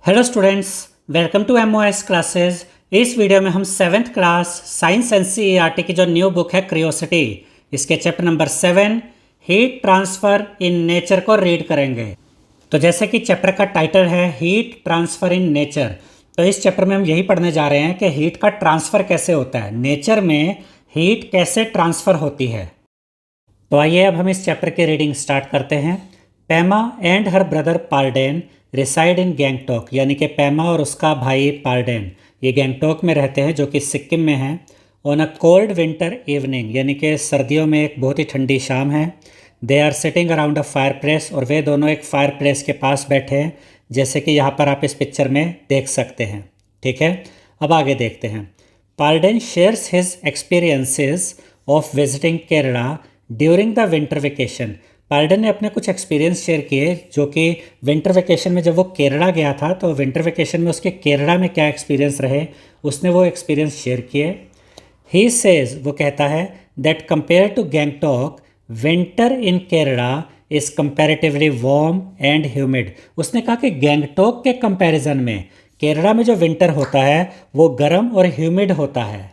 Hello students, welcome to MOS classes. इस video में हम 7th क्लास साइंस एनसीईआरटी की जो न्यू बुक है क्रियोसिटी, इसके chapter number 7 heat transfer in nature को रीड करेंगे। तो जैसे कि चैप्टर का टाइटल है हीट ट्रांसफ़र इन नेचर, तो इस चैप्टर में हम यही पढ़ने जा रहे हैं कि हीट का ट्रांसफ़र कैसे होता है, नेचर में हीट कैसे ट्रांसफ़र होती है। तो आइए अब हम इस चैप्टर की रीडिंग स्टार्ट करते हैं। Pema and her brother Parden reside in Gangtok, यानी कि पैमा और उसका भाई पार्डेन ये गैंगटॉक में रहते हैं जो कि सिक्किम में है। On a cold winter evening, यानी कि सर्दियों में एक बहुत ही ठंडी शाम है। They are sitting around a fireplace, और वे दोनों एक फायर प्लेस के पास बैठे हैं, जैसे कि यहाँ पर आप इस पिक्चर में देख सकते हैं। ठीक है, अब आगे देखते हैं। Parden shares his experiences of visiting Kerala during the winter vacation. Parden ने अपने कुछ एक्सपीरियंस शेयर किए जो कि विंटर वेकेशन में जब वो केरला गया था, तो विंटर वेकेशन में उसके केरला में क्या एक्सपीरियंस रहे, उसने वो एक्सपीरियंस शेयर किए। ही सेज, वो कहता है, that compare to Gangtok winter in Kerala is comparatively warm and humid. उसने कहा कि गैंगटॉक के कंपैरिजन में केरला में जो विंटर होता है वो गर्म और ह्यूमिड होता है।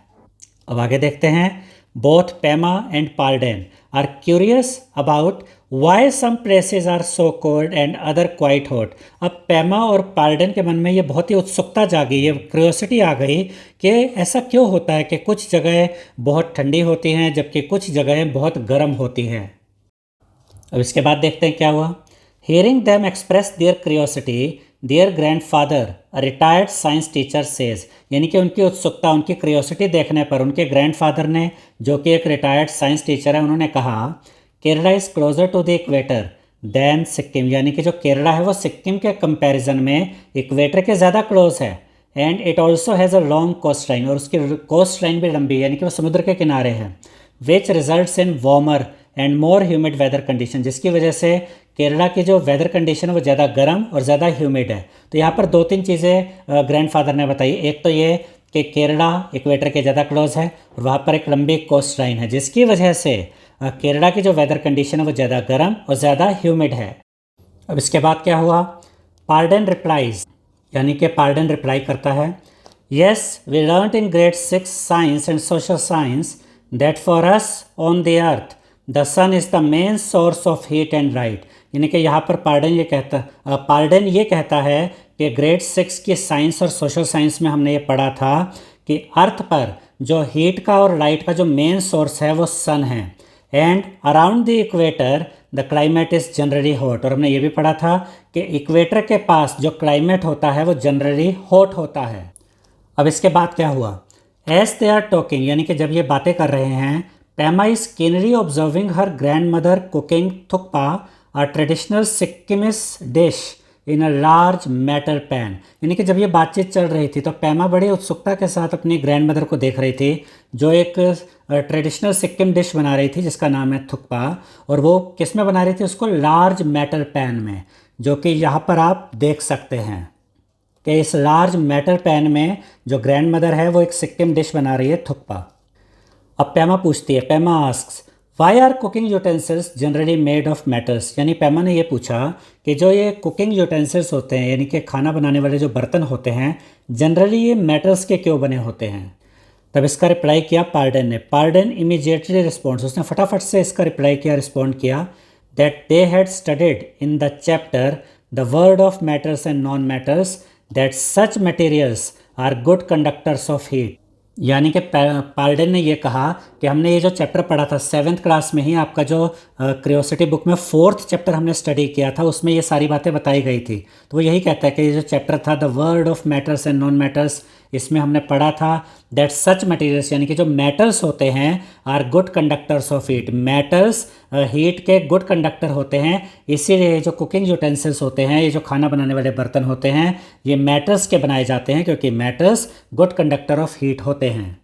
अब आगे देखते हैं। Both Pema and Parden are curious about why some places are so cold and other quite hot. अब पैमा और पार्डेन के मन में ये बहुत ही उत्सुकता जागी, ये क्यूरियोसिटी आ गई कि ऐसा क्यों होता है कि कुछ जगहें बहुत ठंडी होती हैं जबकि कुछ जगहें बहुत गर्म होती हैं। अब इसके बाद देखते हैं क्या हुआ। Hearing them express their curiosity their grandfather a retired science teacher says, यानी कि उनकी उत्सुकता, उनकी क्रियोसिटी देखने पर उनके ग्रैंडफादर ने, जो कि एक रिटायर्ड साइंस टीचर है, उन्होंने कहा Kerala is closer to the equator than Sikkim, यानी कि जो केरला है वो सिक्किम के कंपैरिजन में इक्वेटर के ज़्यादा क्लोज है। And it also has a long coastline, और उसकी कोस्ट लाइन भी लंबी है, यानी कि वो समुद्र के किनारे है। Which results in warmer and more humid weather condition, जिसकी वजह से केरला की जो वेदर कंडीशन है वो ज़्यादा गर्म और ज़्यादा ह्यूमिड है। तो यहाँ पर दो तीन चीज़ें ग्रैंडफादर ने बताई। एक तो ये कि केरला इक्वेटर के ज़्यादा क्लोज है और वहाँ पर एक लंबी कोस्ट लाइन है, जिसकी वजह से केरला की जो वेदर कंडीशन है वो ज़्यादा गर्म और ज़्यादा ह्यूमिड है। अब इसके बाद क्या हुआ। पार्डन रिप्लाइज, यानी कि पार्डन रिप्लाई करता है, yes we learn in grade 6 science and social science that for us on the earth the sun is the main source of heat and light. यानी कि यहाँ पर पार्डन ये कहता है कि ग्रेड 6 की साइंस और सोशल साइंस में हमने ये पढ़ा था कि अर्थ पर जो हीट का और लाइट का जो मेन सोर्स है वो सन है। And around the equator the climate is generally hot, और हमने ये भी पढ़ा था कि इक्वेटर के पास जो क्लाइमेट होता है वो जनरली हॉट होता है। अब इसके बाद क्या हुआ। एज दे आर टॉकिंग, यानी कि जब ये बातें कर रहे हैं, Pema is keenly observing her grandmother cooking thukpa, a traditional Sikkimese dish in a large metal pan. यानी कि जब ये बातचीत चल रही थी तो पैमा बड़ी उत्सुकता के साथ अपनी ग्रैंड मदर को देख रही थी, जो एक ट्रेडिशनल सिक्किम डिश बना रही थी जिसका नाम है थुक्पा, और वो किस में बना रही थी, उसको लार्ज मेटल पैन में, जो कि यहाँ पर आप देख सकते हैं कि इस लार्ज मेटल पैन में जो ग्रैंड मदर है वो एक सिक्किम डिश बना रही है, थुक्पा। अब पैमा पूछती है, Pema asks why are cooking utensils generally made of metals. यानी पैमा ने ये पूछा कि जो ये कुकिंग यूटेंसिल्स होते हैं, यानी कि खाना बनाने वाले जो बर्तन होते हैं, जनरली ये मेटल्स के क्यों बने होते हैं। तब इसका रिप्लाई किया पार्डन ने। पार्डन इमीडिएटली रिस्पॉन्ड्स, उसने फटाफट से इसका रिप्लाई किया, रिस्पॉन्ड किया, that they had studied in the chapter the world of matters and non matters that such materials are good conductors of heat. यानी कि पार्डन ने ये कहा कि हमने ये जो चैप्टर पढ़ा था 7th क्लास में ही, आपका जो क्रियोसिटी बुक में 4th चैप्टर हमने स्टडी किया था, उसमें ये सारी बातें बताई गई थी। तो वो यही कहता है कि ये जो चैप्टर था the world of matters and non matters, इसमें हमने पढ़ा था दैट सच मटेरियल्स, यानी कि जो मेटल्स होते हैं, are good conductors of heat. Metals heat के गुड कंडक्टर होते हैं, इसीलिए जो कुकिंग यूटेंसिल्स होते हैं, ये जो खाना बनाने वाले बर्तन होते हैं, ये मेटल्स के बनाए जाते हैं क्योंकि metals good conductor of heat होते हैं।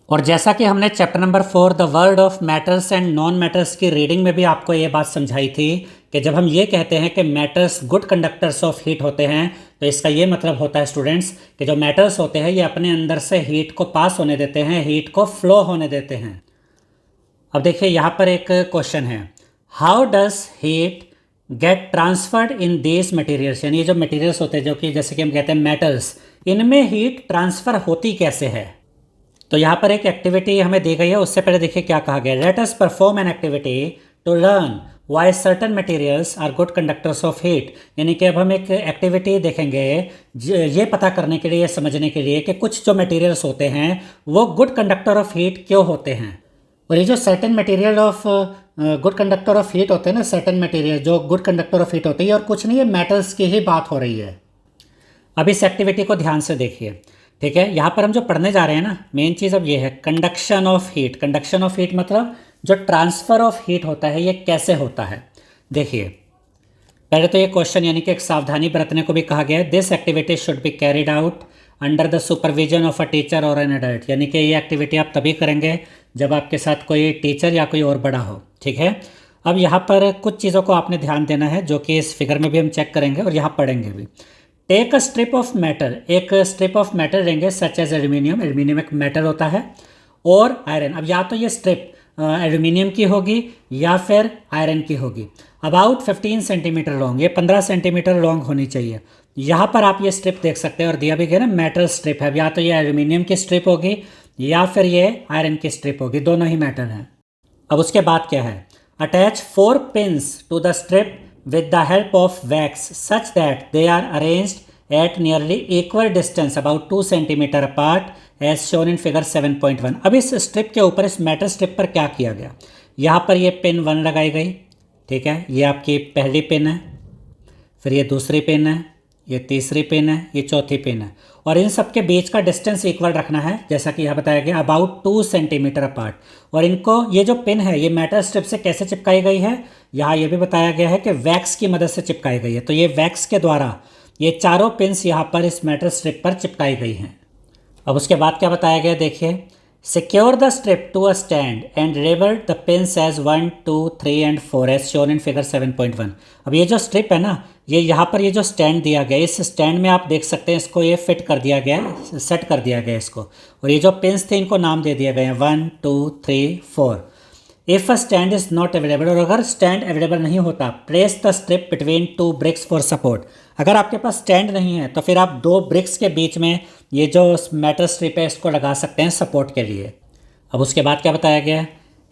और जैसा कि हमने chapter number 4 the world of matters and non matters की रीडिंग में भी आपको ये बात समझाई थी कि जब हम ये कहते हैं कि matters good conductors of heat होते हैं, तो इसका ये मतलब होता है स्टूडेंट्स कि जो मैटर्स होते हैं ये अपने अंदर से हीट को पास होने देते हैं, हीट को फ्लो होने देते हैं। अब देखिए यहाँ पर एक क्वेश्चन है, how does heat get transferred in these materials, यानी ये जो मटेरियल्स होते हैं जो कि जैसे कि हम कहते हैं मेटल्स, इनमें हीट ट्रांसफ़र होती कैसे है। तो यहाँ पर एक एक्टिविटी हमें दी गई है, उससे पहले देखिए क्या कहा गया। Let us perform an activity to learn why certain materials are good conductors of heat, यानी कि अब हम एक एक्टिविटी देखेंगे ये पता करने के लिए, समझने के लिए कि कुछ जो मटेरियल्स होते हैं वो गुड कंडक्टर ऑफ हीट क्यों होते हैं। और ये जो certain material of good conductor of heat होते हैं ना, सर्टन मटेरियल जो गुड कंडक्टर ऑफ हीट होते हैं, और कुछ नहीं, ये मेटल्स की ही बात हो रही है। अब इस एक्टिविटी को ध्यान से देखिए, ठीक है। यहाँ पर हम जो पढ़ने जा रहे हैं ना, मेन चीज़ अब ये है conduction of heat. Conduction of heat मतलब जो ट्रांसफ़र ऑफ हीट होता है ये कैसे होता है। देखिए पहले तो ये क्वेश्चन यानी कि एक सावधानी बरतने को भी कहा गया है। This activity should be carried out under the supervision of a teacher और एन एडल्ट, यानी कि ये एक्टिविटी आप तभी करेंगे जब आपके साथ कोई टीचर या कोई और बड़ा हो, ठीक है। अब यहाँ पर कुछ चीज़ों को आपने ध्यान देना है जो कि इस फिगर में भी हम चेक करेंगे और यहाँ पढ़ेंगे भी। Take a strip of metal, एक स्ट्रिप ऑफ मेटल लेंगे सच एज एल्यूमिनियम, एल्यूमिनियम एक मेटल होता है, और आयरन। अब या तो ये स्ट्रिप एल्यूमिनियम की होगी या फिर आयरन की होगी। अबाउट 15 सेंटीमीटर लॉन्ग, ये 15 सेंटीमीटर लॉन्ग होनी चाहिए। यहाँ पर आप ये स्ट्रिप देख सकते हैं और दिया भी गया ना मेटल स्ट्रिप है। या तो ये एल्यूमिनियम की स्ट्रिप होगी या फिर ये आयरन की स्ट्रिप होगी, दोनों ही मेटल हैं। अब उसके बाद क्या है, attach 4 pins to the strip with the help of wax such that they are arranged at nearly equal distance about 2 centimeter apart as shown in figure 7.1। अब इस स्ट्रिप के ऊपर, इस मेटल स्ट्रिप पर क्या किया गया, यहाँ पर ये पिन 1 लगाई गई, ठीक है, ये आपकी पहली पिन है, फिर ये दूसरी पिन है, ये तीसरी पिन है, ये चौथी पिन है, और इन सब के बीच का डिस्टेंस इक्वल रखना है जैसा कि यहाँ बताया गया अबाउट 2 सेंटीमीटर अपार्ट। और इनको, ये जो पिन है ये मेटल स्ट्रिप से कैसे चिपकाई गई है, यहाँ ये भी बताया गया है कि वैक्स की मदद से चिपकाई गई है। तो ये वैक्स के द्वारा ये चारों पिन्स यहाँ पर इस मेटल स्ट्रिप पर चिपकाई गई हैं। अब उसके बाद क्या बताया गया, देखिए, secure the strip to a stand and label the pins as 1, 2, 3 and 4 as shown in figure 7.1। अब ये जो स्ट्रिप है ना, ये यहाँ पर ये जो स्टैंड दिया गया है, इस स्टैंड में आप देख सकते हैं इसको ये फिट कर दिया गया है, सेट कर दिया गया है इसको, और ये जो पिन्स थे इनको नाम दे दिए गए हैं 1, 2, 3, 4। If a stand is not available, और अगर स्टैंड अवेलेबल नहीं होता, place the strip between 2 bricks for support. अगर आपके पास स्टैंड नहीं है तो फिर आप 2 ब्रिक्स के बीच में ये जो मेटल स्ट्रिप है इसको लगा सकते हैं सपोर्ट के लिए। अब उसके बाद क्या बताया गया है,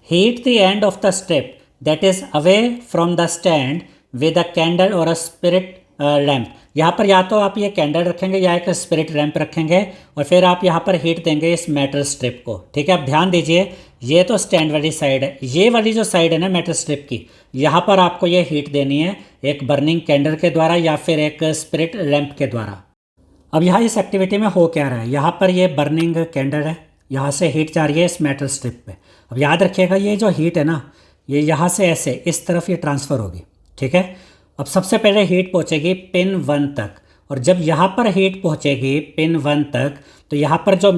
heat the end of the strip that is away from the stand with a candle और अ स्पिरिट लैम्प। यहाँ पर या तो आप ये कैंडल रखेंगे या एक स्पिरिट लैम्प रखेंगे, और फिर आप यहाँ पर हीट देंगे इस मेटल स्ट्रिप को, ठीक है। आप ध्यान दीजिए, ये तो स्टैंड वाली साइड है, ये वाली जो साइड है ना मेटल स्ट्रिप की, यहाँ पर आपको ये हीट देनी है एक बर्निंग कैंडल के द्वारा या फिर एक स्पिरिट लैम्प के द्वारा। अब यहाँ इस एक्टिविटी में हो क्या रहा है, यहाँ पर ये बर्निंग कैंडल है, यहाँ से हीट जा रही है इस मेटल स्ट्रिप पे। अब याद रखिएगा ये जो हीट है ना, ये यहाँ से ऐसे इस तरफ ये ट्रांसफ़र होगी, ठीक है। अब सबसे पहले हीट पहुँचेगी पिन 1 तक, और जब यहाँ पर हीट पहुँचेगी पिन 1 तक तो यहाँ पर जो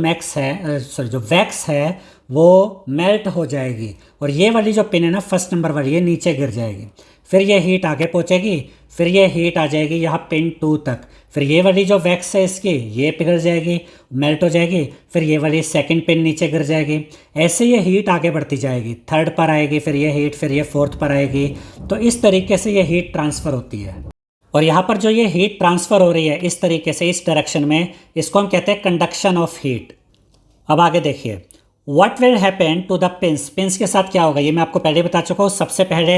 जो वैक्स है वो मेल्ट हो जाएगी, और ये वाली जो पिन है ना फर्स्ट नंबर वाली, ये नीचे गिर जाएगी। फिर ये हीट आगे पहुँचेगी, फिर ये हीट आ जाएगी यहाँ पिन 2 तक, फिर ये वाली जो वैक्स है इसकी ये पिघल जाएगी, मेल्ट हो जाएगी, फिर ये वाली सेकंड पिन नीचे गिर जाएगी। ऐसे ये हीट आगे बढ़ती जाएगी, 3rd पर आएगी, फिर ये हीट, फिर ये 4th पर आएगी। तो इस तरीके से ये हीट ट्रांसफ़र होती है, और यहाँ पर जो ये हीट ट्रांसफ़र हो रही है इस तरीके से, इस डायरेक्शन में, इसको हम कहते हैं कंडक्शन ऑफ हीट। अब आगे देखिए, what will happen to the pins, pins के साथ क्या होगा ये मैं आपको पहले बता चुका हूँ। सबसे पहले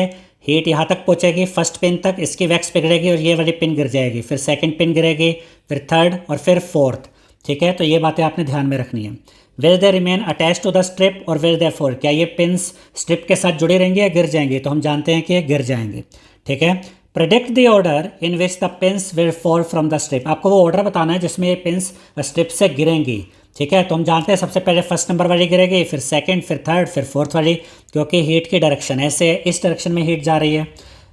हीट यहाँ तक पहुँचेगी फर्स्ट पिन तक, इसकी वैक्स पिघलेगी और ये वाली पिन गिर जाएगी, फिर सेकंड पिन गिरेगी, फिर 3rd और फिर 4th, ठीक है। तो ये बातें आपने ध्यान में रखनी है। Will they remain attach to the strip और विल दे फोर, क्या ये पिन्स स्ट्रिप के साथ जुड़ी रहेंगी या गिर जाएंगी, तो हम जानते हैं कि ये गिर जाएंगे, ठीक है। Predict the order in which the pins will fall from the strip, आपको वो ऑर्डर बताना है जिसमें ये पिन्स स्ट्रिप से गिरेंगी, ठीक है। तो हम जानते हैं सबसे पहले फर्स्ट नंबर वाली गिरेगी, फिर सेकंड, फिर 3rd, फिर 4th वाली, क्योंकि हीट की डायरेक्शन ऐसे इस डायरेक्शन में हीट जा रही है।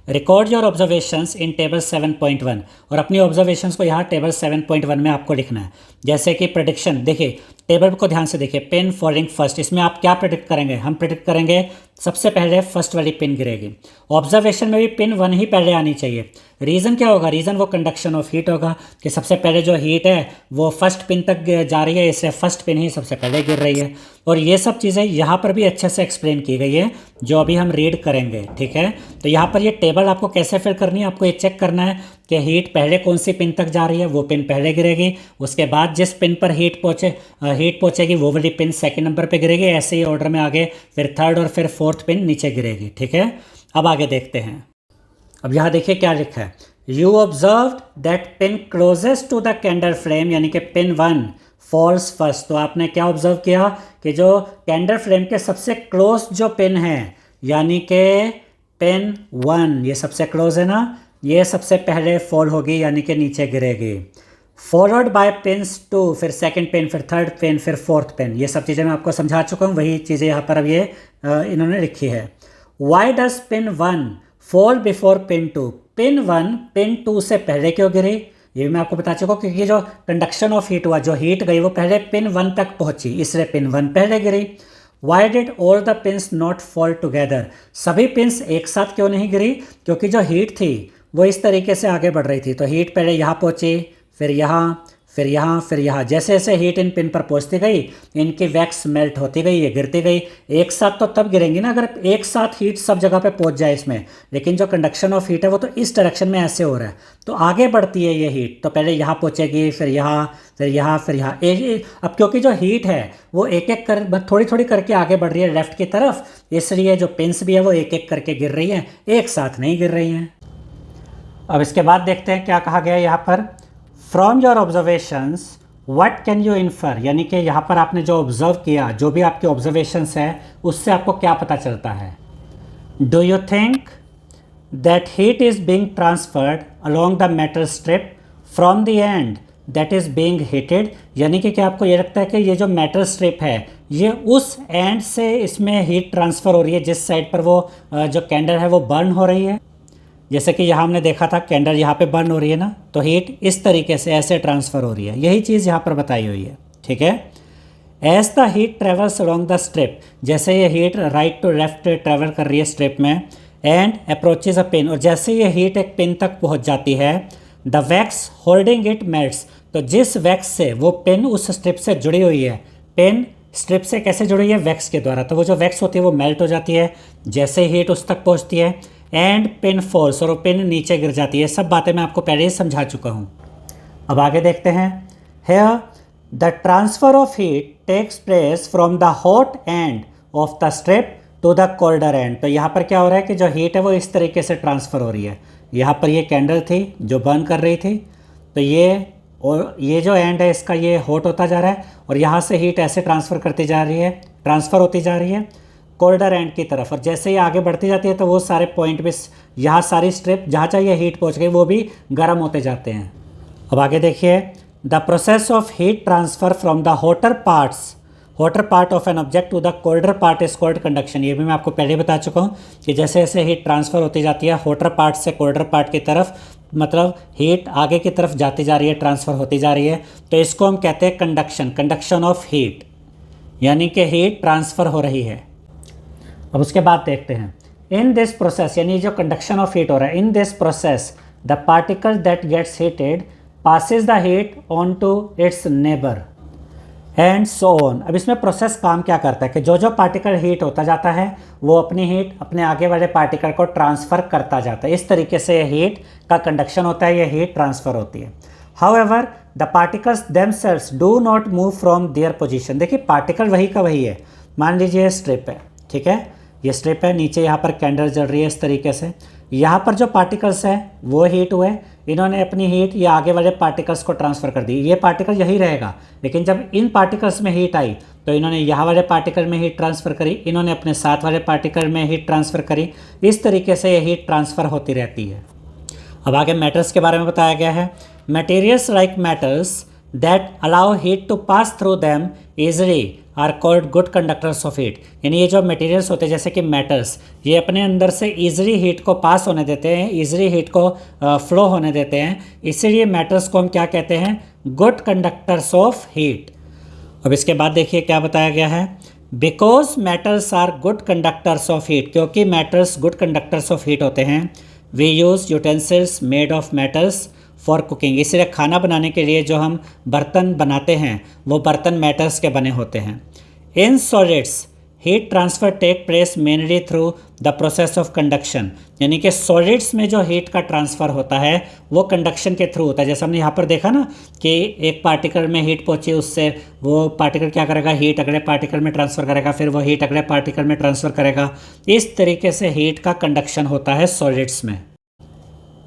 Record your observations in table 7.1, और अपनी ऑब्जर्वेशंस को यहाँ टेबल 7.1 में आपको लिखना है। जैसे कि प्रेडिक्शन, देखिए टेबल को ध्यान से देखिए, पिन फॉलिंग फर्स्ट, इसमें आप क्या प्रेडिक्ट करेंगे? हम प्रेडिक्ट करेंगे सबसे पहले फर्स्ट वाली पिन गिरेगी। ऑब्जर्वेशन में भी पिन 1 ही पहले आनी चाहिए। रीज़न क्या होगा? रीज़न वो कंडक्शन ऑफ हीट होगा कि सबसे पहले जो हीट है वो फर्स्ट पिन तक जा रही है, इसलिए फर्स्ट पिन ही सबसे पहले गिर रही है। और ये सब चीज़ें यहाँ पर भी अच्छे से एक्सप्लेन की गई है जो अभी हम रीड करेंगे, ठीक है। तो यहाँ पर ये टेबल आपको कैसे फिल करनी है, आपको ये चेक करना है कि हीट पहले कौन सी पिन तक जा रही है, वो पिन पहले गिरेगी। उसके बाद जिस पिन पर हीट पहुँचेगी वो वाली पिन सेकंड नंबर पे गिरेगी। ऐसे ही ऑर्डर में आगे फिर थर्ड और फिर फोर्थ पिन नीचे गिरेगी, ठीक है। अब आगे देखते हैं। अब यहाँ देखिए क्या लिखा है, you observe that pin closest to the candle flame, यानी कि पिन 1 फॉल्स फर्स्ट। तो आपने क्या ऑब्जर्व किया कि जो कैंडल फ्लेम के सबसे क्लोज जो पिन है, यानी कि पिन 1, ये सबसे क्लोज है ना, ये सबसे पहले फॉल होगी, यानी कि नीचे गिरेगी। फॉलोड बाय पिन्स 2, फिर सेकंड पिन, फिर थर्ड पिन, फिर फोर्थ पिन। ये सब चीज़ें मैं आपको समझा चुका हूँ, वही चीज़ें यहाँ पर अब ये इन्होंने लिखी है। Why does pin 1 fall before pin 2? Pin 1 pin 2 से पहले क्यों गिरी? ये भी मैं आपको बता चुका हूँ, क्योंकि जो कंडक्शन ऑफ हीट हुआ, जो हीट गई वो पहले पिन 1 तक पहुँची, इसलिए पिन 1 पहले गिरी। Why did all the pins not fall together? सभी पिन्स एक साथ क्यों नहीं गिरी? क्योंकि जो हीट थी वो इस तरीके से आगे बढ़ रही थी। तो हीट पहले यहाँ पहुँची, फिर यहाँ, फिर यहाँ, फिर यहाँ। जैसे जैसे हीट इन पिन पर पहुँचती गई, इनकी वैक्स मेल्ट होती गई, ये गिरती गई। एक साथ तो तब गिरेंगी ना अगर एक साथ हीट सब जगह पे पहुँच जाए इसमें, लेकिन जो कंडक्शन ऑफ हीट है वो तो इस डायरेक्शन में ऐसे हो रहा है, तो आगे बढ़ती है ये हीट। तो पहले यहाँ पहुँचेगी, फिर यहाँ, फिर यहाँ, फिर यहाँ। अब क्योंकि जो हीट है वो एक एक कर थोड़ी थोड़ी करके आगे बढ़ रही है लेफ्ट की तरफ, इसलिए जो पिन्स भी है वो एक एक करके गिर रही हैं, एक साथ नहीं गिर रही हैं। अब इसके बाद देखते हैं क्या कहा गया है यहाँ पर। From your observations what can you infer, यानी कि यहाँ पर आपने जो ऑब्जर्व किया, जो भी आपके ऑब्जर्वेशंस है उससे आपको क्या पता चलता है। Do you think that heat is being transferred along the metal strip from the end that is being heated? यानी कि क्या आपको ये लगता है कि ये जो मेटल स्ट्रिप है ये उस एंड से इसमें हीट ट्रांसफ़र हो रही है जिस साइड पर वो जो कैंडल है वो बर्न हो रही है? जैसे कि यहाँ हमने देखा था कैंडल यहाँ पे बर्न हो रही है ना, तो हीट इस तरीके से ऐसे ट्रांसफ़र हो रही है, यही चीज़ यहाँ पर बताई हुई है, ठीक है। As the heat travels along the strip, जैसे ये heat right to left travel कर रही है स्ट्रिप में, एंड अप्रोचेज अ पिन, और जैसे ये हीट एक पिन तक पहुँच जाती है, the wax holding it melts, तो जिस वैक्स से वो पिन उस स्ट्रिप से जुड़ी हुई है, पिन स्ट्रिप से कैसे जुड़ी है? वैक्स के द्वारा। तो वो जो वैक्स होती है वो मेल्ट हो जाती है जैसे हीट उस तक पहुँचती है, एंड पिन फॉल्स, और वो पिन नीचे गिर जाती है। सब बातें मैं आपको पहले ही समझा चुका हूँ। अब आगे देखते हैं। Here the transfer of heat takes place from the hot end of the strip to the colder end. तो यहाँ पर क्या हो रहा है कि जो हीट है वो इस तरीके से ट्रांसफ़र हो रही है। यहाँ पर ये कैंडल थी जो बर्न कर रही थी, तो ये जो एंड है इसका ये हॉट होता जा रहा है, और यहाँ से हीट ऐसे ट्रांसफ़र करती जा रही है, ट्रांसफ़र होती जा रही है कोल्डर एंड की तरफ। और जैसे ही आगे बढ़ती जाती है तो वो सारे पॉइंट भी, यहाँ सारी स्ट्रिप जहाँ चाहिए हीट पहुँच गई, वो भी गर्म होते जाते हैं। अब आगे देखिए, the process of heat transfer from the hotter part of an object to the colder part is called conduction. ये भी मैं आपको पहले बता चुका हूँ कि जैसे जैसे हीट ट्रांसफ़र होती जाती है हॉटर पार्ट से कोल्डर पार्ट की तरफ, मतलब हीट आगे की तरफ जाती जा रही है, ट्रांसफ़र होती जा रही है, तो इसको हम कहते हैं कंडक्शन ऑफ हीट, यानी कि हीट ट्रांसफ़र हो रही है। अब उसके बाद देखते हैं, इन दिस प्रोसेस, यानी जो कंडक्शन ऑफ हीट हो रहा है, in this process the particle that gets heated passes the heat on to its neighbour and so on. अब इसमें प्रोसेस काम क्या करता है कि जो जो पार्टिकल हीट होता जाता है वो अपनी हीट अपने आगे वाले पार्टिकल को ट्रांसफ़र करता जाता है। इस तरीके से हीट का कंडक्शन होता है, ये हीट ट्रांसफ़र होती है। However the particles themselves do not move from their position. देखिए पार्टिकल वही का वही है। मान लीजिए स्ट्रिप है, ठीक है, ये स्ट्रिप है, नीचे यहाँ पर कैंडल जल रही है इस तरीके से। यहाँ पर जो पार्टिकल्स हैं वो हीट हुए, इन्होंने अपनी हीट ये आगे वाले पार्टिकल्स को ट्रांसफ़र कर दी। ये पार्टिकल यही रहेगा, लेकिन जब इन पार्टिकल्स में हीट आई तो इन्होंने यहाँ वाले पार्टिकल में हीट ट्रांसफ़र करी, इन्होंने अपने साथ वाले पार्टिकल में हीट ट्रांसफ़र करी। इस तरीके से ये हीट ट्रांसफ़र होती रहती है। अब आगे मेटल्स के बारे में बताया गया है। Materials like metals that allow heat to pass through them easily are called good conductors of heat. यानी ये जो मटेरियल्स होते हैं जैसे कि मेटल्स, ये अपने अंदर से ईजिली हीट को पास होने देते हैं, ईजिली हीट को फ्लो होने देते हैं, इसीलिए मेटल्स को हम क्या कहते हैं? Good conductors of heat. अब इसके बाद देखिए क्या बताया गया है, because matters are good conductors of heat, क्योंकि matters good conductors of heat होते हैं, we use utensils made of matters for cooking, इसलिए खाना बनाने के लिए जो हम बर्तन बनाते हैं वो बर्तन मैटर्स के बने होते हैं। In solids heat transfer take place mainly through the process of conduction, यानी कि सॉलिड्स में जो हीट का ट्रांसफ़र होता है वो कंडक्शन के थ्रू होता है। जैसे हमने यहाँ पर देखा ना कि एक पार्टिकल में हीट पहुँची, उससे वो पार्टिकल क्या करेगा, हीट अगले पार्टिकल में ट्रांसफ़र करेगा, फिर वो हीट अगले पार्टिकल में ट्रांसफ़र करेगा। इस तरीके से हीट का कंडक्शन होता है सॉलिड्स में।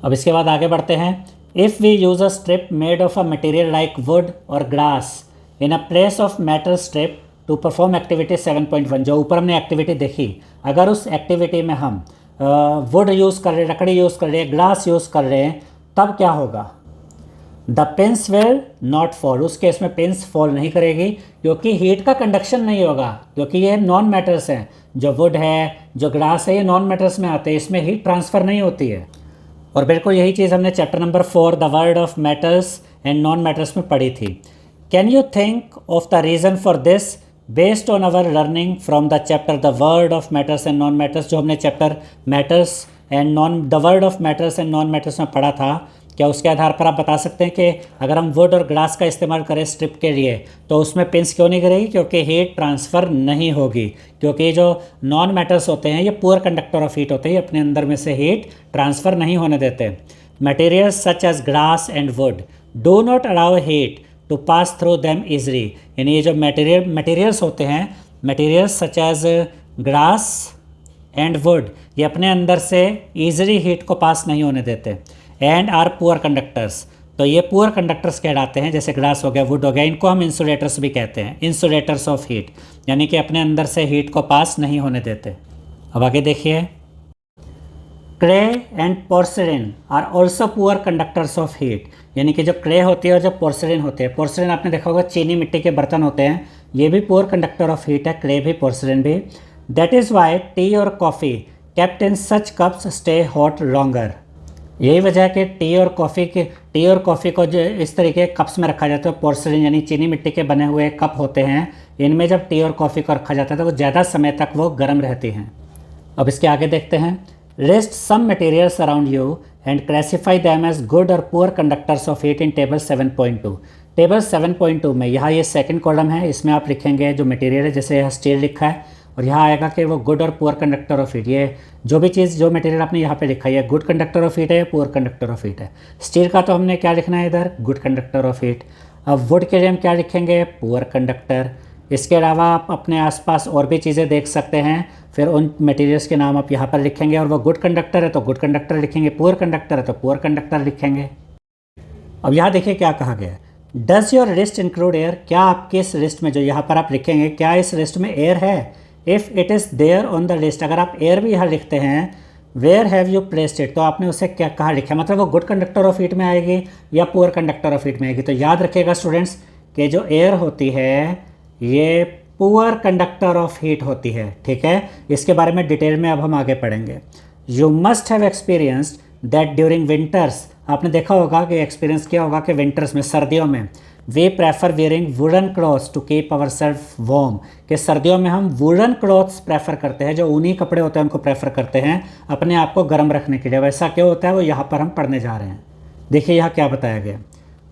अब इसके बाद आगे बढ़ते हैं। If we use a strip made of a material like wood or glass in a place of metal strip to perform activity 7.1, जो ऊपर हमने एक्टिविटी देखी, अगर उस एक्टिविटी में हम वुड यूज़ कर रहे हैं, लकड़ी यूज़ कर रहे हैं, ग्लास यूज़ कर रहे हैं, तब क्या होगा, the pins will not fall, उस केस में पिंस फॉल नहीं करेगी, क्योंकि हीट का कंडक्शन नहीं होगा, क्योंकि ये नॉन मैटर्स हैं। जो वुड है, जो ग्लास है, ये नॉन मैटर्स में आते हैं, इसमें हीट ट्रांसफ़र नहीं होती है। और बिल्कुल यही चीज़ हमने chapter number 4 the world of matters and non matters में पढ़ी थी। Can you think of the reason for this based on our learning from the chapter the world of matters and non matters, जो हमने chapter matters and known the world of matters and non matters में पढ़ा था? क्या उसके आधार पर आप बता सकते हैं कि अगर हम वुड और ग्लास का इस्तेमाल करें स्ट्रिप के लिए तो उसमें पिंस क्यों नहीं गिरेगी? क्योंकि हीट ट्रांसफ़र नहीं होगी, क्योंकि जो नॉन मैटर्स होते हैं ये पुअर कंडक्टर ऑफ हीट होते हैं, अपने अंदर में से हीट ट्रांसफ़र नहीं होने देते। Materials such as glass and wood do not allow heat to pass through them easily, यानी ये जो मटेरियल्स होते हैं, materials such as glass and wood, ये अपने अंदर से ईजिली हीट को पास नहीं होने देते। एंड आर पुअर कंडक्टर्स, तो ये पुअर कंडक्टर्स कहलाते हैं, जैसे ग्लास हो गया, वुड हो गया, इनको हम इंसुलेटर्स भी कहते हैं, इंसुलेटर्स ऑफ हीट, यानी कि अपने अंदर से हीट को पास नहीं होने देते। अब आगे देखिए, clay and porcelain are also poor conductors of heat, यानी कि जो क्ले होती है और जो पोर्सिलिन होते हैं, पोर्सिलिन आपने देखा होगा चीनी मिट्टी के बर्तन होते हैं, ये भी पुअर कंडक्टर ऑफ हीट है, क्ले भी पोर्सिलिन भी। दैट इज़ वाई टी और coffee kept in such cups stay hot longer, यही वजह है कि टी और कॉफ़ी को जो इस तरीके के कप्स में रखा जाता है, पोर्सिलिन यानी चीनी मिट्टी के बने हुए कप होते हैं, इनमें जब टी और कॉफ़ी को रखा जाता है तो वो ज़्यादा समय तक वो गर्म रहती हैं। अब इसके आगे देखते हैं, list some materials around you and classify them as good or poor conductors of heat in table 7.2। Table 7.2 में यहाँ ये सेकंड कॉलम है, इसमें आप लिखेंगे जो मटेरियल है, जैसे यहाँ स्टील लिखा है, और यहाँ आएगा कि वो good or poor conductor of heat, ये जो भी चीज़ जो मटेरियल आपने यहाँ पे लिखा है गुड कंडक्टर ऑफ हीट है या पुअर कंडक्टर ऑफ हीट है। स्टील का तो हमने क्या लिखना है इधर, गुड कंडक्टर ऑफ हीट। अब वुड के लिए हम क्या लिखेंगे, पुअर कंडक्टर। इसके अलावा आप अपने आसपास और भी चीज़ें देख सकते हैं, फिर उन मटेरियल्स के नाम आप यहाँ पर लिखेंगे, और वो गुड कंडक्टर है तो गुड कंडक्टर लिखेंगे, पुअर कंडक्टर है तो पुअर कंडक्टर लिखेंगे। अब यहाँ देखिए क्या कहा गया है, does your list include air, क्या आपकी इस लिस्ट में जो यहाँ पर आप लिखेंगे क्या इस लिस्ट में एयर है? If it is there on the list, अगर आप एयर भी यहाँ लिखते हैं, where have you placed it, तो आपने उसे क्या कहाँ लिखा, मतलब वो गुड कंडक्टर ऑफ हीट में आएगी या पुअर कंडक्टर ऑफ हीट में आएगी? तो याद रखिएगा स्टूडेंट्स कि जो एयर होती है ये पुअर कंडक्टर ऑफ हीट होती है, ठीक है। इसके बारे में डिटेल में अब हम आगे पढ़ेंगे। You must have experienced that during winters, आपने देखा होगा कि एक्सपीरियंस किया होगा कि विंटर्स में, सर्दियों में, we prefer wearing woollen clothes to keep our self warm, कि सर्दियों में हम वुलन क्लॉथ्स प्रेफर करते हैं, जो ऊनी कपड़े होते हैं उनको प्रेफर करते हैं अपने आप को गर्म रखने के लिए। वैसा क्यों होता है वो यहाँ पर हम पढ़ने जा रहे हैं। देखिए यहाँ क्या बताया गया,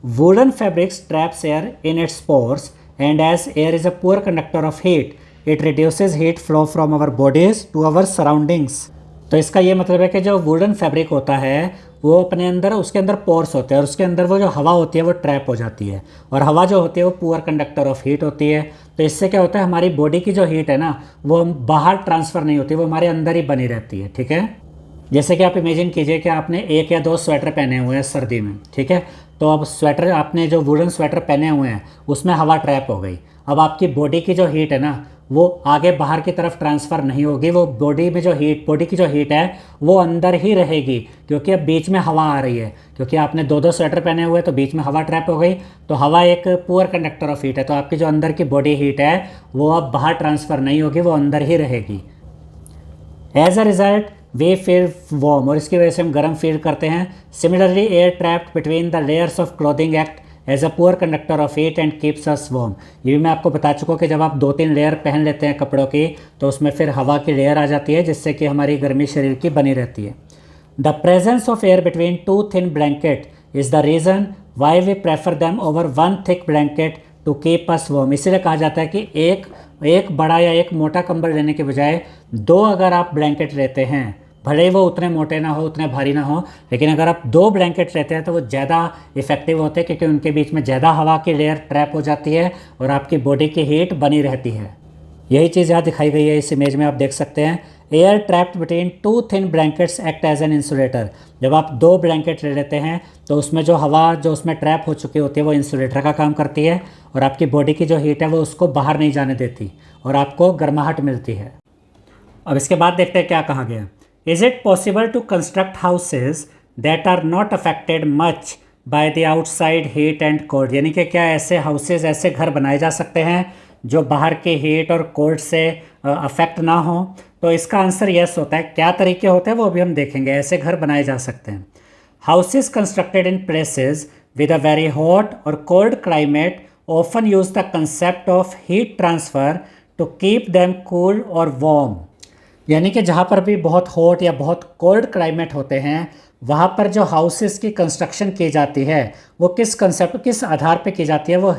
woollen fabrics traps air in its pores and as air is a poor conductor of heat it reduces heat flow from our bodies to our surroundings. तो इसका ये मतलब है कि जो वुलन फैब्रिक होता है वो अपने अंदर, उसके अंदर पोर्स होते हैं और उसके अंदर वो जो हवा होती है वो ट्रैप हो जाती है, और हवा जो होती है वो पुअर कंडक्टर ऑफ हीट होती है। तो इससे क्या होता है, हमारी बॉडी की जो हीट है ना वो बाहर ट्रांसफ़र नहीं होती, वो हमारे अंदर ही बनी रहती है, ठीक है। जैसे कि आप इमेजिन कीजिए कि आपने 1 या 2 स्वेटर पहने हुए हैं सर्दी में, ठीक है, तो अब स्वेटर, आपने जो वुलन स्वेटर पहने हुए हैं उसमें हवा ट्रैप हो गई। अब आपकी बॉडी की जो हीट है ना वो आगे बाहर की तरफ ट्रांसफ़र नहीं होगी, वो बॉडी में जो हीट, बॉडी की जो हीट है वो अंदर ही रहेगी, क्योंकि अब बीच में हवा आ रही है, क्योंकि आपने 2-2 स्वेटर पहने हुए तो बीच में हवा ट्रैप हो गई। तो हवा एक पुअर कंडक्टर ऑफ हीट है, तो आपकी जो अंदर की बॉडी हीट है वो अब बाहर ट्रांसफ़र नहीं होगी, वो अंदर ही रहेगी। As a result we feel warm, और इसकी वजह से हम गर्म फील करते हैं। Similarly air trapped between the layers of clothing act as a poor conductor of heat and keeps us warm. ये भी मैं आपको बता चुका हूँ कि जब आप 2-3 लेयर पहन लेते हैं कपड़ों की तो उसमें फिर हवा की लेयर आ जाती है जिससे कि हमारी गर्मी शरीर की बनी रहती है। The presence of air between two thin blanket is the reason why we prefer them over one thick blanket to keep us warm. इसीलिए कहा जाता है कि एक बड़ा या एक मोटा कंबल लेने के बजाय 2 अगर आप ब्लैंकेट लेते हैं, भले ही वो उतने मोटे ना हो उतने भारी ना हो, लेकिन अगर आप 2 ब्लैंकेट लेते हैं तो वो ज़्यादा इफेक्टिव होते हैं क्योंकि उनके बीच में ज़्यादा हवा की लेयर ट्रैप हो जाती है और आपकी बॉडी की हीट बनी रहती है। यही चीज़ यहाँ दिखाई गई है इस इमेज में, आप देख सकते हैं। Air trapped between 2 thin blankets act as an insulator. जब आप 2 ब्लैंकेट ले लेते हैं तो उसमें जो हवा जो उसमें ट्रैप हो चुकी होती है वो इंसुलेटर का काम करती है और आपकी बॉडी की जो हीट है वो उसको बाहर नहीं जाने देती और आपको गर्माहट मिलती है। अब इसके बाद देखते हैं क्या कहा गया। Is it possible to construct houses that are not affected much by the outside heat and cold. यानी कि क्या ऐसे हाउसेज, ऐसे घर बनाए जा सकते हैं जो बाहर के हीट और कोल्ड से अफेक्ट ना हो? तो इसका आंसर यस होता है। क्या तरीके होते हैं वो भी हम देखेंगे। ऐसे घर बनाए जा सकते हैं। Houses constructed in places with a very hot or cold climate often use the concept of heat transfer to keep them cool or warm. यानी कि जहाँ पर भी बहुत हॉट या बहुत कोल्ड क्लाइमेट होते हैं वहाँ पर जो हाउसेस की कंस्ट्रक्शन की जाती है वो किस आधार पे की जाती है? वो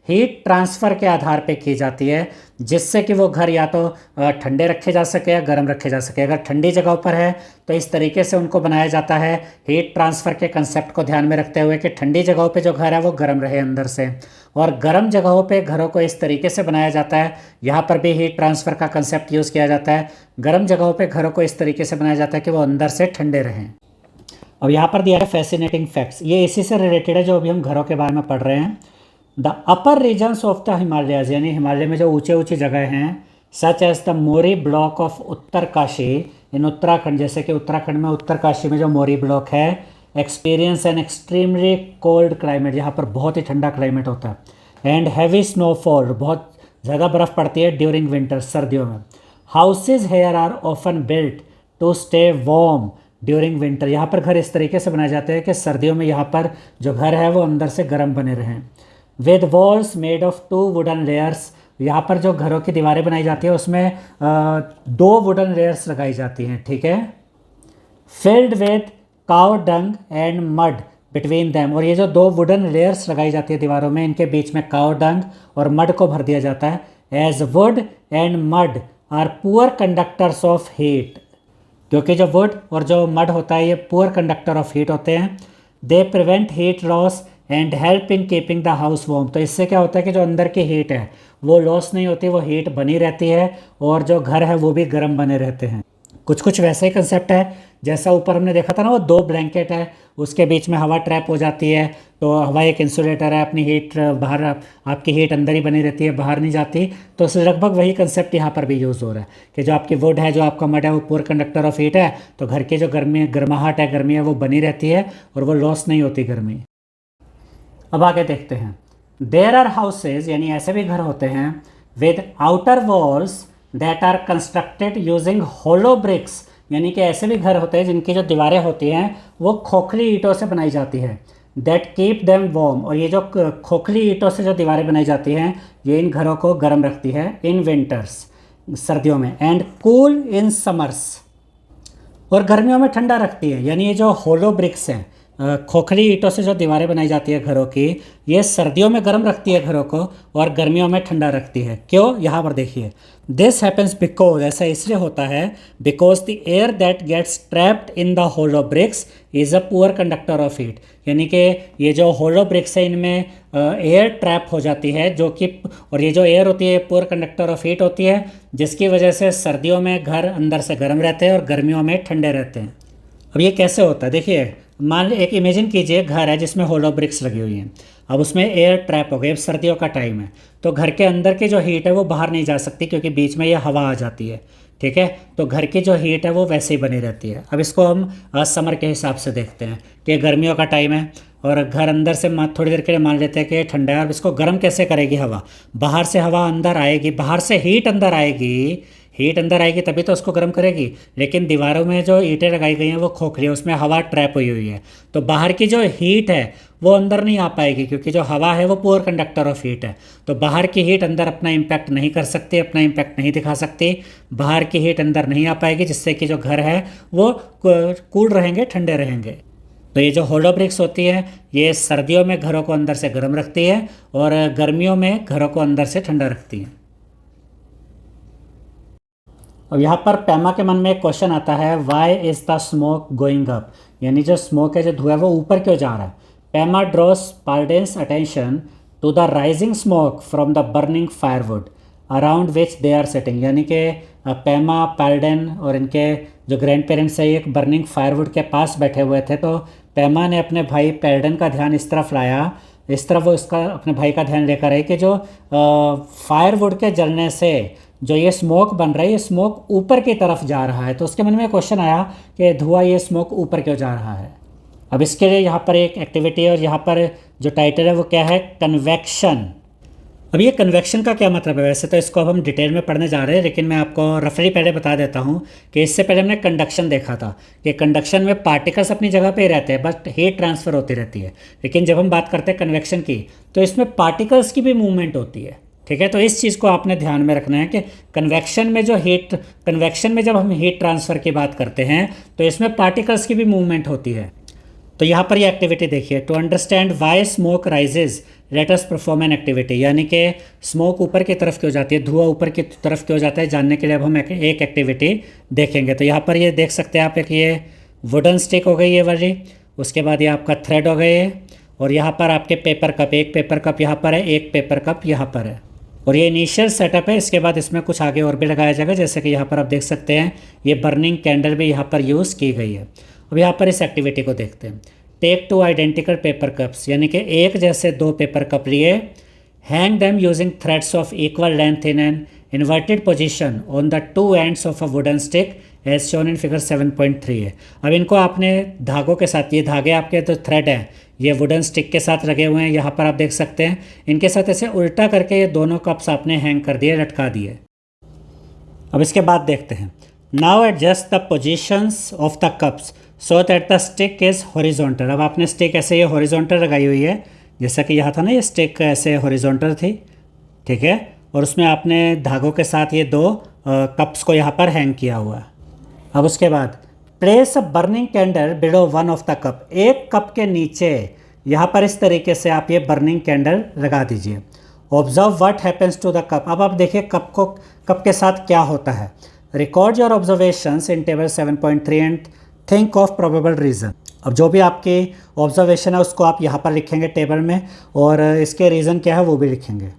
हीट ट्रांसफ़र के आधार पे की जाती है, जिससे कि वो घर या तो ठंडे रखे जा सके या गर्म रखे जा सके। अगर ठंडी जगहों पर है तो इस तरीके से उनको बनाया जाता है हीट ट्रांसफ़र के कंसेप्ट को ध्यान में रखते हुए कि ठंडी जगहों पे जो घर है वो गर्म रहे अंदर से, और गर्म जगहों पे घरों को इस तरीके से बनाया जाता है, यहाँ पर भी हीट ट्रांसफ़र का कंसेप्ट यूज़ किया जाता है। गर्म जगहों पे घरों को इस तरीके से बनाया जाता है कि वो अंदर से ठंडे रहें। अब यहाँ पर दिया है फैसिनेटिंग फैक्ट्स, ये इसी से रिलेटेड है जो अभी हम घरों के बारे में पढ़ रहे हैं। The upper regions of the Himalayas, यानी हिमालय में जो ऊंचे ऊंची जगह हैं, such as the Mori block of Uttarkashi in Uttarakhand, जैसे कि उत्तराखंड में उत्तरकाशी में जो मोरी ब्लॉक है, experience an extremely cold climate, यहाँ पर बहुत ही ठंडा क्लाइमेट होता है। एंड हैवी स्नोफॉल, बहुत ज़्यादा बर्फ़ पड़ती है ड्यूरिंग विंटर, सर्दियों में। Houses here are often built to stay warm during winter, यहाँ पर घर इस तरीके से बनाए जाते हैं कि सर्दियों में यहाँ पर जो घर है वो अंदर से गर्म बने रहें। With walls made of 2 wooden layers, यहाँ पर जो घरों की दीवारें बनाई जाती है उसमें 2 वुडन लेयर्स लगाई जाती हैं, ठीक है। Filled with cow dung and mud between them, और ये जो 2 वुडन लेयर्स लगाई जाती है दीवारों में, इनके बीच में काउ डंग और मड को भर दिया जाता है। As wood and mud are poor conductors of heat, क्योंकि जो वुड और जो मड होता है ये पुअर कंडक्टर ऑफ हीट होते हैं। They prevent heat loss and help in keeping the house warm, तो इससे क्या होता है कि जो अंदर की हीट है वो लॉस नहीं होती, वो हीट बनी रहती है और जो घर है वो भी गर्म बने रहते हैं। कुछ वैसे ही कंसेप्ट है जैसा ऊपर हमने देखा था ना, वो 2 ब्लैंकेट है, उसके बीच में हवा ट्रैप हो जाती है, तो हवा एक इंसुलेटर है, अपनी हीट बाहर, आपकी हीट अंदर ही बनी रहती है, बाहर नहीं जाती। तो लगभग वही कंसेप्ट यहाँ पर भी यूज़ हो रहा है कि जो आपकी वुड है, जो आपका मड है, वो पुअर कंडक्टर ऑफ हीट है, तो घर की जो गर्माहट है, गर्मी है, वो बनी रहती है और वो लॉस नहीं होती गर्मी। अब आगे देखते हैं। देयर आर हाउसेज, यानी ऐसे भी घर होते हैं, with outer walls that are constructed using hollow bricks, यानी कि ऐसे भी घर होते हैं जिनकी जो दीवारें होती हैं वो खोखली ईंटों से बनाई जाती है। दैट कीप देम वार्म, और ये जो खोखली ईंटों से जो दीवारें बनाई जाती हैं ये इन घरों को गर्म रखती है इन विंटर्स, सर्दियों में, एंड कूल इन समर्स, और गर्मियों में ठंडा रखती है। यानी ये जो होलो ब्रिक्स हैं, खोखली ईंटों से जो दीवारें बनाई जाती है घरों की, ये सर्दियों में गर्म रखती है घरों को और गर्मियों में ठंडा रखती है। क्यों? यहाँ पर देखिए, दिस हैपन्स बिकॉज, ऐसा इसलिए होता है because the air that gets trapped in the hollow bricks is a poor conductor of heat, यानी कि ये जो होलो ब्रिक्स है इनमें एयर ट्रैप हो जाती है, जो कि, और ये जो एयर होती है पुअर कंडक्टर ऑफ हीट होती है, जिसकी वजह से सर्दियों में घर अंदर से गर्म रहते हैं और गर्मियों में ठंडे रहते हैं। अब ये कैसे होता है? देखिए, मान एक इमेजिन कीजिए घर है जिसमें होलो ब्रिक्स लगी हुई हैं, अब उसमें एयर ट्रैप हो गई, अब सर्दियों का टाइम है तो घर के अंदर की जो हीट है वो बाहर नहीं जा सकती क्योंकि बीच में ये हवा आ जाती है, ठीक है। तो घर की जो हीट है वो वैसे ही बनी रहती है। अब इसको हम समर के हिसाब से देखते हैं कि गर्मियों का टाइम है और घर अंदर से थोड़ी देर के लिए मान लेते हैं कि ठंडा है। अब इसको गर्म कैसे करेगी हवा? बाहर से हवा अंदर आएगी, बाहर से हीट अंदर आएगी, हीट अंदर आएगी तभी तो उसको गर्म करेगी, लेकिन दीवारों में जो ईंटें लगाई गई हैं वो खोखली है, उसमें हवा ट्रैप हुई हुई है, तो बाहर की जो हीट है वो अंदर नहीं आ पाएगी, क्योंकि जो हवा है वो पुअर कंडक्टर ऑफ हीट है। तो बाहर की हीट अंदर अपना इम्पैक्ट नहीं कर सकती, अपना इम्पैक्ट नहीं दिखा सकती, बाहर की हीट अंदर नहीं आ पाएगी, जिससे कि जो घर है वो कूल रहेंगे, ठंडे रहेंगे। तो ये जो होलो ब्रिक्स होती है ये सर्दियों में घरों को अंदर से गर्म रखती है और गर्मियों में घरों को अंदर से ठंडा रखती है। अब यहाँ पर पैमा के मन में एक क्वेश्चन आता है, why is the smoke going up, यानी जो स्मोक है, जो धुआं है वो ऊपर क्यों जा रहा है। Pema draws Parden's attention to the rising smoke from the burning firewood around which they are sitting, यानी कि पैमा पैल्डेन और इनके जो ग्रैंड पेरेंट्स है एक बर्निंग फायरवुड के पास बैठे हुए थे, तो पैमा ने अपने भाई पैल्डेन का ध्यान इस तरफ लाया, इस तरफ वो इसका अपने भाई का ध्यान लेकर आए कि जो फायरवुड के जलने से जो ये स्मोक बन रहा है ये स्मोक ऊपर की तरफ जा रहा है। तो उसके मन में क्वेश्चन आया कि धुआं ये स्मोक ऊपर क्यों जा रहा है। अब इसके लिए यहाँ पर एक एक्टिविटी है और यहाँ पर जो टाइटल है वो क्या है, कन्वेक्शन। अब ये कन्वेक्शन का क्या मतलब है, वैसे तो इसको अब हम डिटेल में पढ़ने जा रहे हैं, लेकिन मैं आपको रफली पहले बता देता हूँ कि इससे पहले हमने कंडक्शन देखा था कि कंडक्शन में पार्टिकल्स अपनी जगह पे ही रहते हैं, बस हीट ट्रांसफ़र होती रहती है। लेकिन जब हम बात करते हैं कन्वेक्शन की तो इसमें पार्टिकल्स की भी मूवमेंट होती है, ठीक है। तो इस चीज़ को आपने ध्यान में रखना है कि कन्वेक्शन में जब हम हीट ट्रांसफ़र की बात करते हैं तो इसमें पार्टिकल्स की भी मूवमेंट होती है। तो यहाँ पर ये एक्टिविटी देखिए, to understand why smoke rises let us perform an activity, यानी कि स्मोक ऊपर की तरफ क्यों जाती है, धुआं ऊपर की तरफ क्यों जाता है, जानने के लिए अब हम एक एक्टिविटी देखेंगे। तो यहाँ पर ये देख सकते हैं आप, एक ये वुडन स्टिक हो गई ये वाली, उसके बाद ये आपका थ्रेड हो गए, और यहाँ पर आपके पेपर कप, एक पेपर कप यहाँ पर है, एक पेपर कप यहाँ पर है, और ये इनिशियल सेटअप है। इसके बाद इसमें कुछ आगे और भी लगाया जाएगा, जैसे कि यहाँ पर आप देख सकते हैं ये बर्निंग कैंडल भी यहाँ पर यूज़ की गई है। अब यहाँ पर इस एक्टिविटी को देखते हैं। Take two identical paper cups, यानी कि एक जैसे दो पेपर कप लिए, hang them using threads of equal length in an inverted position on the two ends of a wooden stick as shown in figure 7.3 है। अब इनको आपने धागों के साथ, ये धागे आपके तो थ्रेड हैं ये वुडन स्टिक के साथ लगे हुए हैं, यहाँ पर आप देख सकते हैं, इनके साथ ऐसे उल्टा करके ये दोनों कप्स आपने हैंग कर दिए, लटका दिए। अब इसके बाद देखते हैं, now adjust the positions of the cups so that the stick is horizontal. अब आपने स्टिक ऐसे ये हॉरिजॉन्टल लगाई हुई है, जैसा कि यहाँ था ना, ये स्टिक ऐसे हॉरिजॉन्टल थी, ठीक है, और उसमें आपने धागों के साथ ये दो कप्स को यहाँ पर हैंग किया हुआ है। अब उसके बाद place a burning candle below one of the cup, एक कप के नीचे यहाँ पर इस तरीके से आप ये बर्निंग कैंडल लगा दीजिए। Observe what happens to the cup, अब आप देखिए कप के साथ क्या होता है। Record your observations in table 7.3 and think of probable reason. अब जो भी आपकी ऑब्जर्वेशन है उसको आप यहाँ पर लिखेंगे टेबल में, और इसके रीज़न क्या है वो भी लिखेंगे।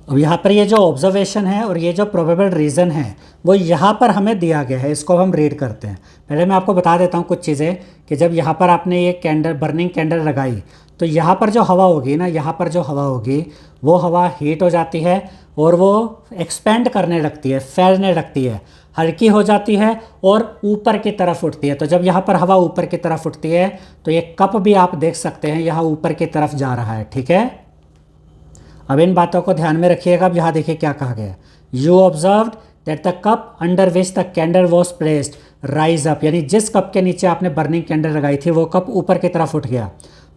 अब यहाँ पर ये जो ऑब्जर्वेशन है और ये जो प्रोबेबल रीज़न है वो यहाँ पर हमें दिया गया है, इसको हम रीड करते हैं। पहले मैं आपको बता देता हूँ कुछ चीज़ें कि जब यहाँ पर आपने ये कैंडल, बर्निंग कैंडल लगाई, तो यहाँ पर जो हवा होगी ना, यहाँ पर जो हवा होगी वो हवा हीट हो जाती है और वो एक्सपेंड करने लगती है, फैलने लगती है, हल्की हो जाती है और ऊपर की तरफ उठती है। तो जब यहाँ पर हवा ऊपर की तरफ उठती है तो ये कप भी आप देख सकते हैं यहाँ ऊपर की तरफ जा रहा है, ठीक है। अब इन बातों को ध्यान में रखिएगा। अब यहाँ देखिए क्या कहा गया, you observed that the cup under which the candle was placed rise up, यानी जिस कप के नीचे आपने बर्निंग कैंडल लगाई थी वो कप ऊपर की तरफ उठ गया।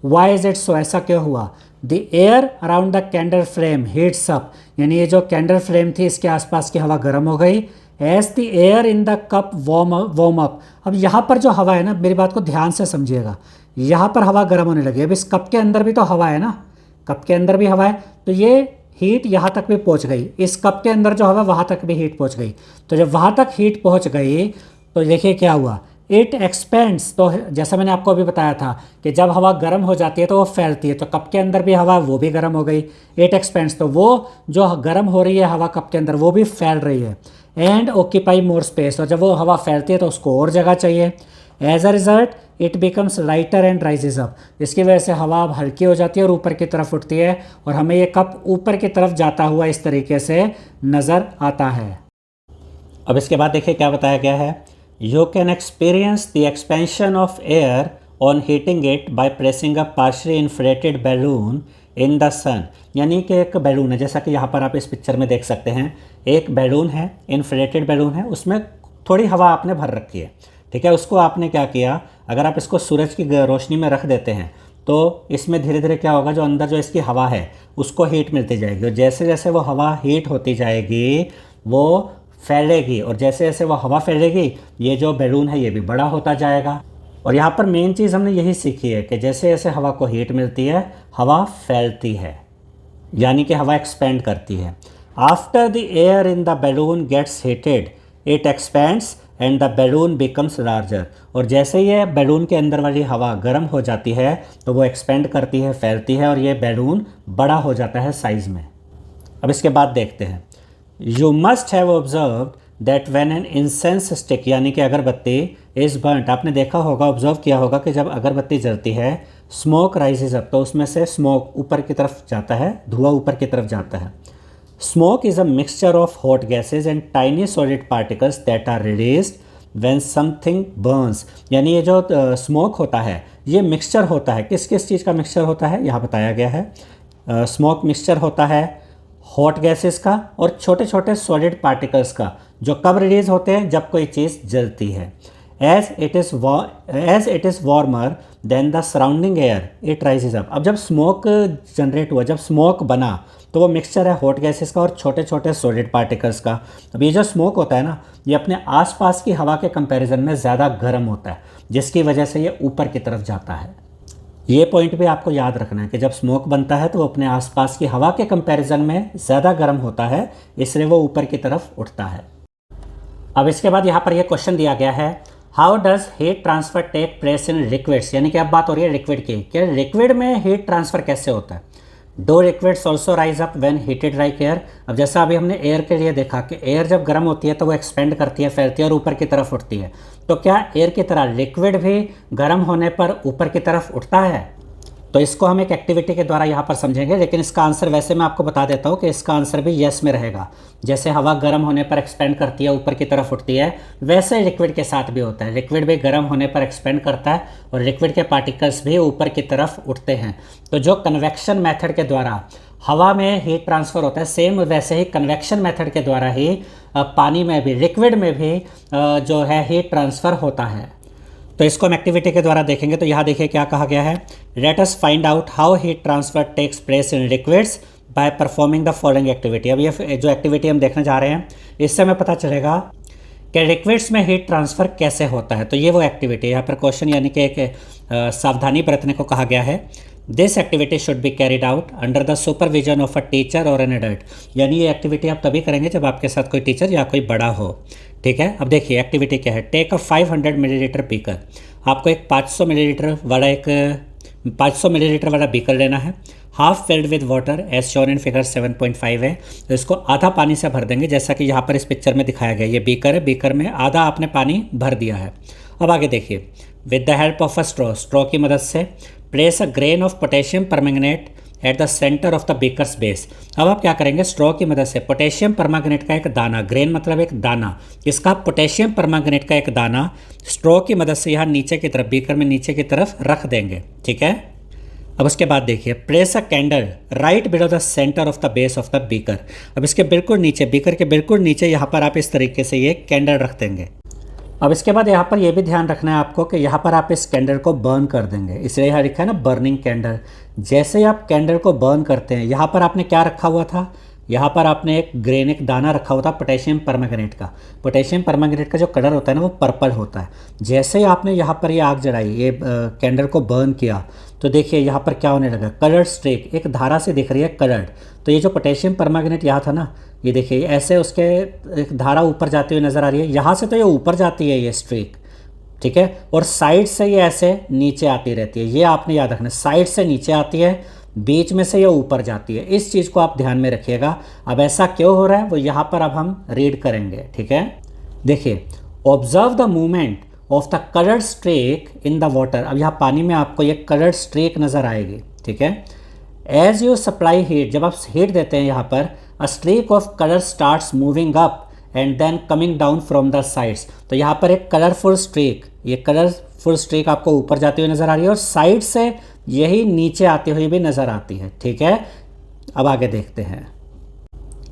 वाई इज इट सो, ऐसा क्यों हुआ। The air around the candle flame heats up, यानी ये जो कैंडल फ्लेम थी इसके आसपास की हवा गर्म हो गई। As the air in the cup warm up, अब यहाँ पर जो हवा है ना, मेरी बात को ध्यान से समझिएगा, यहाँ पर हवा गर्म होने लगी। अब इस कप के अंदर भी तो हवा है ना, कप के अंदर भी हवा है, तो ये हीट यहाँ तक भी पहुँच गई, इस कप के अंदर जो हवा वहाँ तक भी हीट पहुँच गई। तो जब वहाँ तक हीट पहुँच गई तो देखिए क्या हुआ, इट एक्सपेंड्स। तो जैसा मैंने आपको अभी बताया था कि जब हवा गर्म हो जाती है तो वो फैलती है, तो कप के अंदर भी हवा वो भी गर्म हो गई, इट एक्सपेंड्स, तो वो जो गर्म हो रही है हवा कप के अंदर वो भी फैल रही है। एंड ऑक्यूपाई मोर स्पेस, और जब वो हवा फैलती है तो उसको और जगह चाहिए। As a result it becomes lighter and rises up, इसकी वजह से हवा अब हल्की हो जाती है और ऊपर की तरफ उठती है, और हमें ये कप ऊपर की तरफ जाता हुआ इस तरीके से नज़र आता है। अब इसके बाद देखिए क्या बताया गया है, you can experience the expansion of air on heating it by placing a partially inflated balloon in the sun, यानी कि एक बैलून है, जैसा कि यहाँ पर आप इस पिक्चर में देख सकते हैं, एक बैलून है, इन्फ्लेटेड बैलून है, उसमें थोड़ी हवा आपने भर रखी है, ठीक है। उसको आपने क्या किया, अगर आप इसको सूरज की रोशनी में रख देते हैं तो इसमें धीरे धीरे क्या होगा, जो अंदर जो इसकी हवा है उसको हीट मिलती जाएगी, और जैसे जैसे वो हवा हीट होती जाएगी वो फैलेगी, और जैसे जैसे वो हवा फैलेगी ये जो बैलून है ये भी बड़ा होता जाएगा। और यहाँ पर मेन चीज़ हमने यही सीखी है कि जैसे जैसे हवा को हीट मिलती है हवा फैलती है, यानी कि हवा एक्सपेंड करती है। After the air in the balloon gets heated it expands and the balloon becomes larger, और जैसे ये बैलून के अंदर वाली हवा गर्म हो जाती है तो वो एक्सपेंड करती है, फैलती है, और ये बैलून बड़ा हो जाता है साइज़ में। अब इसके बाद देखते हैं, you must have observe that when an incense stick, यानी कि अगरबत्ती इज़ बर्न्ट, आपने देखा होगा, ऑब्जर्व किया होगा कि जब अगरबत्ती जलती है स्मोक राइजेज अप, तो उसमें से स्मोक ऊपर की तरफ जाता है, धुआं ऊपर की तरफ जाता है। Smoke is a mixture of hot gases and tiny solid particles that are released when something burns, यानी ये जो स्मोक होता है ये मिक्सचर होता है, किस किस चीज़ का मिक्सचर होता है यहाँ बताया गया है। स्मोक मिक्सचर होता है हॉट गैसेस का और छोटे छोटे सॉलिड पार्टिकल्स का, जो कब रिलीज होते हैं, जब कोई चीज़ जलती है। As it is warmer then the surrounding air it rises up, अब जब स्मोक जनरेट हुआ, जब स्मोक बना तो वो मिक्सचर है हॉट गैसेस का और छोटे छोटे सॉलिड पार्टिकल्स का। अब ये जो स्मोक होता है ना, ये अपने आसपास की हवा के कंपैरिजन में ज़्यादा गर्म होता है, जिसकी वजह से ये ऊपर की तरफ जाता है। ये पॉइंट भी आपको याद रखना है कि जब स्मोक बनता है तो वो अपने आसपास की हवा के कंपैरिजन में ज़्यादा गर्म होता है, इसलिए वो ऊपर की तरफ उठता है। अब इसके बाद यहाँ पर ये क्वेश्चन दिया गया है, how does heat transfer take place in liquids, यानी कि अब बात हो रही है लिक्विड की, कि लिक्विड में हीट ट्रांसफर कैसे होता है। दो liquids also rise up when heated like air, अब जैसा अभी हमने एयर के लिए देखा कि एयर जब गर्म होती है तो वो एक्सपेंड करती है, फैलती है और ऊपर की तरफ उठती है, तो क्या एयर की तरह लिक्विड भी गर्म होने पर ऊपर की तरफ उठता है। तो इसको हम एक एक्टिविटी के द्वारा यहाँ पर समझेंगे, लेकिन इसका आंसर वैसे मैं आपको बता देता हूँ कि इसका आंसर भी यस में रहेगा। जैसे हवा गर्म होने पर एक्सपेंड करती है, ऊपर की तरफ उठती है, वैसे लिक्विड के साथ भी होता है, लिक्विड भी गर्म होने पर एक्सपेंड करता है और लिक्विड के पार्टिकल्स भी ऊपर की तरफ उठते हैं। तो जो कन्वेक्शन मेथड के द्वारा हवा में हीट ट्रांसफ़र होता है, सेम वैसे ही कन्वेक्शन मेथड के द्वारा ही पानी में भी, लिक्विड में भी जो है हीट ट्रांसफ़र होता है। तो इसको हम एक्टिविटी के द्वारा देखेंगे। तो यहाँ देखिए क्या कहा गया है, let us find out how heat transfer takes place in liquids by performing the following activity. अब ये जो एक्टिविटी हम देखने जा रहे हैं इससे हमें पता चलेगा कि लिक्विड्स में हीट ट्रांसफ़र कैसे होता है। तो ये वो एक्टिविटी है, यहाँ पर क्वेश्चन यानी कि एक सावधानी बरतने को कहा गया है। This activity should be carried out under the supervision of a teacher और एन एडल्ट, यानी ये एक्टिविटी आप तभी करेंगे जब आपके साथ कोई टीचर या कोई बड़ा हो, ठीक है। अब देखिए एक्टिविटी क्या है, टेक अ 500 मिलीलीटर बीकर, आपको एक 500 मिलीलीटर वाला बीकर लेना है, half filled with water as shown in figure 7.5 है। तो इसको आधा पानी से भर देंगे, जैसा कि यहाँ पर इस पिक्चर में दिखाया गया। ये बीकर है, बीकर में आधा आपने पानी भर दिया है। अब आगे देखिए, with the help of a straw की मदद से place a grain of potassium permanganate at the centre of the beakers base. अब आप क्या करेंगे, स्ट्रॉ की मदद से पोटेशियम परमैंगनेट का एक दाना, ग्रेन मतलब एक दाना, इसका पोटेशियम परमैंगनेट का एक दाना स्ट्रॉ की मदद से यहाँ नीचे की तरफ, बीकर में नीचे की तरफ रख देंगे, ठीक है। अब उसके बाद देखिए, place a candle right below the centre of the base of the beaker. अब इसके बिल्कुल नीचे, बीकर के बिल्कुल नीचे यहाँ पर आप इस तरीके से ये कैंडल रख देंगे। अब इसके बाद यहाँ पर यह भी ध्यान रखना है आपको कि यहाँ पर आप इस कैंडल को बर्न कर देंगे, इसलिए यहाँ लिखा है ना बर्निंग कैंडल। जैसे ही आप कैंडल को बर्न करते हैं, यहाँ पर आपने क्या रखा हुआ था, यहाँ पर आपने एक दाना रखा हुआ था पोटेशियम परमैंगनेट का। पोटेशियम परमैंगनेट का जो कलर होता है ना वो पर्पल होता है। जैसे ही आपने यहाँ पर ये आग जलाई, ये कैंडल को बर्न किया, तो देखिए यहाँ पर क्या होने लगा, कलर्ड स्ट्रेक, एक धारा से दिख रही है कलर्ड। तो ये जो पोटेशियम परमैंगनेट यहाँ था ना, ये देखिए ऐसे उसके एक धारा ऊपर जाती हुई नज़र आ रही है, यहाँ से तो ये ऊपर जाती है ये स्ट्रेक, ठीक है, और साइड से ये ऐसे नीचे आती रहती है। ये आपने याद रखना, साइड से नीचे आती है, बीच में से ये ऊपर जाती है। इस चीज़ को आप ध्यान में रखिएगा। अब ऐसा क्यों हो रहा है वो यहाँ पर अब हम रीड करेंगे, ठीक है। देखिए, observe the movement of the coloured streak in the water. अब यहाँ पानी में आपको ये कलर्ड स्ट्रेक नज़र आएगी, ठीक है। एज यू सप्लाई हीट, जब आप हीट देते हैं यहाँ पर, a streak of colour starts moving up and then coming down from the sides. तो यहाँ पर एक कलरफुल स्ट्रेक, ये कलरफुल स्ट्रेक आपको ऊपर जाती हुई नज़र आ रही है और साइड से यही नीचे आती हुई भी नज़र आती है। ठीक है, अब आगे देखते हैं।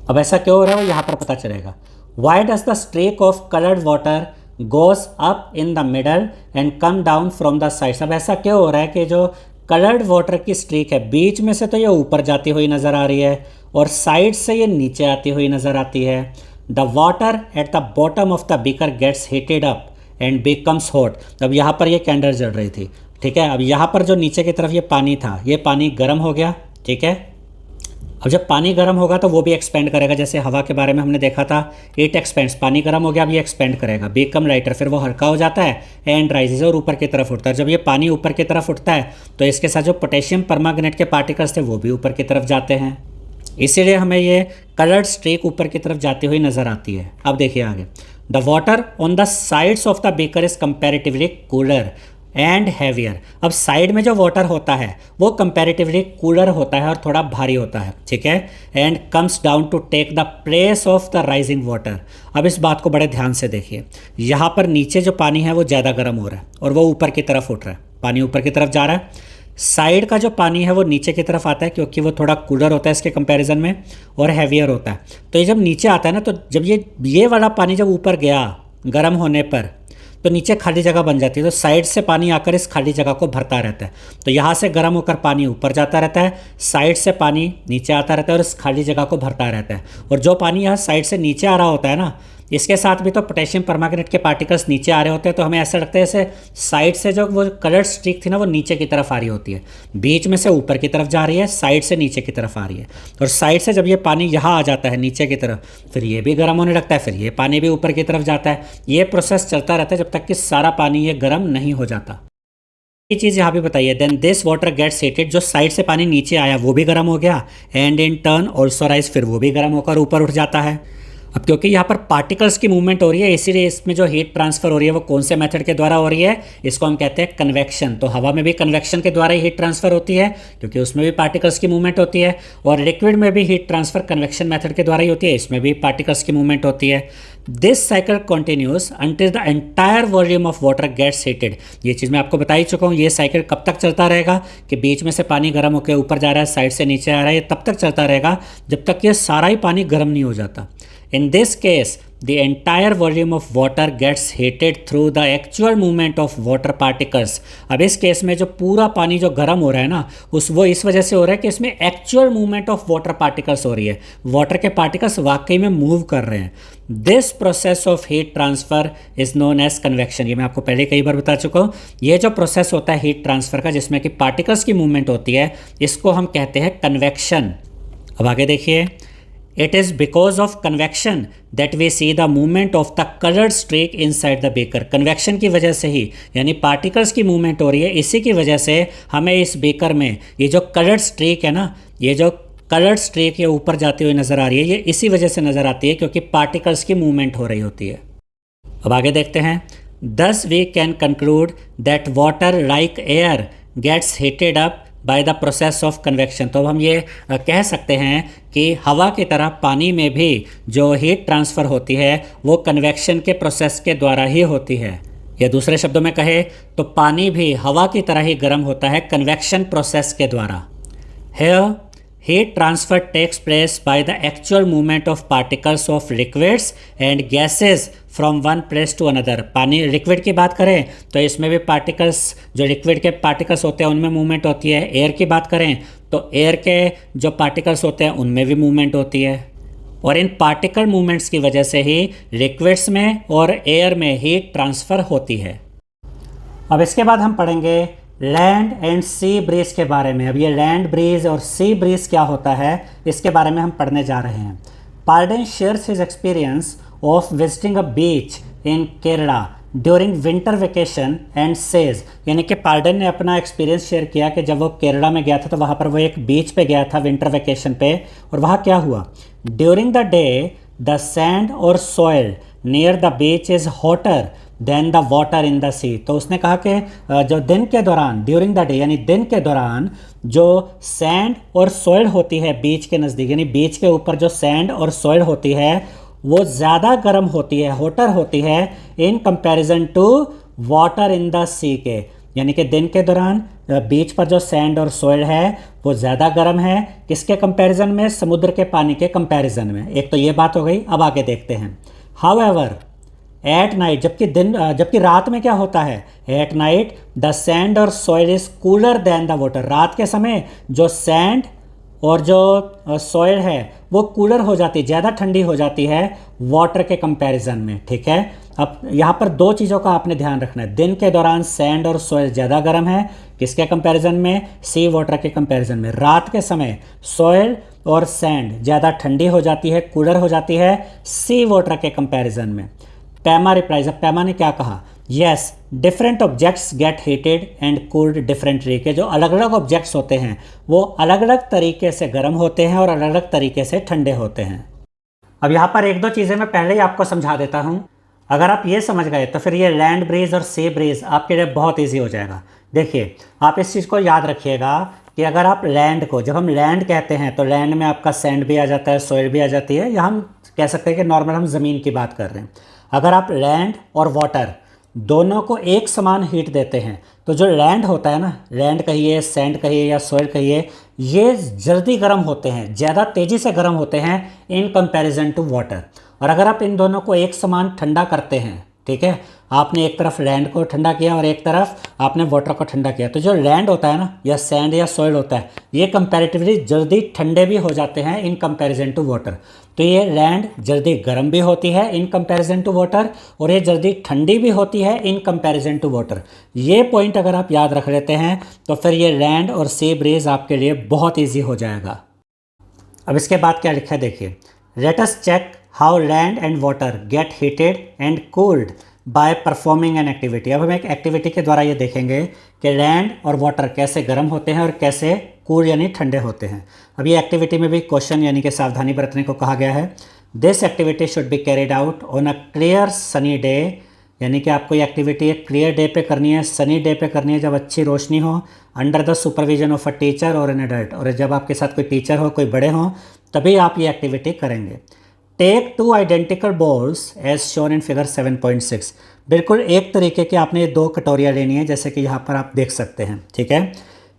अब ऐसा क्यों हो रहा है वो यहाँ पर पता चलेगा। Why does the streak of coloured water goes up in the middle and come down from the sides. अब ऐसा क्यों हो रहा है कि जो कलर्ड वाटर की स्ट्रीक है बीच में से तो ये ऊपर जाती हुई नज़र आ रही है और साइड से ये नीचे आती हुई नज़र आती है। The water at the bottom of the beaker gets heated up and becomes hot. अब यहाँ पर ये कैंडल जल रही थी, ठीक है। अब यहाँ पर जो नीचे की तरफ ये पानी था, ये पानी गर्म हो गया, ठीक है। अब जब पानी गर्म होगा तो वो भी एक्सपेंड करेगा, जैसे हवा के बारे में हमने देखा था, इट एक्सपेंड्स। पानी गर्म हो गया, अब ये एक्सपेंड करेगा, बिकम लाइटर, फिर वो हल्का हो जाता है एंड राइजेज, और ऊपर की तरफ उठता है। जब ये पानी ऊपर की तरफ उठता है तो इसके साथ जो पोटेशियम परमांगनेट के पार्टिकल्स थे वो भी ऊपर की तरफ जाते हैं, इसीलिए हमें ये कलर्ड स्ट्रीक ऊपर की तरफ जाती हुई नज़र आती है। अब देखिए आगे, the water on the sides of the beaker is comparatively cooler and heavier. अब साइड में जो वाटर होता है वो कंपैरेटिवली कूलर होता है और थोड़ा भारी होता है, ठीक है। And comes down to take the place of the rising water. अब इस बात को बड़े ध्यान से देखिए, यहाँ पर नीचे जो पानी है वो ज़्यादा गर्म हो रहा है और वो ऊपर की तरफ उठ रहा है, पानी ऊपर की तरफ जा रहा है। साइड का जो पानी है वो नीचे की तरफ आता है क्योंकि वो थोड़ा कूलर होता है इसके कंपैरिजन में और हैवियर होता है। तो ये जब नीचे आता है ना, तो जब ये वाला पानी जब ऊपर गया गर्म होने पर तो नीचे खाली जगह बन जाती है, तो साइड से पानी आकर इस खाली जगह को भरता रहता है। तो यहाँ से गर्म होकर पानी ऊपर जाता रहता है, साइड से पानी नीचे आता रहता है और इस खाली जगह को भरता रहता है। और जो पानी यहाँ साइड से नीचे आ रहा होता है ना, इसके साथ भी तो पोटेशियम परमांगनेट के पार्टिकल्स नीचे आ रहे होते हैं, तो हमें ऐसा लगता है जैसे साइड से जो वो कलर्ड स्ट्रीक थी ना वो नीचे की तरफ आ रही होती है, बीच में से ऊपर की तरफ जा रही है, साइड से नीचे की तरफ आ रही है। और साइड से जब ये पानी यहाँ आ जाता है नीचे की तरफ, फिर ये भी गर्म होने लगता है, फिर ये पानी भी ऊपर की तरफ जाता है। ये प्रोसेस चलता रहता है जब तक कि सारा पानी ये गर्म नहीं हो जाता। ये चीज़ यहाँ पे बताइए, then this water gets heated. जो साइड से पानी नीचे आया वो भी गर्म हो गया and in turn also rise, फिर वो भी गर्म होकर ऊपर उठ जाता है। अब क्योंकि यहाँ पर पार्टिकल्स की मूवमेंट हो रही है, इसीलिए इसमें जो हीट ट्रांसफर हो रही है वो कौन से मेथड के द्वारा हो रही है, इसको हम कहते हैं कन्वेक्शन। तो हवा में भी कन्वेक्शन के द्वारा ही हीट ट्रांसफर होती है क्योंकि उसमें भी पार्टिकल्स की मूवमेंट होती है, और लिक्विड में भी हीट ट्रांसफर कन्वेक्शन मेथड के द्वारा ही होती है, इसमें भी पार्टिकल्स की मूवमेंट होती है। This cycle continues until the entire volume of water gets heated. ये चीज़ मैं आपको बता ही चुका हूँ। ये साइकिल कब तक चलता रहेगा कि बीच में से पानी गर्म होकर ऊपर जा रहा है, साइड से नीचे आ रहा है, ये तब तक चलता रहेगा जब तक ये सारा ही पानी गर्म नहीं हो जाता। In this case, the entire volume of water gets heated through the actual movement of water particles। अब इस केस में जो पूरा पानी जो गर्म हो रहा है ना, वो इस वजह से हो रहा है कि इसमें actual movement of water particles हो रही है, वाटर के पार्टिकल्स वाकई में मूव कर रहे हैं। This process of heat transfer is known as convection. ये मैं आपको पहले कई बार बता चुका हूँ। ये जो प्रोसेस होता है हीट ट्रांसफर का, जिसमें कि पार्टिकल्स की मूवमेंट होती है, इसको हम कहते हैं कन्वेक्शन। अब आगे देखिए, It is because of convection that we see the movement of the colored streak inside the beaker। Convection की वजह से ही, यानी पार्टिकल्स की मूवमेंट हो रही है, इसी की वजह से हमें इस बेकर में ये जो कलर्ड स्ट्रीक है ना, ये जो कलर्ड स्ट्रीक ये ऊपर जाती हुई नज़र आ रही है, ये इसी वजह से नज़र आती है क्योंकि पार्टिकल्स की मूवमेंट हो रही होती है। अब आगे देखते हैं। Thus we can conclude that water like air gets heated up by the process of convection. तो हम ये कह सकते हैं कि हवा की तरह पानी में भी जो हीट ट्रांसफ़र होती है वो कन्वेक्शन के प्रोसेस के द्वारा ही होती है, या दूसरे शब्दों में कहे तो पानी भी हवा की तरह ही गर्म होता है कन्वेक्शन प्रोसेस के द्वारा। Here heat transfer takes place by the actual movement of particles of liquids and gases from one place to another। पानी लिक्विड की बात करें तो इसमें भी पार्टिकल्स, जो लिक्विड के पार्टिकल्स होते हैं उनमें मूवमेंट होती है। एयर की बात करें तो एयर के जो पार्टिकल्स होते हैं उनमें भी मूवमेंट होती है, और इन पार्टिकल मूवमेंट्स की वजह से ही लिक्विड्स में और एयर में हीट ट्रांसफ़र होती है। अब इसके बाद हम पढ़ेंगे लैंड एंड सी ब्रीज के बारे में। अब ये लैंड ब्रीज और सी ब्रीज क्या होता है इसके बारे में हम पढ़ने जा रहे हैं। Pardon shares his experience of visiting a beach in Kerala during winter vacation and says, यानी कि पार्डन ने अपना एक्सपीरियंस शेयर किया कि जब वो केरला में गया था तो वहाँ पर वो एक बीच पे गया था विंटर वेकेशन पे, और वहाँ क्या हुआ, during the day the sand or soil near the beach is hotter than the water in the sea. तो उसने कहा कि जो दिन के दौरान, ड्यूरिंग द डे यानी दिन के दौरान जो सैंड और सॉइल होती है बीच के नज़दीक, यानी बीच के ऊपर जो सैंड और सॉइल होती है वो ज़्यादा गर्म होती है, हॉटर होती है in comparison to water in the sea के, यानी कि दिन के दौरान बीच पर जो सैंड और सॉइल है वो ज़्यादा गर्म है, किसके कंपैरिजन में? समुद्र के पानी के कंपैरिजन में। एक तो ये बात हो गई। अब आगे देखते हैं। हाउएवर एट नाइट, जबकि रात में क्या होता है? At night the sand or soil is cooler than the water. रात के समय जो सैंड और जो सॉइल है वो कूलर हो जाती है, ज़्यादा ठंडी हो जाती है वाटर के कंपैरिजन में। ठीक है, अब यहाँ पर दो चीज़ों का आपने ध्यान रखना है। दिन के दौरान सैंड और सॉइल ज़्यादा गर्म है, किसके कंपैरिजन में? सी वाटर के कंपैरिजन में। रात के समय सॉइल और सैंड ज़्यादा ठंडी हो जाती है, कूलर हो जाती है सी वाटर के कंपैरिजन में। पैमा रिप्लाइज, अब पैमा ने क्या कहा? Yes, different objects gate heated and cooled differently, के जो अलग अलग ऑब्जेक्ट्स होते हैं वो अलग अलग तरीके से गर्म होते हैं और अलग अलग तरीके से ठंडे होते हैं। अब यहाँ पर एक दो चीज़ें मैं पहले ही आपको समझा देता हूँ। अगर आप ये समझ गए तो फिर ये लैंड ब्रीज और सी ब्रीज आपके लिए बहुत ईजी हो जाएगा। देखिए, आप इस चीज़ को याद रखिएगा कि अगर आप लैंड को, जब हम लैंड कहते हैं तो लैंड में आपका सैंड भी आ जाता है, सॉइल भी आ जाती है, या हम कह सकते हैं कि नॉर्मल हम ज़मीन की बात कर रहे हैं। अगर आप लैंड और वाटर दोनों को एक समान हीट देते हैं तो जो लैंड होता है ना, लैंड कहिए, सैंड कहिए या सॉइल कहिए, ये जल्दी गर्म होते हैं, ज़्यादा तेज़ी से गर्म होते हैं इन कंपैरिजन टू वाटर। और अगर आप इन दोनों को एक समान ठंडा करते हैं, ठीक है, आपने एक तरफ लैंड को ठंडा किया और एक तरफ आपने वाटर को ठंडा किया, तो जो लैंड होता है ना, या सैंड या सॉइल होता है, ये कंपैरेटिवली जल्दी ठंडे भी हो जाते हैं इन कंपैरिजन टू वाटर। तो ये लैंड जल्दी गर्म भी होती है इन कंपैरिजन टू वाटर, और ये जल्दी ठंडी भी होती है इन कंपैरिजन टू वाटर। ये पॉइंट अगर आप याद रख लेते हैं तो फिर ये लैंड और सी ब्रीज आपके लिए बहुत ईजी हो जाएगा। अब इसके बाद क्या लिखा है देखिए, let us check how land and water get heated and cooled by performing an activity. अब हम एक एक्टिविटी के द्वारा ये देखेंगे कि लैंड और वाटर कैसे गर्म होते हैं और कैसे कूल यानी ठंडे होते हैं। अब ये एक्टिविटी में भी क्वेश्चन यानी कि सावधानी बरतने को कहा गया है। This activity should be carried out on a clear Sunny day, यानी कि आपको ये एक्टिविटी एक क्लियर डे पे करनी है, सनी डे पे करनी है, जब अच्छी रोशनी हो, under the supervision of a teacher और एन एडल्ट, और जब आपके साथ कोई टीचर हो, कोई बड़े हों, तभी आप ये एक्टिविटी करेंगे। Take 2 identical balls as shown in figure 7.6। बिल्कुल एक तरीके की आपने ये दो कटोरियाँ लेनी है, जैसे कि यहाँ पर आप देख सकते हैं। ठीक है,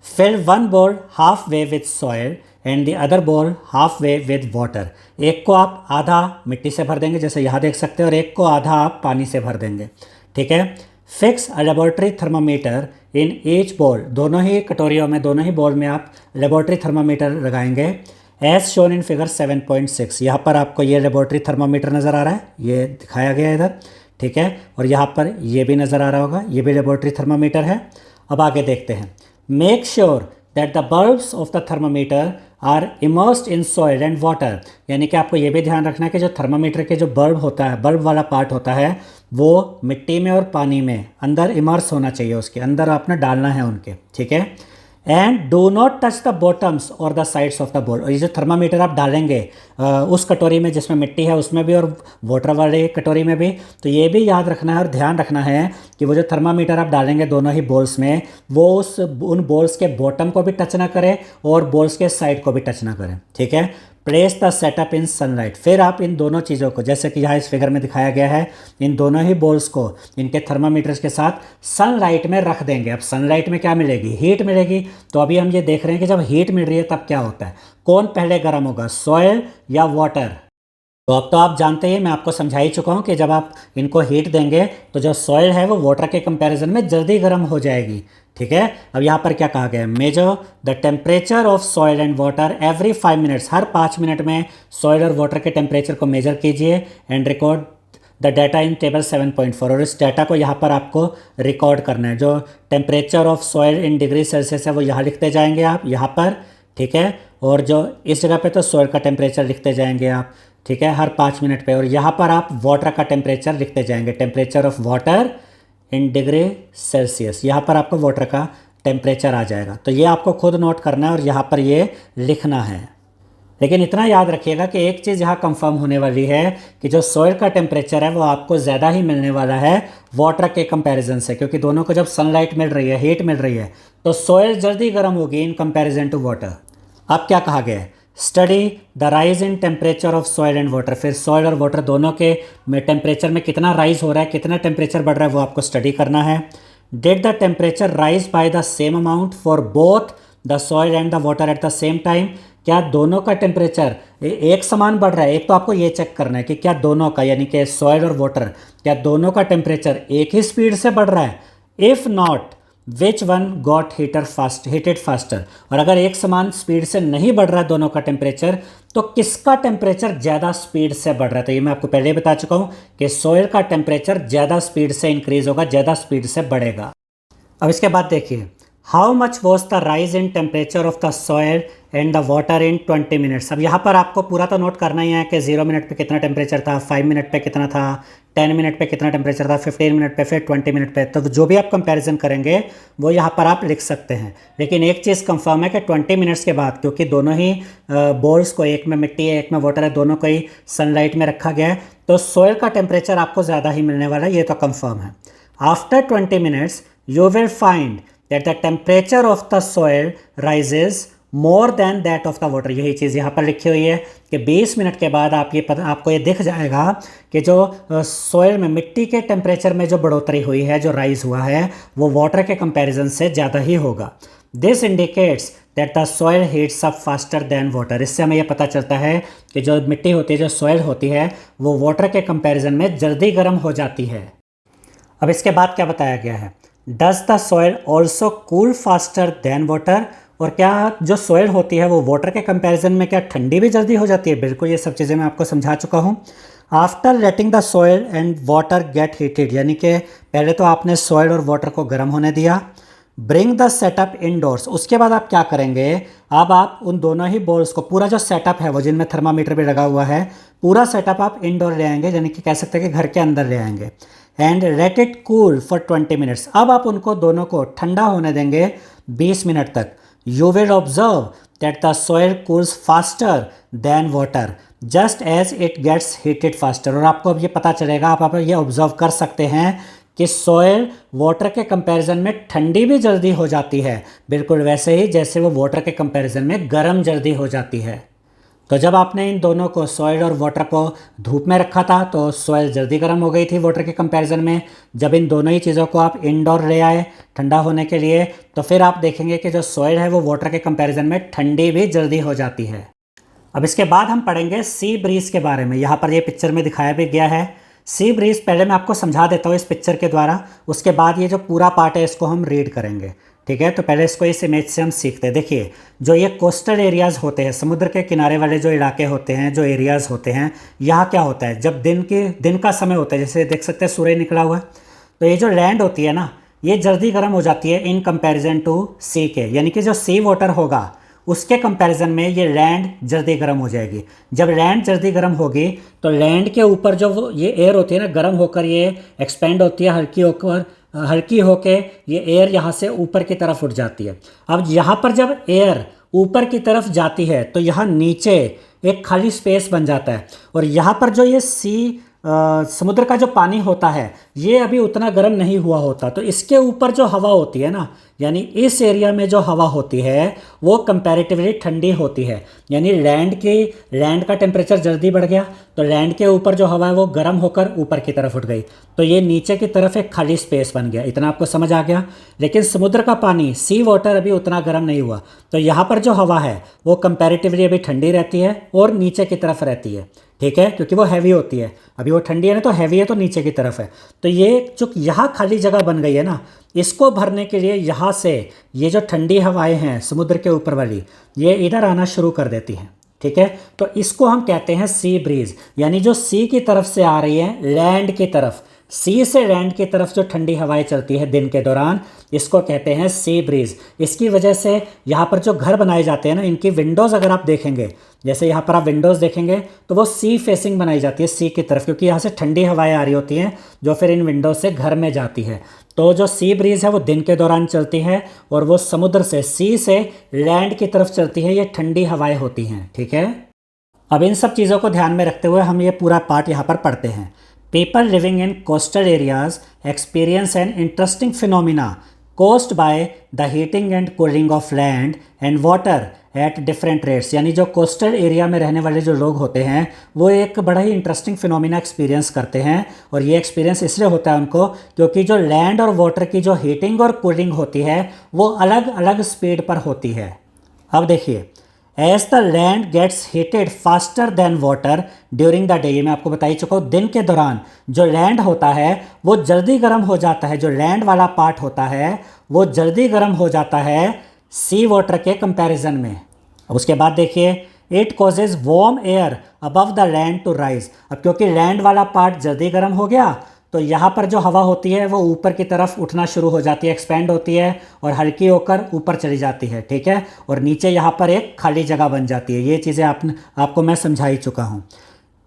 फिल वन बोल half way with soil and the other बोल हाफ वे विद वाटर। एक को आप आधा मिट्टी से भर देंगे, जैसे यहाँ देख सकते हैं, और एक को आधा आप पानी से भर देंगे। ठीक है, fix a laboratory thermometer in each बोल। दोनों ही कटोरियों में, दोनों ही बोल में आप लेबोरेटरी थर्मामीटर लगाएंगे एज शोन इन फिगर 7.6। यहाँ पर आपको ये लेबोरेटरी थर्मामीटर नज़र आ रहा है, ये दिखाया गया है इधर। ठीक है, और यहाँ पर ये भी नज़र आ रहा होगा, ये भी लेबोरेटरी थर्मामीटर है। अब आगे देखते हैं। Make sure that the bulbs of the thermometer are immersed in soil and water, यानी कि आपको ये भी ध्यान रखना है कि जो थर्मामीटर के जो बल्ब होता है, बल्ब वाला पार्ट होता है, वो मिट्टी में और पानी में अंदर इमर्स होना चाहिए, उसके अंदर आपने डालना है उनके। ठीक है, and do not touch the bottoms और द साइड्स ऑफ द बोल। और ये जो थर्मामीटर आप डालेंगे उस कटोरी में जिसमें मिट्टी है उसमें भी, और वाटर वाले कटोरी में भी, तो ये भी याद रखना है और ध्यान रखना है कि वो जो थर्मामीटर आप डालेंगे दोनों ही बोल्स में, वो उन बोल्स के बॉटम को भी टच ना करे और बोल्स के साइड को भी टच ना करें। ठीक है, place the setup in sunlight. फिर आप इन दोनों चीज़ों को, जैसे कि यहाँ इस फिगर में दिखाया गया है, इन दोनों ही बोल्स को इनके थर्मामीटर्स के साथ सनलाइट में रख देंगे। अब सनलाइट में क्या मिलेगी? हीट मिलेगी। तो अभी हम ये देख रहे हैं कि जब हीट मिल रही है तब क्या होता है, कौन पहले गर्म होगा, सॉयल या वाटर? तो अब तो आप जानते हैं, मैं आपको समझा ही चुका हूँ कि जब आप इनको हीट देंगे तो जो सॉइल है वो वाटर के कंपैरिजन में जल्दी गर्म हो जाएगी। ठीक है, अब यहाँ पर क्या कहा गया है? Measure the temperature of soil and water every 5 minutes. Her 5 minute में सॉइल और वाटर के टेम्परेचर को मेजर कीजिए and record the data in table 7.4। और इस डाटा को यहाँ पर आपको रिकॉर्ड करना है। जो temperature of soil in degree Celsius है वो यहाँ लिखते जाएंगे आप यहाँ पर। ठीक है, और जो इस जगह पे तो सॉइल का टेम्परेचर लिखते जाएंगे आप। ठीक है, हर 5 मिनट पे। और यहाँ पर आप वाटर का टेम्परेचर लिखते जाएंगे, temperature of water in degree Celsius. यहाँ पर आपको वाटर का टेम्परेचर आ जाएगा, तो ये आपको खुद नोट करना है और यहाँ पर ये लिखना है। लेकिन इतना याद रखिएगा कि एक चीज़ यहाँ कंफर्म होने वाली है कि जो सॉइल का टेम्परेचर है वो आपको ज़्यादा ही मिलने वाला है वाटर के कंपैरिजन से, क्योंकि दोनों को जब सनलाइट मिल रही है, हीट मिल रही है, तो सॉइल जल्दी गर्म होगी इन कंपैरिजन टू वाटर। अब क्या कहा गया है? Study the rise in temperature of soil and water. फिर सॉइल और वाटर दोनों के टेम्परेचर में कितना राइज हो रहा है, कितना टेम्परेचर बढ़ रहा है, वो आपको स्टडी करना है। Did the temperature rise by the same amount for both the soil and the water at the same time. क्या दोनों का टेम्परेचर एक समान बढ़ रहा है? एक तो आपको ये चेक करना है कि क्या दोनों का, यानी कि सॉइल और वाटर, क्या दोनों का टेम्परेचर एक ही स्पीड से बढ़ रहा है? If not, which one got heated faster. और अगर एक समान स्पीड से नहीं बढ़ रहा है दोनों का टेम्परेचर, तो किसका टेम्परेचर ज़्यादा स्पीड से बढ़ रहा है? तो ये मैं आपको पहले ही बता चुका हूँ कि सॉइल का टेम्परेचर ज़्यादा स्पीड से इंक्रीज होगा, ज़्यादा स्पीड से बढ़ेगा। अब इसके बाद देखिए, how much was the rise in temperature of the soil and the water in 20 minutes. अब यहाँ पर आपको पूरा तो नोट करना ही है कि 0 मिनट पे कितना टेम्परेचर था, 5 मिनट पे कितना था, 10 मिनट पे कितना टेम्परेचर था, 15 मिनट पे, फिर 20 मिनट पे। तो जो भी आप कंपैरिजन करेंगे वो यहाँ पर आप लिख सकते हैं। लेकिन एक चीज़ कंफर्म है कि 20 मिनट्स के बाद, क्योंकि दोनों ही बोल्स को, एक में मिट्टी है एक में वाटर है, दोनों को ही सनलाइट में रखा गया है, तो सॉइल का टेम्परेचर आपको ज़्यादा ही मिलने वाला है, ये तो कंफर्म है। After 20 minutes you will find that the temperature of the soil rises more than that of the water। यही चीज़ यहाँ पर लिखी हुई है कि 20 मिनट के बाद आपको ये दिख जाएगा कि जो सॉइल में, मिट्टी के टेम्परेचर में जो बढ़ोतरी हुई है, जो राइज हुआ है, वो वाटर के कंपैरिजन से ज़्यादा ही होगा। This indicates that the soil heats up faster than water. इससे हमें यह पता चलता है कि जो मिट्टी होती है, जो सॉइल होती है, वो वाटर के कंपैरिजन में जल्दी गर्म हो जाती है। अब इसके बाद क्या बताया गया है, does the soil also cool faster than water. और क्या जो सॉइल होती है वो वाटर के कंपैरिजन में क्या ठंडी भी जल्दी हो जाती है? बिल्कुल, ये सब चीज़ें मैं आपको समझा चुका हूँ। After letting the soil and water get heated, यानी कि पहले तो आपने सॉइल और वाटर को गर्म होने दिया। ब्रिंग द सेटअप इनडोर्स, उसके बाद आप क्या करेंगे, अब आप उन दोनों ही बॉल्स को, पूरा जो सेटअप है वो जिनमें थर्मामीटर भी लगा हुआ है, पूरा सेटअप आप इनडोर ले आएंगे, यानी कि कह सकते हैं कि घर के अंदर ले आएंगे। And let it cool for 20 minutes. अब आप उनको दोनों को ठंडा होने देंगे 20 मिनट तक। You will observe that the soil cools faster than water just as it gets heated faster. और आपको अब ये पता चलेगा, आप ये ऑब्जर्व कर सकते हैं कि सॉइल वाटर के कंपैरिजन में ठंडी भी जल्दी हो जाती है, बिल्कुल वैसे ही जैसे वो वाटर के कंपैरिजन में गर्म जल्दी हो जाती है। तो जब आपने इन दोनों को, सॉइल और वाटर को, धूप में रखा था तो सॉइल जल्दी गर्म हो गई थी वाटर के कंपैरिजन में। जब इन दोनों ही चीज़ों को आप इंडोर ले आए ठंडा होने के लिए, तो फिर आप देखेंगे कि जो सॉइल है वो वाटर के कंपैरिजन में ठंडी भी जल्दी हो जाती है। अब इसके बाद हम पढ़ेंगे सी ब्रीज के बारे में। यहाँ पर ये पिक्चर में दिखाया भी गया है। सी ब्रीज पहले मैं आपको समझा देता हूँ इस पिक्चर के द्वारा, उसके बाद ये जो पूरा पार्ट है इसको हम रीड करेंगे, ठीक है? तो पहले इसको इस इमेज से हम सीखते हैं। देखिए, जो ये कोस्टल एरियाज़ होते हैं, समुद्र के किनारे वाले जो इलाके होते हैं, जो एरियाज़ होते हैं, यहाँ क्या होता है, जब दिन का समय होता है, जैसे देख सकते हैं सूर्य निकला हुआ है, तो ये जो लैंड होती है ना, ये जल्दी गर्म हो जाती है इन कंपैरिजन टू सी के, यानी कि जो सी वाटर होगा उसके कंपैरिजन में ये लैंड जल्दी गर्म हो जाएगी। जब लैंड जल्दी गर्म होगी तो लैंड के ऊपर जो ये एयर होती है ना, गर्म होकर ये एक्सपेंड होती है, हल्की होके ये एयर यहाँ से ऊपर की तरफ उठ जाती है। अब यहाँ पर जब एयर ऊपर की तरफ जाती है तो यहाँ नीचे एक खाली स्पेस बन जाता है, और यहाँ पर जो ये समुद्र का जो पानी होता है ये अभी उतना गर्म नहीं हुआ होता, तो इसके ऊपर जो हवा होती है ना, यानी इस एरिया में जो हवा होती है वो कंपैरेटिवली ठंडी होती है। यानी लैंड का टेम्परेचर जल्दी बढ़ गया तो लैंड के ऊपर जो हवा है वो गर्म होकर ऊपर की तरफ उठ गई, तो ये नीचे की तरफ एक खाली स्पेस बन गया। इतना आपको समझ आ गया। लेकिन समुद्र का पानी, सी वाटर, अभी उतना गर्म नहीं हुआ, तो यहाँ पर जो हवा है वो कंपैरेटिवली अभी ठंडी रहती है और नीचे की तरफ रहती है, ठीक है? क्योंकि वो हैवी होती है, अभी वो ठंडी है ना, तो हैवी है तो नीचे की तरफ है। तो ये जो यहाँ खाली जगह बन गई है ना, इसको भरने के लिए यहाँ से ये जो ठंडी हवाएं हैं समुद्र के ऊपर वाली, ये इधर आना शुरू कर देती हैं, ठीक है? तो इसको हम कहते हैं सी ब्रीज, यानी जो सी की तरफ से आ रही है लैंड की तरफ, सी से लैंड की तरफ जो ठंडी हवाएं चलती है दिन के दौरान, इसको कहते हैं सी ब्रीज। इसकी वजह से यहाँ पर जो घर बनाए जाते हैं ना, इनकी विंडोज़ अगर आप देखेंगे, जैसे यहाँ पर आप विंडोज़ देखेंगे तो वो सी फेसिंग बनाई जाती है, सी की तरफ, क्योंकि यहाँ से ठंडी हवाएं आ रही होती हैं जो फिर इन विंडोज़ से घर में जाती है। तो जो सी ब्रीज है वो दिन के दौरान चलती है और वो समुद्र से, सी से लैंड की तरफ चलती है, ये ठंडी हवाएं होती हैं, ठीक है? अब इन सब चीज़ों को ध्यान में रखते हुए हम ये पूरा पार्ट यहाँ पर पढ़ते हैं। People living in coastal areas experience an interesting phenomena caused by the heating and cooling of land and water at different rates. यानी जो कोस्टल एरिया में रहने वाले जो लोग होते हैं वो एक बड़ा ही इंटरेस्टिंग फिनोमिना एक्सपीरियंस करते हैं, और ये एक्सपीरियंस इसलिए होता है उनको क्योंकि जो लैंड और वाटर की जो हीटिंग और कूलिंग होती है वो अलग अलग स्पीड पर होती है। अब देखिए, as the land gets heated faster then water during the day, ये मैं आपको बता ही चुका हूँ, दिन के दौरान जो लैंड होता है वो जल्दी गर्म हो जाता है, जो लैंड वाला पार्ट होता है वो जल्दी गर्म हो जाता है सी वाटर के कंपैरिजन में। अब उसके बाद देखिए, it causes warm air above the land to rise. अब क्योंकि लैंड वाला पार्ट जल्दी गर्म हो गया तो यहाँ पर जो हवा होती है वो ऊपर की तरफ उठना शुरू हो जाती है, एक्सपेंड होती है और हल्की होकर ऊपर चली जाती है, ठीक है, और नीचे यहाँ पर एक खाली जगह बन जाती है। ये चीज़ें आपको मैं समझा ही चुका हूँ।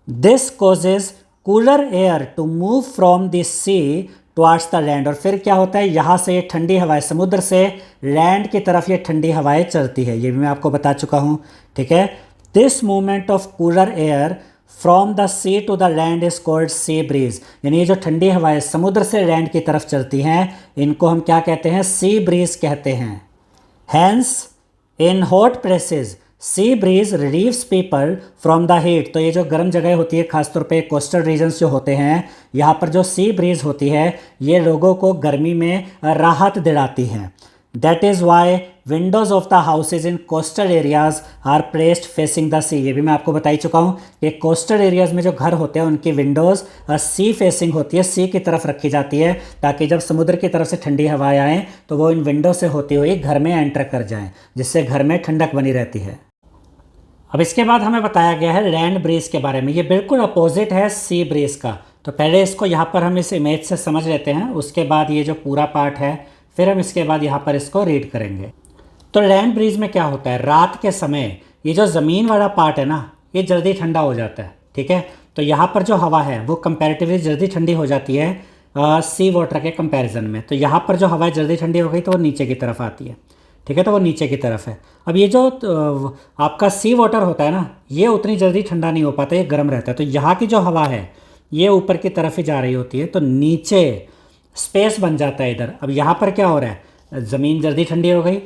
This causes cooler air to move from the sea towards the land, और फिर क्या होता है, यहाँ से ये ठंडी हवाएं समुद्र से लैंड की तरफ ये ठंडी हवाएं चलती है, ये भी मैं आपको बता चुका हूँ, ठीक है। This movement of cooler air from the sea to the land is called sea breeze. यानी ये जो ठंडी हवाएं समुद्र से लैंड की तरफ चलती हैं इनको हम क्या कहते हैं, सी ब्रीज कहते हैं। Hence in hot places sea breeze relieves people from the heat. तो ये जो गर्म जगह होती है, खासतौर पे कोस्टल रीजन्स जो होते हैं, यहाँ पर जो सी ब्रीज होती है ये लोगों को गर्मी में राहत दिलाती है। That is why windows of the houses in coastal areas are placed facing the sea. ये भी मैं आपको बता ही चुका हूँ कि कोस्टल एरियाज में जो घर होते हैं उनकी विंडोज़ सी फेसिंग होती है, सी की तरफ रखी जाती है, ताकि जब समुद्र की तरफ से ठंडी हवाएं आएँ तो वो इन विंडो से होती हुई घर में एंटर कर जाएँ, जिससे घर में ठंडक बनी रहती है। अब इसके बाद हमें बताया गया है लैंड ब्रीज के बारे में। ये बिल्कुल अपोजिट है सी ब्रीज का। तो पहले इसको यहाँ पर हम इस इमेज से समझ लेते हैं, उसके बाद ये जो पूरा पार्ट है फिर हम इसके बाद यहाँ पर इसको रीड करेंगे। तो लैंड ब्रीज में क्या होता है, रात के समय ये जो ज़मीन वाला पार्ट है ना ये जल्दी ठंडा हो जाता है, ठीक है। तो यहाँ पर जो हवा है वो कंपैरेटिवली जल्दी ठंडी हो जाती है सी वाटर के कंपैरिजन में। तो यहाँ पर जो हवा जल्दी ठंडी हो गई तो वो नीचे की तरफ आती है, ठीक है, तो वो नीचे की तरफ है। अब ये जो आपका सी वाटर होता है ना ये उतनी जल्दी ठंडा नहीं हो पाता, ये गर्म रहता है। तो यहाँ की जो हवा है ये ऊपर की तरफ ही जा रही होती है, तो नीचे स्पेस बन जाता है इधर। अब यहाँ पर क्या हो रहा है, ज़मीन जल्दी ठंडी हो गई,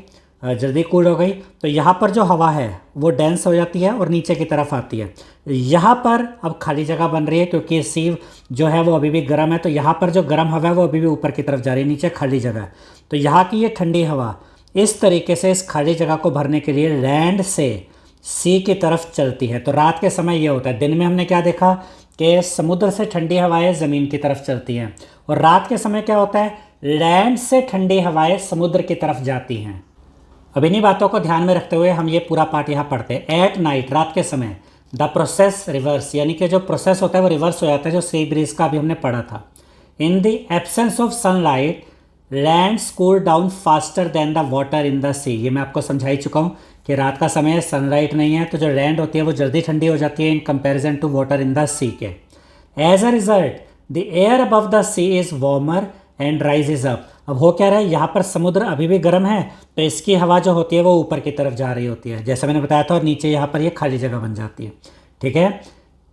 जल्दी कूल हो गई, तो यहाँ पर जो हवा है वो डेंस हो जाती है और नीचे की तरफ आती है। यहाँ पर अब खाली जगह बन रही है क्योंकि सी जो है वो अभी भी गर्म है, तो यहाँ पर जो गर्म हवा है वो अभी भी ऊपर की तरफ जा रही है, नीचे खाली जगह है। तो यहाँ की ये ठंडी हवा इस तरीके से इस खाली जगह को भरने के लिए लैंड से सी की तरफ चलती है। तो रात के समय ये होता है। दिन में हमने क्या देखा कि समुद्र से ठंडी हवाएं ज़मीन की तरफ चलती हैं, और रात के समय क्या होता है, लैंड से ठंडी हवाएं समुद्र की तरफ जाती हैं। अब इन्हीं बातों को ध्यान में रखते हुए हम ये पूरा पार्ट यहाँ पढ़ते हैं। एट नाइट, रात के समय, द प्रोसेस रिवर्स, यानी कि जो प्रोसेस होता है वो रिवर्स हो जाता है, जो सी ब्रीज का अभी हमने पढ़ा था। In the absence of sunlight lands cool down faster than the water in the sea. ये मैं आपको समझा ही चुका हूँ कि रात का समय सनलाइट नहीं है तो जो लैंड होती है वो जल्दी ठंडी हो जाती है in comparison to water in the sea के। As a result the air above the sea is warmer and rises up. अब हो क्या रहा है, यहाँ पर समुद्र अभी भी गर्म है तो इसकी हवा जो होती है वो ऊपर की तरफ जा रही होती है, जैसा मैंने बताया था, और नीचे यहाँ पर ये खाली जगह बन जाती है, ठीक है।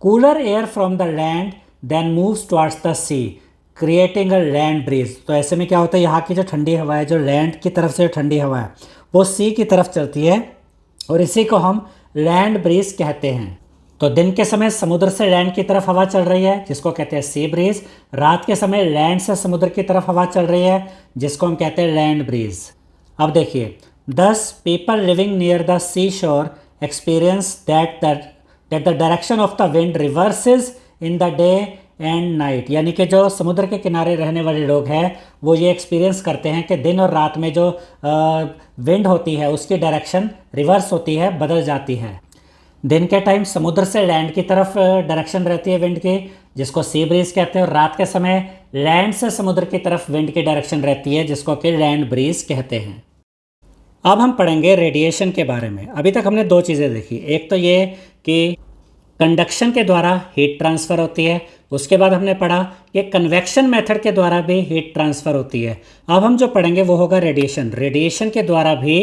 Cooler air from the land then moves towards the sea creating a land breeze. तो ऐसे में क्या होता है, यहाँ की जो ठंडी हवा है, जो लैंड की तरफ से ठंडी हवा है वो सी की तरफ चलती है और इसी को हम लैंड ब्रीज कहते हैं। तो दिन के समय समुद्र से लैंड की तरफ हवा चल रही है जिसको कहते हैं सी ब्रीज, रात के समय लैंड से समुद्र की तरफ हवा चल रही है जिसको हम कहते हैं लैंड ब्रीज। अब देखिए, दस पीपल लिविंग नियर द सी शोर experience that the direction of the wind reverses in the day and night. यानी कि जो समुद्र के किनारे रहने वाले लोग हैं वो ये एक्सपीरियंस करते हैं कि दिन और रात में जो विंड होती है उसकी डायरेक्शन रिवर्स होती है, बदल जाती है। दिन के टाइम समुद्र से लैंड की तरफ डायरेक्शन रहती है विंड की, जिसको सी ब्रीज कहते हैं, और रात के समय लैंड से समुद्र की तरफ विंड की डायरेक्शन रहती है जिसको कि लैंड ब्रीज कहते हैं। अब हम पढ़ेंगे रेडिएशन के बारे में। अभी तक हमने दो चीज़ें देखी, एक तो ये कि कंडक्शन के द्वारा हीट ट्रांसफ़र होती है, उसके बाद हमने पढ़ा कि कन्वेक्शन मेथड के द्वारा भी हीट ट्रांसफ़र होती है। अब हम जो पढ़ेंगे वो होगा रेडिएशन। रेडिएशन के द्वारा भी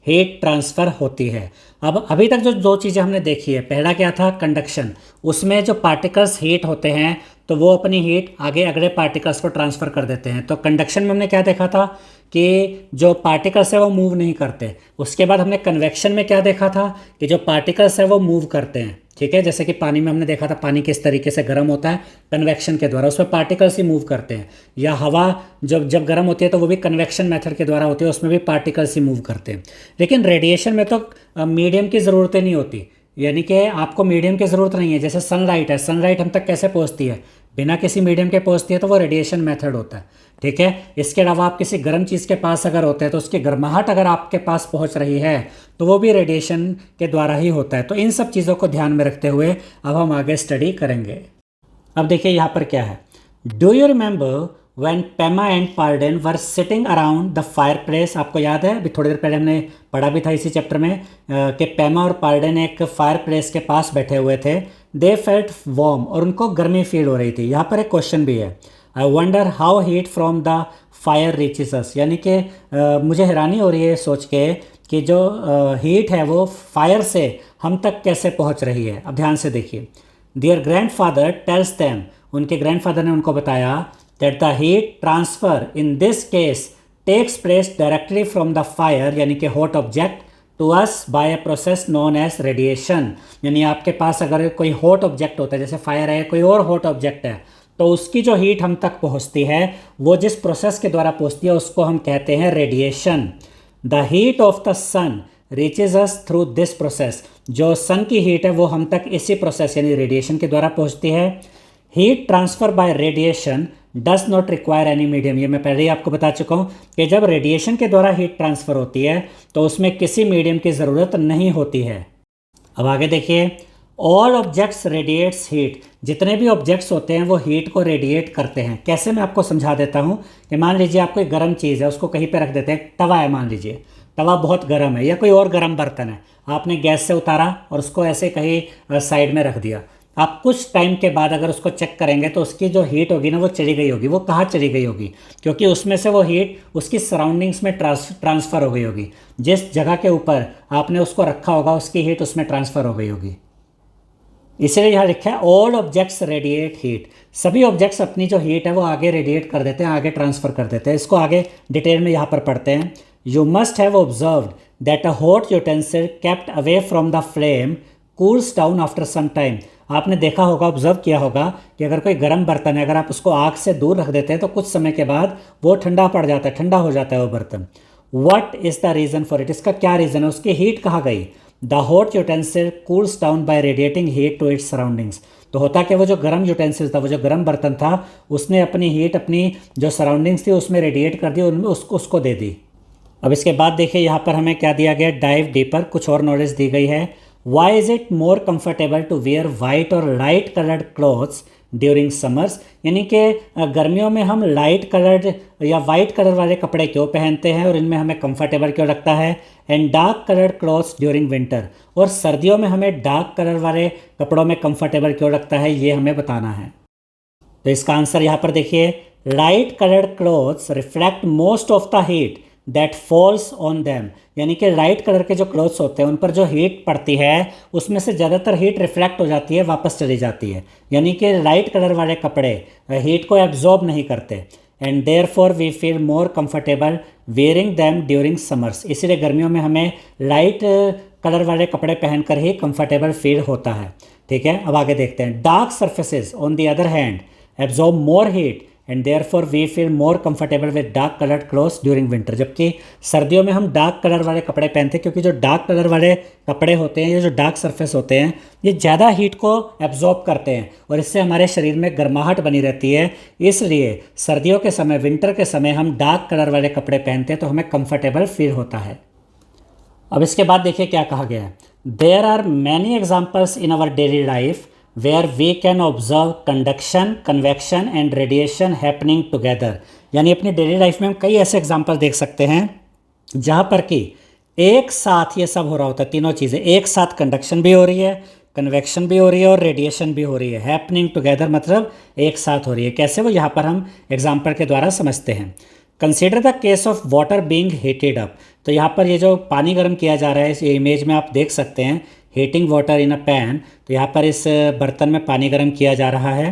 हीट ट्रांसफ़र होती है। अब अभी तक जो दो चीज़ें हमने देखी है, पहला क्या था, कंडक्शन, उसमें जो पार्टिकल्स हीट होते हैं तो वो अपनी हीट आगे अगले पार्टिकल्स को ट्रांसफ़र कर देते हैं। तो कंडक्शन में हमने क्या देखा था कि जो पार्टिकल्स है वो मूव नहीं करते। उसके बाद हमने कन्वेक्शन में क्या देखा था कि जो पार्टिकल्स है वो मूव करते हैं। ठीक है, जैसे कि पानी में हमने देखा था पानी किस तरीके से गर्म होता है, कन्वेक्शन के द्वारा, उसमें पार्टिकल्स ही मूव करते हैं। या हवा जब गर्म होती है तो वो भी कन्वेक्शन मेथड के द्वारा होती है, उसमें भी पार्टिकल्स ही मूव करते हैं। लेकिन रेडिएशन में तो मीडियम की ज़रूरत ही नहीं होती, यानी कि आपको मीडियम की ज़रूरत नहीं है। जैसे सनलाइट है, सनलाइट हम तक कैसे पहुंचती है, बिना किसी मीडियम के पहुंचती है, तो वो रेडिएशन मेथड होता है। ठीक है, इसके अलावा आप किसी गर्म चीज़ के पास अगर होते हैं तो उसकी गर्माहट अगर आपके पास पहुंच रही है तो वो भी रेडिएशन के द्वारा ही होता है। तो इन सब चीज़ों को ध्यान में रखते हुए अब हम आगे स्टडी करेंगे। अब देखिए यहाँ पर क्या है, do you remember when Pema and Parden were sitting around the fireplace। आपको याद है, अभी थोड़ी देर पहले हमने पढ़ा भी था इसी चैप्टर में कि पेमा और पार्डन एक फायर प्लेस के पास बैठे हुए थे। दे फेल्ट वार्म, और उनको गर्मी फील हो रही थी। यहाँ पर एक क्वेश्चन भी है, I wonder how heat from the fire reaches us, यानी कि मुझे हैरानी हो रही है सोच के कि जो हीट है वो फायर से हम तक कैसे पहुँच रही है। अब ध्यान से देखिए, देयर ग्रैंडफादर टेल्स देम, उनके ग्रैंडफादर ने उनको बताया that the heat transfer in this case takes place directly from the fire, यानी कि hot object to us by a process known as radiation। यानी आपके पास अगर कोई hot object होता है, जैसे फायर है, कोई और hot object है, तो उसकी जो हीट हम तक पहुंचती है वो जिस प्रोसेस के द्वारा पहुंचती है उसको हम कहते हैं radiation. The heat of the sun reaches us through this process, जो सन की हीट है वो हम तक इसी प्रोसेस यानी रेडिएशन के द्वारा पहुंचती है। Heat transfer by radiation does not require any medium, ये मैं पहले ही आपको बता चुका हूँ कि जब रेडिएशन के द्वारा हीट ट्रांसफ़र होती है तो उसमें किसी मीडियम की ज़रूरत नहीं होती है। अब आगे देखिए, ऑल ऑब्जेक्ट्स रेडिएट्स हीट, जितने भी ऑब्जेक्ट्स होते हैं वो हीट को रेडिएट करते हैं। कैसे, मैं आपको समझा देता हूँ कि मान लीजिए आप कोई गर्म चीज़ है उसको कहीं पे रख देते हैं, तवा है मान लीजिए, तवा बहुत गर्म है, या कोई और गर्म बर्तन है, आपने गैस से उतारा और उसको ऐसे कहीं साइड में रख दिया। आप कुछ टाइम के बाद अगर उसको चेक करेंगे तो उसकी जो हीट होगी ना वो चली गई होगी। वो कहाँ चली गई होगी, क्योंकि उसमें से वो हीट उसकी सराउंडिंग्स में ट्रांसफ़र हो गई होगी। जिस जगह के ऊपर आपने उसको रखा होगा उसकी हीट उसमें ट्रांसफ़र हो गई होगी। इसलिए यहाँ लिखा है ऑल ऑब्जेक्ट्स रेडिएट हीट, सभी ऑब्जेक्ट्स अपनी जो हीट है वो आगे रेडिएट कर देते हैं, आगे ट्रांसफ़र कर देते हैं। इसको आगे डिटेल में यहाँ पर पढ़ते हैं। You must have observed that a hot utensil kept away from the flame cools down after some time. आपने देखा होगा, ऑब्जर्व किया होगा कि अगर कोई गर्म बर्तन है, अगर आप उसको आग से दूर रख देते हैं तो कुछ समय के बाद वो ठंडा पड़ जाता है, ठंडा हो जाता है वो बर्तन। What is the reason for it, इसका क्या रीज़न है, उसकी हीट कहाँ गई। The hot utensil cools down by radiating heat to its surroundings. तो होता कि वो जो गर्म यूटेंसिल था, वो जो गर्म बर्तन था, उसने अपनी हीट अपनी जो सराउंडिंग्स थी उसमें रेडिएट कर दी, उनमें उसको दे दी। अब इसके बाद देखिए यहाँ पर हमें क्या दिया गया, डाइव डीपर, कुछ और नॉलेज दी गई है। Why is it more comfortable to wear white or light coloured clothes during summers, यानी कि गर्मियों में हम लाइट कलर्ड या वाइट कलर वाले कपड़े क्यों पहनते हैं और इनमें हमें कंफर्टेबल क्यों लगता है। And dark coloured clothes during winter, और सर्दियों में हमें डार्क कलर वाले कपड़ों में कंफर्टेबल क्यों लगता है, ये हमें बताना है। तो इसका आंसर यहाँ पर देखिए, light coloured clothes reflect most of the heat that falls on them, यानी कि लाइट कलर के जो क्लोथ्स होते हैं उन पर जो हीट पड़ती है उसमें से ज़्यादातर हीट रिफ्लेक्ट हो जाती है, वापस चली जाती है, यानी कि लाइट कलर वाले कपड़े हीट को एब्जॉर्ब नहीं करते। And therefore we feel more comfortable wearing them during summers, इसीलिए गर्मियों में हमें लाइट कलर वाले कपड़े पहनकर ही कंफर्टेबल फील होता है। ठीक है, अब आगे देखते हैं। Dark surfaces on the other hand absorb more heat and therefore we feel more comfortable with dark coloured clothes during winter, जबकि सर्दियों में हम डार्क कलर वाले कपड़े पहनते हैं, क्योंकि जो डार्क कलर वाले कपड़े होते हैं, ये जो डार्क सरफेस होते हैं, ये ज़्यादा हीट को एब्जॉर्ब करते हैं और इससे हमारे शरीर में गर्माहट बनी रहती है। इसलिए सर्दियों के समय, विंटर के समय हम डार्क कलर वाले कपड़े पहनते हैं तो हमें कंफर्टेबल फील होता है। अब इसके बाद देखिए क्या कहा गया है। There are many examples in our daily life where we can observe conduction, convection and radiation happening together, यानी अपनी डेली लाइफ में हम कई ऐसे एग्जाम्पल देख सकते हैं जहाँ पर कि एक साथ ये सब हो रहा होता है, तीनों चीज़ें एक साथ, कंडक्शन भी हो रही है, कन्वेक्शन भी हो रही है और रेडिएशन भी हो रही है। हैपनिंग टुगेदर मतलब एक साथ हो रही है। कैसे, वो यहाँ पर हम एग्जाम्पल के द्वारा समझते हैं। Consider the case of water being heated up, तो यहाँ पर ये जो पानी गर्म किया जा रहा है, इस इमेज में आप देख सकते हैं heating water in a pan, तो यहाँ पर इस बर्तन में पानी गर्म किया जा रहा है।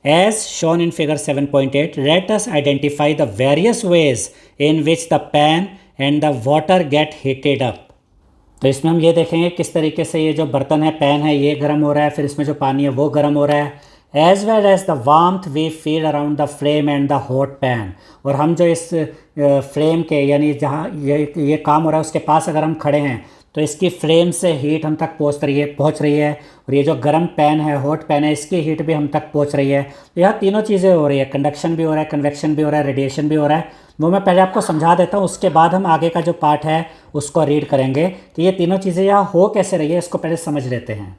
As shown in figure 7.8, let us identify the various ways in which the pan and the water get heated up. तो इसमें हम ये देखेंगे किस तरीके से ये जो बर्तन है, पैन है, ये गर्म हो रहा है, फिर इसमें जो पानी है वो गर्म हो रहा है. As well as the warmth we feel around the flame and the hot pan. और हम जो इस फ्लेम के यानी जहाँ ये काम हो रहा है उसके पास अगर हम खड़े हैं तो इसकी फ्लेम से हीट हम तक पहुँच रही है. और ये जो गर्म पैन है, हॉट पैन है, इसकी हीट भी हम तक पहुँच रही है. तो यहाँ तीनों चीज़ें हो रही है, कंडक्शन भी हो रहा है, कन्वेक्शन भी हो रहा है, रेडिएशन भी हो रहा है. वो मैं पहले आपको समझा देता हूँ, उसके बाद हम आगे का जो पार्ट है उसको रीड करेंगे. तो ये तीनों चीज़ें यहाँ हो कैसे रही है इसको पहले समझ लेते हैं.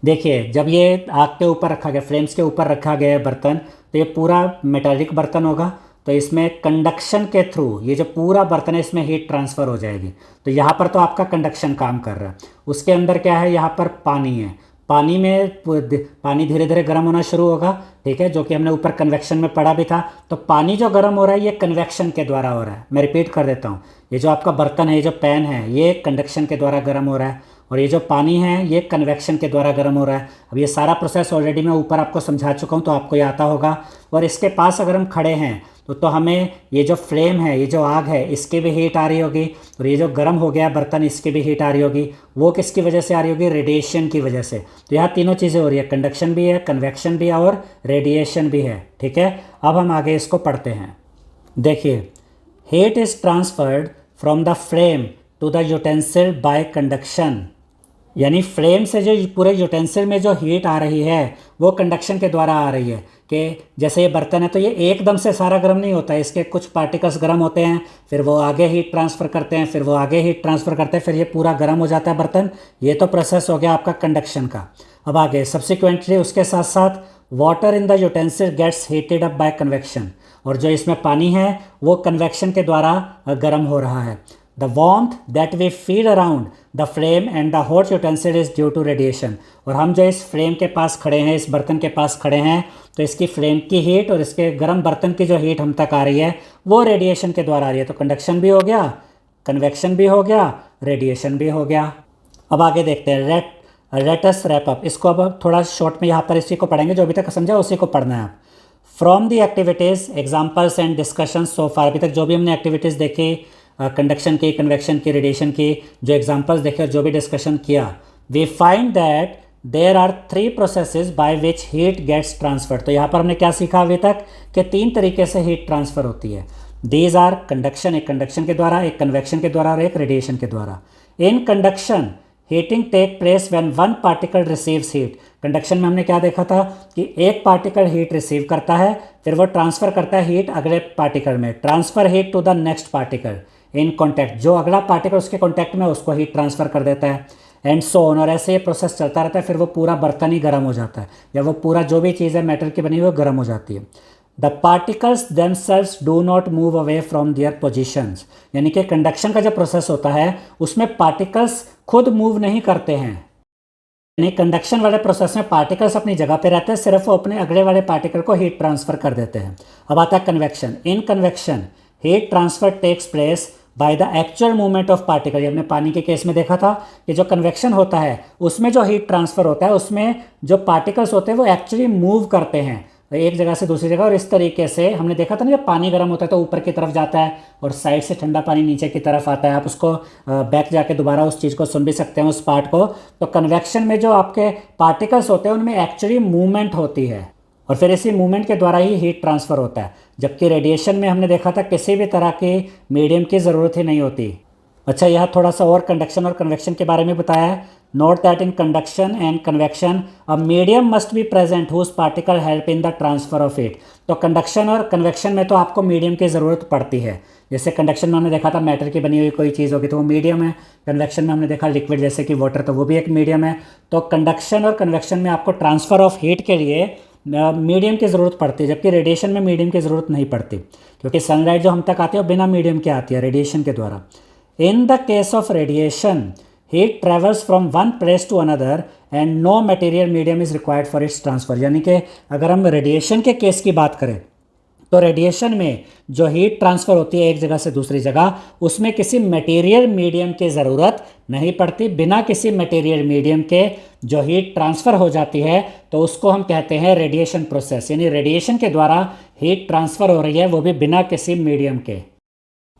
देखिए, जब ये आग के ऊपर रखा गया, फ्लेम्स के ऊपर रखा गया है बर्तन, तो ये पूरा मेटालिक बर्तन होगा. तो इसमें कंडक्शन के थ्रू ये जो पूरा बर्तन है इसमें हीट ट्रांसफ़र हो जाएगी. तो यहाँ पर तो आपका कंडक्शन काम कर रहा है. उसके अंदर क्या है, यहाँ पर पानी है. पानी धीरे धीरे गर्म होना शुरू होगा, ठीक है, जो कि हमने ऊपर कन्वेक्शन में पढ़ा भी था. तो पानी जो गर्म हो रहा है ये कन्वेक्शन के द्वारा हो रहा है. मैं रिपीट कर देता हूँ, ये जो आपका बर्तन है, ये जो पैन है, ये कंडक्शन के द्वारा गर्म हो रहा है. और ये जो पानी है ये कन्वेक्शन के द्वारा गर्म हो रहा है. अब ये सारा प्रोसेस ऑलरेडी मैं ऊपर आपको समझा चुका हूँ, तो आपको ये आता होगा. और इसके पास अगर हम खड़े हैं तो हमें ये जो फ्लेम है, ये जो आग है, इसकी भी हीट आ रही होगी. और ये जो गर्म हो गया बर्तन, इसकी भी हीट आ रही होगी. वो किसकी वजह से आ रही होगी? रेडिएशन की वजह से. तो यहाँ तीनों चीज़ें हो रही है, कंडक्शन भी है, कन्वेक्शन भी है और रेडिएशन भी है. ठीक है, अब हम आगे इसको पढ़ते हैं. देखिए, heat is transferred from the flame to the utensil by conduction. यानी फ्लेम से जो पूरे यूटेंसिल में जो हीट आ रही है वो कंडक्शन के द्वारा आ रही है. कि जैसे ये बर्तन है तो ये एकदम से सारा गर्म नहीं होता है, इसके कुछ पार्टिकल्स गर्म होते हैं, फिर वो आगे हीट ट्रांसफ़र करते हैं, फिर वो आगे हीट ट्रांसफ़र करते हैं, फिर ये पूरा गर्म हो जाता है बर्तन. ये तो प्रोसेस हो गया आपका कंडक्शन का. अब आगे सब्सिक्वेंटली उसके साथ साथ water in the utensil gets heated up by convection. और जो इसमें पानी है वो कन्वेक्शन के द्वारा गर्म हो रहा है. The warmth that we feel around the flame and the hot utensil is due to radiation. और हम जो इस फ्लेम के पास खड़े हैं, इस बर्तन के पास खड़े हैं, तो इसकी फ्लेम की हीट और इसके गर्म बर्तन की जो हीट हम तक आ रही है वो रेडिएशन के द्वारा आ रही है. तो कंडक्शन भी हो गया, कन्वेक्शन भी हो गया, रेडिएशन भी हो गया. अब आगे देखते हैं, लेट अस रैप अप. इसको अब थोड़ा शॉर्ट में यहाँ पर इसी को पढ़ेंगे, जो अभी तक समझा उसी को पढ़ना है आप. From the activities, examples and discussion so far. अभी तक जो भी हमने एक्टिविटीज़ देखी, कंडक्शन की, कन्वेक्शन की, रेडिएशन की, जो एग्जांपल्स देखे और जो भी डिस्कशन किया, we find that there are 3 processes by which heat gets transferred. तो यहाँ पर हमने क्या सीखा अभी तक कि 3 तरीके से हीट ट्रांसफ़र होती है. दीज आर कंडक्शन, एक कंडक्शन के द्वारा, एक कन्वेक्शन के द्वारा और एक रेडिएशन के द्वारा. In conduction heating take place when one particle receives heat. Conduction में हमने क्या देखा था कि एक पार्टिकल हीट रिसीव करता है, फिर वो ट्रांसफ़र करता है हीट अगले पार्टिकल में. Transfer heat to the next particle in contact. जो अगला पार्टिकल उसके कॉन्टैक्ट में उसको हीट ट्रांसफ़र कर देता है. And so on. और ऐसे ये प्रोसेस चलता रहता है, फिर वो पूरा बर्तन ही गर्म हो जाता है, या वो पूरा जो भी चीज़ है मेटल की बनी हुई वो गर्म हो जाती है. The particles themselves do not move away from their positions. यानी कि कंडक्शन का जो प्रोसेस होता है उसमें पार्टिकल्स खुद मूव नहीं करते हैं. यानी कंडक्शन वाले प्रोसेस में पार्टिकल्स अपनी जगह पे रहते हैं, सिर्फ वो अपने अगले वाले पार्टिकल को हीट ट्रांसफ़र कर देते हैं. अब आता है convection. In convection heat transfer takes place by the actual movement of particle. हमने पानी के केस में देखा था कि जो कन्वेक्शन होता है उसमें जो हीट ट्रांसफ़र होता है उसमें जो पार्टिकल्स होते हैं वो एक्चुअली मूव करते हैं एक जगह से दूसरी जगह. और इस तरीके से हमने देखा था ना, जब पानी गर्म होता है तो ऊपर की तरफ जाता है और साइड से ठंडा पानी नीचे की तरफ आता है. आप उसको बैक जाके दोबारा उस चीज़ को सुन भी सकते हैं, उस पार्ट को. तो कन्वेक्शन में जो आपके पार्टिकल्स होते हैं उनमें एक्चुअली मूवमेंट होती है और फिर इसी मूवमेंट के द्वारा ही हीट ट्रांसफ़र होता है. जबकि रेडिएशन में हमने देखा था किसी भी तरह के मीडियम की ज़रूरत ही नहीं होती. अच्छा, यहाँ थोड़ा सा और कंडक्शन और कन्वेक्शन के बारे में बताया है. Note that in conduction and convection a medium must be present whose particle help in the transfer of heat. तो कंडक्शन और कन्वेक्शन में तो आपको मीडियम की ज़रूरत पड़ती है. जैसे कंडक्शन में हमने देखा था मेटल की बनी हुई कोई चीज़ होगी तो वो मीडियम है. कन्वेक्शन में हमने देखा लिक्विड जैसे कि वाटर, तो वो भी एक मीडियम है. तो कंडक्शन और कन्वेक्शन में आपको ट्रांसफ़र ऑफ हीट के लिए मीडियम की ज़रूरत पड़ती है, जबकि रेडिएशन में मीडियम की ज़रूरत नहीं पड़ती, क्योंकि सनलाइट जो हम तक आती है वो बिना मीडियम के आती है, रेडिएशन के द्वारा. In the case of radiation heat travels from one place to another and no material medium is required for its transfer. यानी कि अगर हम रेडिएशन के केस की बात करें तो रेडिएशन में जो हीट ट्रांसफ़र होती है एक जगह से दूसरी जगह, उसमें किसी मटेरियल मीडियम की ज़रूरत नहीं पड़ती. बिना किसी मटेरियल मीडियम के जो हीट ट्रांसफ़र हो जाती है तो उसको हम कहते हैं रेडिएशन प्रोसेस, यानी रेडिएशन के द्वारा हीट ट्रांसफ़र हो रही है, वो भी बिना किसी मीडियम के।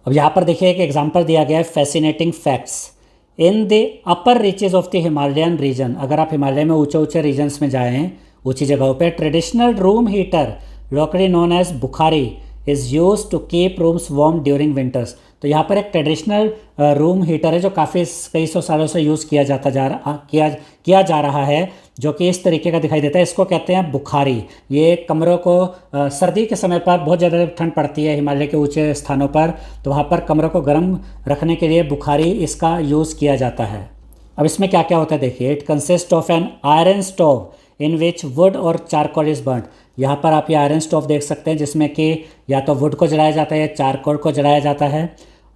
अब यहाँ पर देखिए एक एग्जांपल दिया गया है, fascinating facts. In the upper reaches of the Himalayan region, अगर आप हिमालय में ऊंचे ऊंचे रीजन्स में जाएं, ऊंची जगहों पे, traditional room heater locally known as bukhari is use to keep rooms warm during winters. तो यहाँ पर एक ट्रेडिशनल रूम हीटर है जो काफ़ी कई सौ सालों से यूज़ किया जा रहा है, जो कि इस तरीके का दिखाई देता है। इसको कहते हैं बुखारी। ये कमरों को सर्दी के समय पर बहुत ज़्यादा ठंड पड़ती है हिमालय के ऊंचे स्थानों पर, तो वहाँ पर कमरों को गर्म रखने के लिए बुखारी इसका यूज़ किया जाता है। अब इसमें क्या क्या होता है देखिए। It consist of an iron stove in which would और चारकोल इज बर्न्ड। यहाँ पर आप ये आयरन स्टोव देख सकते हैं जिसमें कि या तो वुड को जलाया जाता है या चारकोल को जलाया जाता है।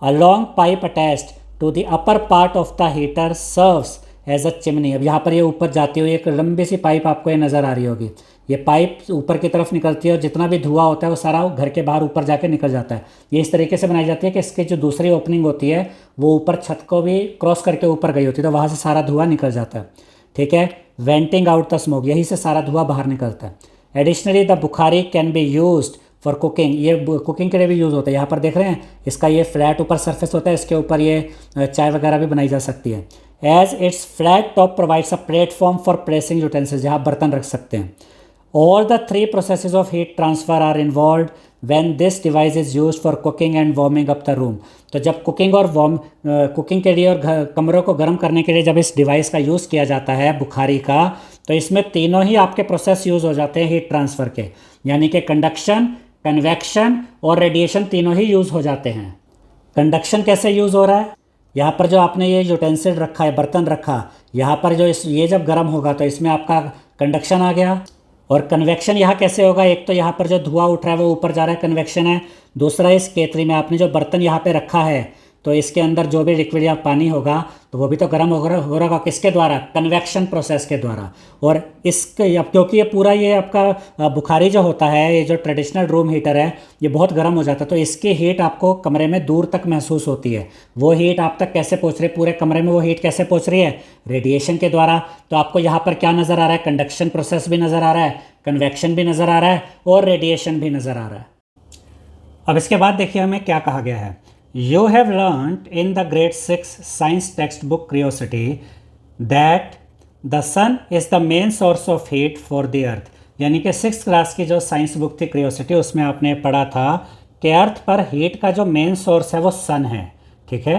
A long pipe attached to the upper part of the heater serves as a chimney. अब यहाँ पर ये ऊपर जाती हुई एक लंबी सी पाइप आपको ये नज़र आ रही होगी। ये पाइप ऊपर की तरफ निकलती है और जितना भी धुआं होता है वो सारा घर के बाहर ऊपर जाके निकल जाता है। ये इस तरीके से बनाई जाती है कि इसकी जो दूसरी ओपनिंग होती है वो ऊपर छत को भी क्रॉस करके ऊपर गई होती है, तो वहाँ से सारा धुआं निकल जाता है। ठीक है, वेंटिंग आउट द स्मोक, यहीं से सारा धुआं बाहर निकलता है। Additionally the Bukhari can be used for cooking, ये कुकिंग के लिए भी यूज़ होता है। यहाँ पर देख रहे हैं इसका ये फ्लैट ऊपर सरफेस होता है, इसके ऊपर ये चाय वगैरह भी बनाई जा सकती है। As its flat top provides a platform for pressing utensils, जहाँ बर्तन रख सकते हैं। All the three processes of heat transfer are involved when this device is used for cooking and warming up the room। तो जब cooking के लिए और कमरों को गर्म करने के लिए जब इस डिवाइस का यूज़ किया जाता है बुखारी का, तो इसमें तीनों ही आपके प्रोसेस यूज़ हो जाते हैं हीट ट्रांसफ़र के, यानी कि कंडक्शन, कन्वेक्शन और रेडिएशन तीनों ही यूज़ हो जाते हैं। कंडक्शन कैसे यूज़ हो रहा है, यहाँ पर जो आपने ये यूटेंसिल रखा है, बर्तन रखा, यहाँ पर जो ये जब गर्म होगा तो इसमें आपका कंडक्शन आ गया। और कन्वेक्शन यहाँ कैसे होगा, एक तो यहाँ पर जो धुआं उठ रहा है वो ऊपर जा रहा है, कन्वेक्शन है। दूसरा इस केतली में आपने जो बर्तन यहाँ पे रखा है तो इसके अंदर जो भी लिक्विड या पानी होगा तो वो भी तो गर्म हो रहा होगा, किसके द्वारा, कन्वेक्शन प्रोसेस के द्वारा। और इसके अब क्योंकि ये पूरा ये आपका बुखारी जो होता है, ये जो ट्रेडिशनल रूम हीटर है, ये बहुत गर्म हो जाता है, तो इसकी हीट आपको कमरे में दूर तक महसूस होती है। वो हीट आप तक कैसे पहुँच रही है, पूरे कमरे में वो हीट कैसे पहुँच रही है, रेडिएशन के द्वारा। तो आपको यहाँ पर क्या नज़र आ रहा है, कंडक्शन प्रोसेस भी नज़र आ रहा है, कन्वेक्शन भी नज़र आ रहा है और रेडिएशन भी नज़र आ रहा है। अब इसके बाद देखिए हमें क्या कहा गया है। You have learned in the grade 6 science textbook Curiosity that the sun is the main source of heat for the earth। यानी कि 6th क्लास की जो साइंस बुक थी क्रियोसिटी, उसमें आपने पढ़ा था कि अर्थ पर हीट का जो मेन सोर्स है वो सन है। ठीक है।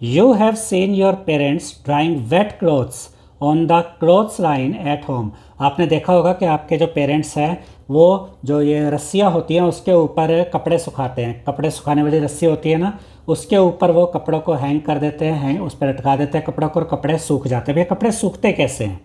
You have seen your parents drying wet clothes on the clothes line at home। आपने देखा होगा कि आपके जो पेरेंट्स हैं वो जो ये रस्सियाँ होती हैं उसके ऊपर कपड़े सुखाते हैं, कपड़े सुखाने वाली रस्सी होती है ना, उसके ऊपर वो कपड़ों को हैंग कर देते हैं, उस पर लटका देते हैं कपड़ों को और कपड़े सूख जाते हैं। भैया कपड़े सूखते कैसे हैं?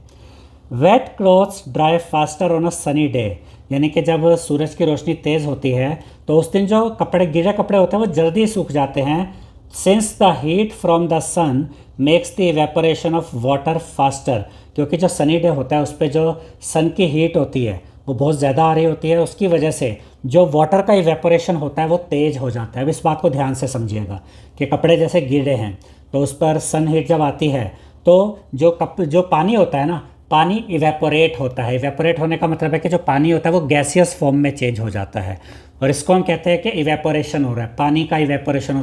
Wet clothes dry faster on a sunny day, यानी कि जब सूरज की रोशनी तेज़ होती है तो उस दिन जो कपड़े, गीले कपड़े होते हैं वो जल्दी सूख जाते हैं। Since the heat from the sun makes the evaporation of water faster, क्योंकि जो सनी डे होता है उस पर जो सन की हीट होती है वो बहुत ज़्यादा आ रही होती है, उसकी वजह से जो वाटर का इवेपोरेशन होता है वो तेज़ हो जाता है। अब इस बात को ध्यान से समझिएगा कि कपड़े जैसे गीले हैं तो उस पर सन हीट जब आती है तो जो पानी होता है ना, पानी इवेपोरेट होता है। इवेपोरेट होने का मतलब है कि जो पानी होता है वो गैसियस फॉर्म में चेंज हो जाता है, और इसको हम कहते हैं कि इवेपोरेशन हो रहा है, पानी का इवेपोरेशन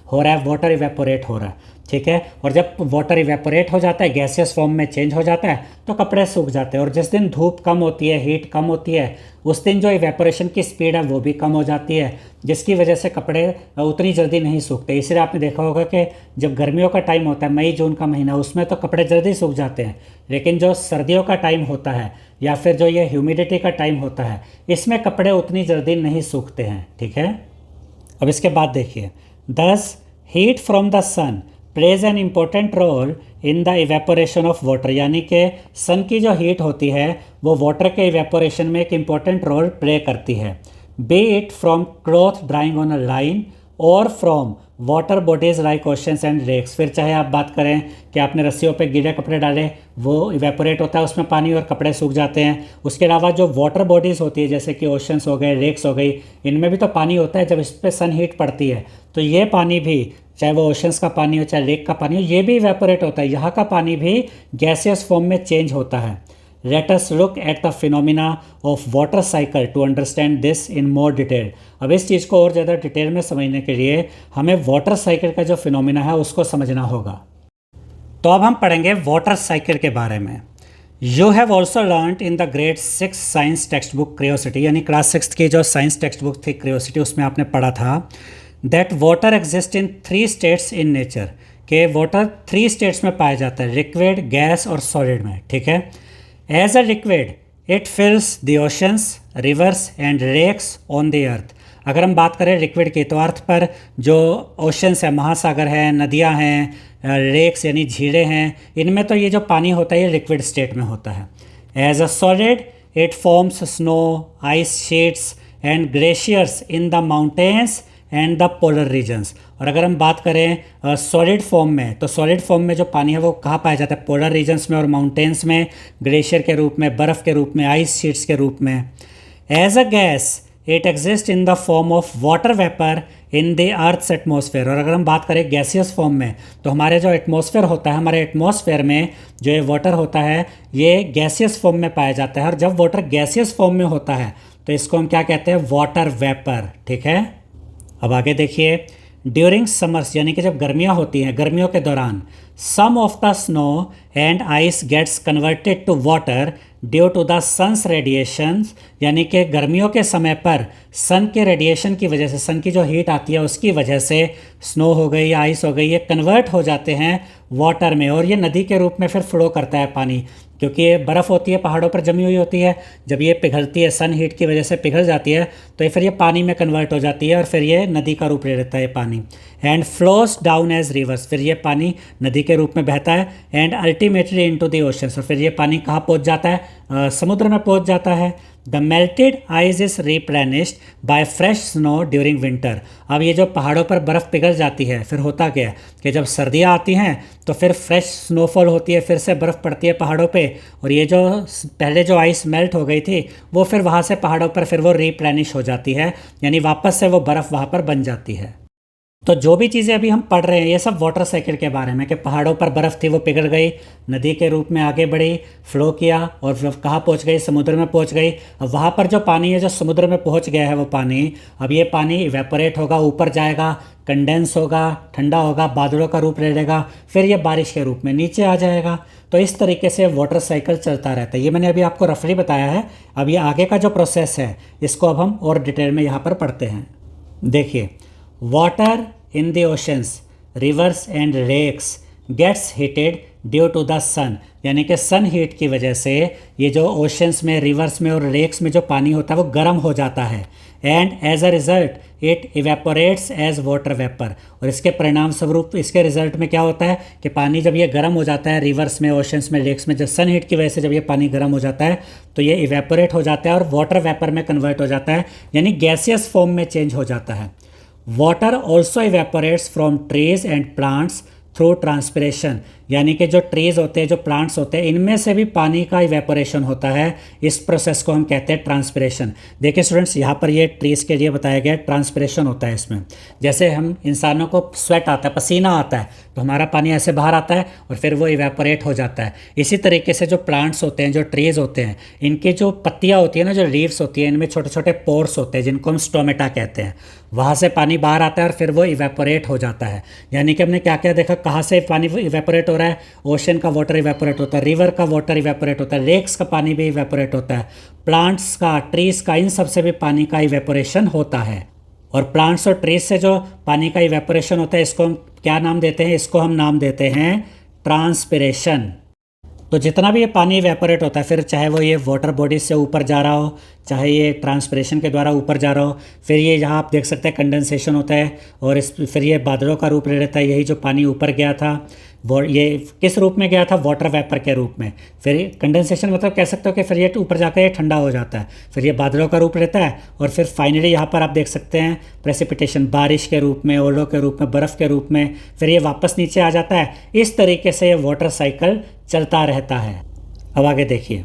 हो रहा है, वाटर इवेपोरेट हो रहा है। ठीक है। और जब वाटर इवेपोरेट हो जाता है, गैसियस फॉर्म में चेंज हो जाता है, तो कपड़े सूख जाते हैं। और जिस दिन धूप कम होती है, हीट कम होती है, उस दिन जो इवेपोरेशन की स्पीड है वो भी कम हो जाती है, जिसकी वजह से कपड़े उतनी जल्दी नहीं सूखते। इसलिए आपने देखा होगा कि जब गर्मियों का टाइम होता है, मई जून का महीना, उसमें तो कपड़े जल्दी सूख जाते हैं, लेकिन जो सर्दियों का टाइम होता है या फिर जो ये ह्यूमिडिटी का टाइम होता है, इसमें कपड़े उतनी जल्दी नहीं सूखते हैं। ठीक है। अब इसके बाद देखिए, thus heat from the sun plays an important role in the evaporation of water, यानी कि सन की जो हीट होती है वो वाटर के इवेपोरेशन में एक इम्पोर्टेंट रोल प्ले करती है। Be it from cloth drying on a line or from water bodies like oceans and lakes. फिर चाहे आप बात करें कि आपने रस्सियों पे गीले कपड़े डाले, वो इवेपोरेट होता है उसमें पानी और कपड़े सूख जाते हैं। उसके अलावा जो वाटर बॉडीज़ होती है जैसे कि ओशंस हो गए, लेक्स हो गई, इनमें भी तो पानी होता है। जब इस पर सन हीट पड़ती है तो ये पानी भी, चाहे वो ओशंस का पानी हो चाहे लेक का पानी हो, ये भी इवेपोरेट होता है। यहाँ का पानी भी गैसियस फॉर्म में चेंज होता है। Let us look at the phenomena of water cycle to understand this in more detail. अब इस चीज़ को और ज़्यादा डिटेल में समझने के लिए हमें वाटर साइकिल का जो फिनोमिना है उसको समझना होगा। तो अब हम पढ़ेंगे वाटर साइकिल के बारे में। You have also learn in the grade 6 science text book curiosity, यानी क्लास 6 की जो साइंस टेक्स्ट बुक थी क्रियोसिटी, उसमें आपने पढ़ा था that water exist in 3 states in nature, कि वाटर 3 स्टेट्स में पाया जाता है, लिक्विड, गैस और सॉलिड में। ठीक है। As a liquid it fills the oceans, rivers and lakes on the earth. अगर हम बात करें लिक्विड की तो अर्थ पर जो ओशंस है, महासागर हैं, नदियां हैं, लेक्स यानी झीलें हैं, इनमें तो ये जो पानी होता है ये लिक्विड स्टेट में होता है। As a solid it forms snow, ice sheets and glaciers in the mountains and the polar regions. और अगर हम बात करें सॉलिड फॉर्म में, तो सॉलिड फॉर्म में जो पानी है वो कहाँ पाया जाता है? पोलर रीजन्स में और माउंटेन्स में, ग्लेशियर के रूप में, बर्फ़ के रूप में, आइस शीट्स के रूप में। As a gas it exist in the form of water vapour in the earth's atmosphere. और अगर हम बात करें गैसियस फॉर्म में, तो हमारे जो एटमॉस्फेयर होता है, हमारे एटमॉस्फेयर में जो ये वाटर होता है ये गैसियस फॉर्म में पाया जाता है। और जब वाटर गैसियस फॉर्म में होता है तो इसको हम क्या कहते हैं? Water vapour. ठीक है। अब आगे देखिए, ड्यूरिंग समर्स यानी कि जब गर्मियाँ होती हैं, गर्मियों के दौरान some of the snow and ice gets converted to water due to the sun's radiations, यानी कि गर्मियों के समय पर सन के रेडिएशन की वजह से, सन की जो हीट आती है उसकी वजह से स्नो हो गई या आइस हो गई, ये कन्वर्ट हो जाते हैं वाटर में और ये नदी के रूप में फिर फ्लो करता है पानी, क्योंकि ये बर्फ़ होती है पहाड़ों पर जमी हुई होती है। जब ये पिघलती है, सन हीट की वजह से पिघल जाती है, तो ये फिर ये पानी में कन्वर्ट हो जाती है और फिर ये नदी का रूप ले लेता है पानी। And flows down as rivers, फिर ये पानी नदी के रूप में बहता है। And ultimately into the oceans, और फिर ये पानी कहाँ पहुँच जाता है? समुद्र में पहुँच जाता है। The melted ice is replenished by fresh snow during winter. अब ये जो पहाड़ों पर बर्फ़ पिघल जाती है, फिर होता क्या है कि जब सर्दियाँ आती हैं तो फिर फ्रेश स्नोफॉल होती है, फिर से बर्फ़ पड़ती है पहाड़ों पे, और ये जो पहले जो आइस मेल्ट हो गई थी वो फिर वहाँ से पहाड़ों पर फिर वो रिप्लेनिश हो जाती है, यानी वापस से वो बर्फ़ वहाँ पर बन जाती है। तो जो भी चीज़ें अभी हम पढ़ रहे हैं ये सब वाटर साइकिल के बारे में, कि पहाड़ों पर बर्फ़ थी वो पिघल गई, नदी के रूप में आगे बढ़ी, फ्लो किया और फिर कहाँ पहुँच गई? समुद्र में पहुँच गई। अब वहाँ पर जो पानी है जो समुद्र में पहुँच गया है वो पानी, अब ये पानी इवेपोरेट होगा, ऊपर जाएगा, कंडेंस होगा, ठंडा होगा, बादलों का रूप ले लेगा, फिर ये बारिश के रूप में नीचे आ जाएगा। तो इस तरीके से वाटर साइकिल चलता रहता है। ये मैंने अभी आपको रफली बताया है। अब ये आगे का जो प्रोसेस है इसको अब हम और डिटेल में यहाँ पर पढ़ते हैं। देखिए, water in the oceans, rivers and lakes gets heated due to the sun, यानी कि सन हीट की वजह से ये जो ओशंस में, रिवर्स में और लेक्स में जो पानी होता है वो गर्म हो जाता है। And as a result it evaporates as water vapour, और इसके परिणाम स्वरूप इसके रिजल्ट में क्या होता है कि पानी जब ये गर्म हो जाता है, रिवर्स में, ओशंस में, लेक्स में, जब सन हीट की वजह से जब ये पानी गर्म हो जाता है तो ये इवेपोरेट हो जाता है और वाटर वेपर में कन्वर्ट हो जाता है, यानी गैसियस फॉर्म में चेंज हो जाता है। Water also evaporates from trees and plants through transpiration, यानी कि जो ट्रीज होते हैं, जो प्लांट्स होते हैं, इनमें से भी पानी का इवेपोरेशन होता है। इस प्रोसेस को हम कहते हैं ट्रांसपिरेशन। देखिए स्टूडेंट्स, यहाँ पर ये ट्रीज के लिए बताया गया ट्रांसपिरेशन होता है इसमें। जैसे हम इंसानों को स्वेट आता है, पसीना आता है, तो हमारा पानी ऐसे बाहर आता है और फिर वो इवेपोरेट हो जाता है। इसी तरीके से जो प्लांट्स होते हैं, जो ट्रीज होते हैं, इनकी जो पत्तियाँ होती हैं ना, जो लीव्स होती हैं, इनमें छोटे छोटे पोर्स होते हैं जिनको हम स्टोमेटा कहते हैं। वहाँ से पानी बाहर आता है और फिर वो इवेपोरेट हो जाता है। यानी कि हमने क्या क्या देखा, कहाँ से पानी इवेपोरेट हो रहा है? ओशन का वाटर इवेपोरेट होता है, रिवर का वाटर इवेपोरेट होता है, लेक्स का पानी भी इवेपोरेट होता है, प्लांट्स का, ट्रीज का, इन सब से भी पानी का इवेपोरेशन होता है। और प्लांट्स और ट्रीज से जो पानी का इवेपोरेशन होता है इसको हम क्या नाम देते हैं? इसको हम नाम देते हैं ट्रांसपिरेशन। तो जितना भी ये पानी इवेपोरेट होता है, फिर चाहे वो ये वाटर बॉडीज से ऊपर जा रहा हो, चाहे ये ट्रांसपिरेशन के द्वारा ऊपर जा रहा हो, फिर ये जहाँ आप देख सकते हैं कंडेंसेशन होता है और फिर ये बादलों का रूप ले लेता है। यही जो पानी ऊपर गया था वो ये किस रूप में गया था? वाटर वेपर के रूप में। फिर कंडेंसेशन मतलब कह सकते हो कि फिर ये ऊपर जाकर ये ठंडा हो जाता है, फिर ये बादलों का रूप लेता है और फिर फाइनली यहाँ पर आप देख सकते हैं प्रेसिपिटेशन, बारिश के रूप में, ओलों के रूप में, बर्फ़ के रूप में, फिर ये वापस नीचे आ जाता है। इस तरीके से ये वाटर साइकिल चलता रहता है। अब आगे देखिए,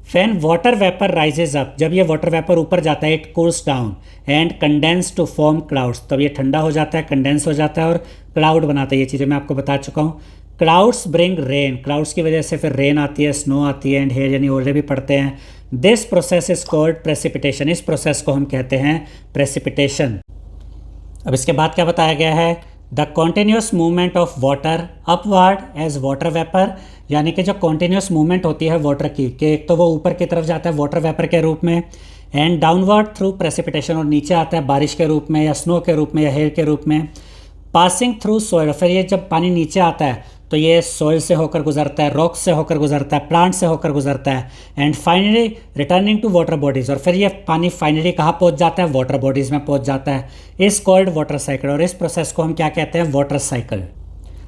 fan water vapour rises up, जब ये वाटर वेपर ऊपर जाता है, it cools down and condense to form clouds, तब ये ठंडा हो जाता है, कंडेंस हो जाता है और क्लाउड बनाता है। ये चीज़ें मैं आपको बता चुका हूँ। क्लाउड्स ब्रिंग रेन, क्लाउड्स की वजह से फिर रेन आती है, स्नो आती है, एंड हेयर यानी ओले भी पड़ते हैं। This process is called precipitation, इस प्रोसेस को हम कहते हैं प्रेसिपिटेशन। अब इसके बाद क्या बताया गया है, the continuous movement of water upward as water vapour, यानी कि जो कॉन्टीन्यूस मूवमेंट होती है वाटर की, कि एक तो वो ऊपर की तरफ जाता है वाटर वेपर के रूप में, एंड डाउनवर्ड थ्रू प्रेसिपिटेशन, और नीचे आता है बारिश के रूप में या स्नो के रूप में या हेयर के रूप में। पासिंग थ्रू सॉइल, फिर ये जब पानी नीचे आता है तो ये सॉइल से होकर गुजरता है, रॉक से होकर गुजरता है, प्लांट से होकर गुजरता है, and finally returning to water bodies, और फिर ये पानी फाइनली कहाँ पहुँच जाता है, वाटर बॉडीज़ में पहुँच जाता है। इस कॉल्ड वाटर साइकिल, और इस प्रोसेस को हम क्या कहते हैं, वाटर साइकिल।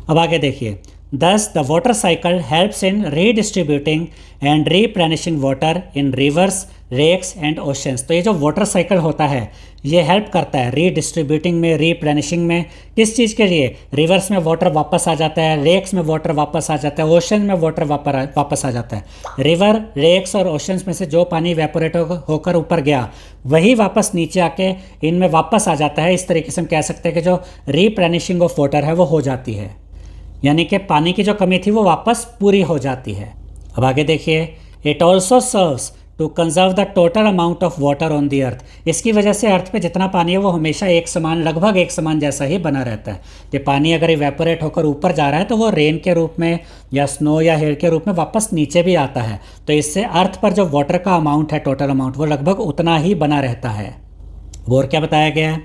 अब आगे देखिए, Thus, the water cycle helps in redistributing and replenishing water in rivers, lakes and oceans। तो ये जो वाटर साइकिल होता है ये हेल्प करता है रीडिस्ट्रीब्यूटिंग में, रीप्लेनिशिंग में। किस चीज़ के लिए, रिवर्स में वाटर वापस आ जाता है, लेक्स में वाटर वापस आ जाता है, ओशन में वाटर वापस आ जाता है। रिवर, लेक्स और ओशंस में से जो पानी इवेपोरेट होकर ऊपर गया वही वापस नीचे आके इनमें वापस आ जाता है। इस तरीके से हम कह सकते हैं कि जो रीप्लेनिशिंग ऑफ वाटर है वो हो जाती है, यानी कि पानी की जो कमी थी वो वापस पूरी हो जाती है। अब आगे देखिए, it also serves to conserve the total amount of water on the earth. इसकी वजह से अर्थ पे जितना पानी है वो हमेशा एक समान, लगभग एक समान जैसा ही बना रहता है। कि पानी अगर इवेपोरेट होकर ऊपर जा रहा है तो वो रेन के रूप में या स्नो या हेयर के रूप में वापस नीचे भी आता है, तो इससे अर्थ पर जो वाटर का अमाउंट है, टोटल अमाउंट, वो लगभग उतना ही बना रहता है। और क्या बताया गया है,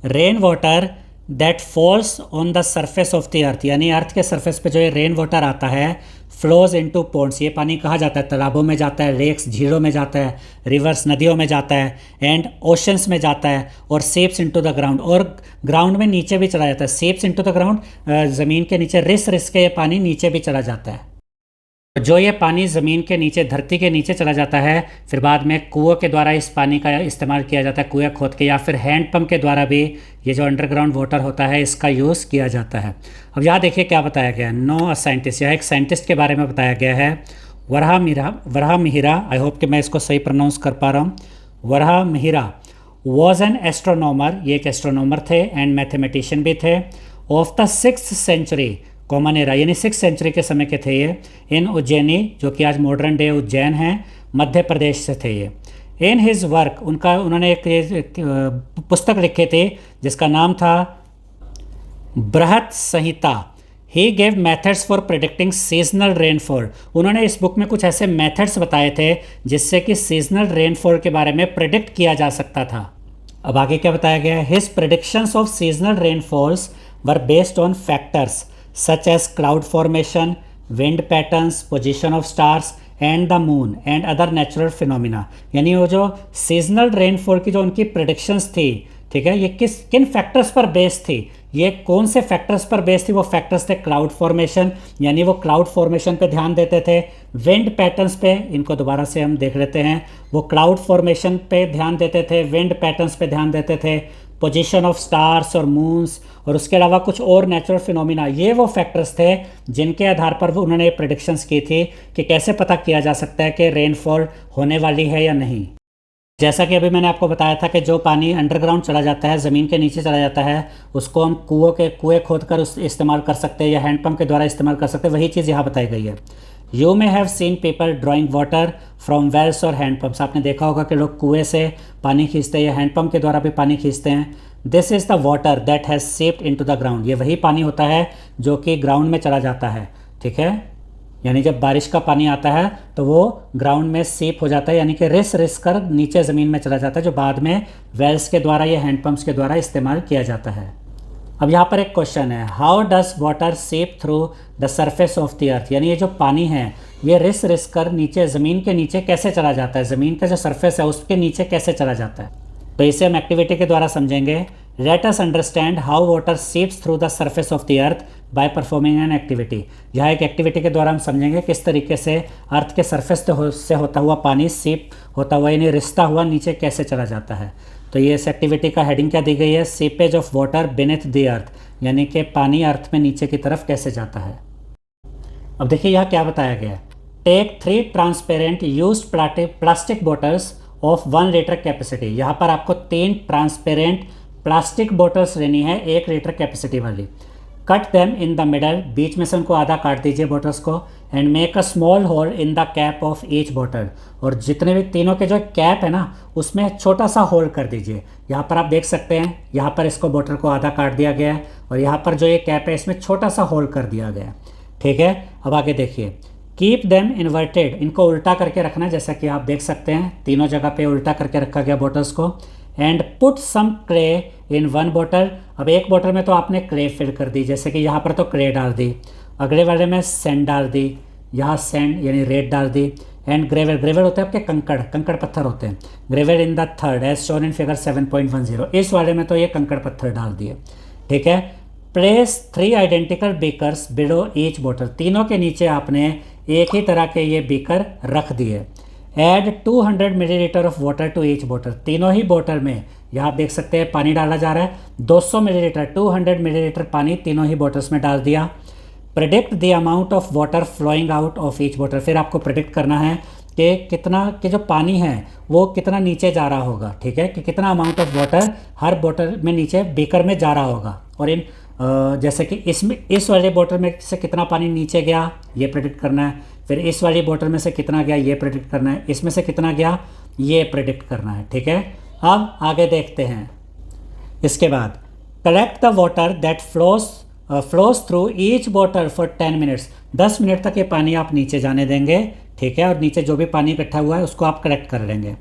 rain water that falls on the surface of the अर्थ, यानी अर्थ के सरफेस पे जो ये रेन वाटर आता है, फ्लोज इनटू पॉन्ड्स, ये पानी कहाँ जाता है, तालाबों में जाता है, लेक्स झीलों में जाता है, रिवर्स नदियों में जाता है, एंड ओशंस में जाता है, और सेप्स इनटू द ग्राउंड, और ग्राउंड में नीचे भी चला जाता है। सेप्स इनटू द ग्राउंड, ज़मीन के नीचे रिस रिस के ये पानी नीचे भी चला जाता है। जो ये पानी ज़मीन के नीचे, धरती के नीचे चला जाता है, फिर बाद में कुओं के द्वारा इस पानी का इस्तेमाल किया जाता है, कुएं खोद के, या फिर हैंडपम्प के द्वारा भी ये जो अंडरग्राउंड वाटर होता है इसका यूज़ किया जाता है। अब यहाँ देखिए क्या बताया गया है, नो अ साइंटिस्ट, यह एक साइंटिस्ट के बारे में बताया गया है, वराहा मिहिरा, आई होप कि मैं इसको सही प्रोनाउंस कर पा रहा हूँ, Varaha Mihira was an astronomer, ये एक एस्ट्रोनॉमर थे एंड मैथमेटिशियन भी थे, of the 6th century common era, यानी 6th सेंचुरी के समय के थे ये, इन उज्जैनी, जो कि आज मॉडर्न डे उज्जैन है, मध्य प्रदेश से थे ये। इन हिज वर्क, उन्होंने एक पुस्तक लिखी थी जिसका नाम था Brihat Samhita. He gave methods for predicting seasonal rainfall, उन्होंने इस बुक में कुछ ऐसे मेथड्स बताए थे जिससे कि सीजनल रेनफॉल के बारे में प्रिडिक्ट किया जा सकता था। अब आगे क्या बताया गया है, his predictions of seasonal rainfalls were based on factors such as cloud formation, wind patterns, position of stars and the moon and other natural phenomena। यानी वो जो सीजनल रेनफॉल की जो उनकी प्रेडिक्शंस थी, ठीक है, ये किन फैक्टर्स पर बेस्ड थी, ये कौन से फैक्टर्स पर बेस्ड थी, वो फैक्टर्स थे क्लाउड फॉर्मेशन, यानी वो क्लाउड फॉर्मेशन पे ध्यान देते थे, विंड पैटर्न्स पे, इनको दोबारा से हम देख लेते हैं, वो क्लाउड फॉर्मेशन पे ध्यान देते थे, विंड पैटर्न्स पे ध्यान देते थे, पोजीशन ऑफ स्टार्स और मून्स, और उसके अलावा कुछ और नेचुरल फिनोमिना, ये वो फैक्टर्स थे जिनके आधार पर वो उन्होंने प्रेडिक्शंस की थी कि कैसे पता किया जा सकता है कि रेनफॉल होने वाली है या नहीं। जैसा कि अभी मैंने आपको बताया था कि जो पानी अंडरग्राउंड चला जाता है, ज़मीन के नीचे चला जाता है, उसको हम कुएं खोद कर इस्तेमाल कर सकते हैं या हैंडपम्प के द्वारा इस्तेमाल कर सकते हैं, वही चीज़ यहाँ बताई गई है। You may have seen people drawing water from wells और हैंडपम्प्स, आपने देखा होगा कि लोग कुएं से पानी खींचते हैं या हैंडपम्प के द्वारा भी पानी खींचते हैं। This is the water that has seeped into the ground, ये वही पानी होता है जो कि ग्राउंड में चला जाता है, ठीक है, यानी जब बारिश का पानी आता है तो वो ग्राउंड में सीप हो जाता है, यानी कि रिस कर नीचे ज़मीन में चला जाता है, जो बाद में वेल्स के द्वारा या हैंडपम्प्स के द्वारा इस्तेमाल किया जाता है। अब यहाँ पर एक क्वेश्चन है, हाउ डज वाटर सीप through the surface of the अर्थ, यानी ये जो पानी है ये रिस कर नीचे, ज़मीन के नीचे कैसे चला जाता है, ज़मीन का जो सरफेस है उसके नीचे कैसे चला जाता है। तो इसे हम एक्टिविटी के द्वारा समझेंगे। Let us understand how water seeps through the surface of the earth by performing an activity. यहाँ एक एक्टिविटी के द्वारा हम समझेंगे किस तरीके से अर्थ के सरफेस से होता हुआ पानी सीप होता हुआ, यानी रिश्ता हुआ नीचे कैसे चला जाता है। तो ये इस एक्टिविटी का हेडिंग क्या दी गई है, seepage of water beneath the earth, यानी कि पानी अर्थ में नीचे की तरफ कैसे जाता है। अब देखिए यहाँ क्या बताया गया है, take 3 transparent used plastic bottles of 1 litre capacity. यहाँ पर आपको 3 ट्रांसपेरेंट प्लास्टिक बॉटल्स लेनी है 1 लीटर कैपेसिटी वाली। Cut them in the middle, बीच में से उनको आधा काट दीजिए बॉटल्स को, and make a small hole in the cap of each bottle, और जितने भी तीनों के जो कैप है ना उसमें छोटा सा होल कर दीजिए। यहाँ पर आप देख सकते हैं, यहाँ पर इसको बॉटल को आधा काट दिया गया है और यहाँ पर जो ये कैप है इसमें छोटा सा होल कर दिया गया है। ठीक है, अब आगे देखिए, कीप देम इन्वर्टेड, इनको उल्टा करके रखना है, जैसा कि आप देख सकते हैं तीनों जगह पे उल्टा करके रखा गया बॉटल्स को। And put some clay in one bottle, अब एक बॉटल में तो आपने क्ले फिल कर दी, जैसे कि यहाँ पर तो क्ले डाल दी, अगले वाले में सैंड डाल दी, यहाँ सैंड यानी रेत डाल दी, एंड ग्रेवल, ग्रेवल होते हैं आपके कंकड़, कंकड़ पत्थर होते हैं, gravel in the third as shown in figure 7.10, इस वाले में तो ये कंकड़ पत्थर डाल दिए। ठीक है, place 3 identical beakers below each bottle, तीनों के नीचे आपने एक ही तरह के ये बीकर रख दिए। Add 200 millilitre of water to each bottle, तीनों ही बॉटल में यहाँ आप देख सकते हैं पानी डाला जा रहा है, 200 मिलीलीटर 200 मिलीलीटर पानी तीनों ही बॉटल्स में डाल दिया। Predict the amount of water flowing out of each bottle, फिर आपको प्रेडिक्ट करना है कि कितना कि जो पानी है वो कितना नीचे जा रहा होगा। ठीक है, कि कितना amount of water her bottle में नीचे बीकर में जा रहा होगा, और इन जैसे कि इसमें इस वाले बॉटल में से कितना पानी नीचे गया ये प्रेडिक्ट करना है, फिर इस वाली बॉटल में से कितना गया ये प्रेडिक्ट करना है, इसमें से कितना गया ये प्रेडिक्ट करना है। ठीक है, अब आगे देखते हैं। इसके बाद collect the water that flows through each bottle for 10 minutes, 10 minute तक ये पानी आप नीचे जाने देंगे। ठीक है, और नीचे जो भी पानी इकट्ठा हुआ है उसको आप कलेक्ट कर लेंगे।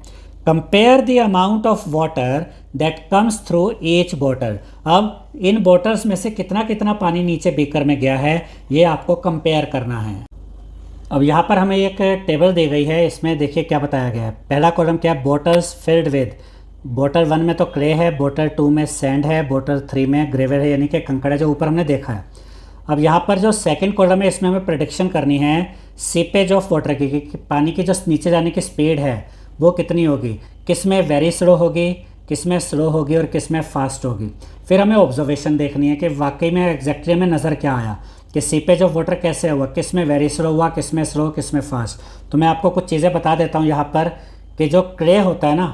Compare the amount of water that comes through each bottle, अब इन बॉटल्स में से कितना कितना पानी नीचे बीकर में गया है ये आपको कंपेयर करना है। अब यहाँ पर हमें एक टेबल दी गई है, इसमें देखिए क्या बताया गया है। पहला कॉलम क्या है, बॉटल्स फिल्ड विद, बॉटल 1 में तो क्ले है, बॉटल 2 में सैंड है, बॉटल 3 में ग्रेवल है यानी कि कंकड़ है, जो ऊपर हमने देखा है। अब यहाँ पर जो सेकंड कॉलम है इसमें हमें प्रेडिक्शन करनी है सीपेज ऑफ वाटर की, कि पानी की जो नीचे जाने की स्पीड है वो कितनी होगी, किस में वेरी स्लो होगी, किस में स्लो होगी और किस में फास्ट होगी। फिर हमें ऑब्जर्वेशन देखनी है कि वाकई में एग्जैक्टली में नज़र क्या आया कि सीपेज ऑफ वाटर कैसे हुआ, किस में वेरी स्लो हुआ, किस में स्लो, किस में फास्ट। तो मैं आपको कुछ चीज़ें बता देता हूँ यहाँ पर कि जो क्ले होता है ना,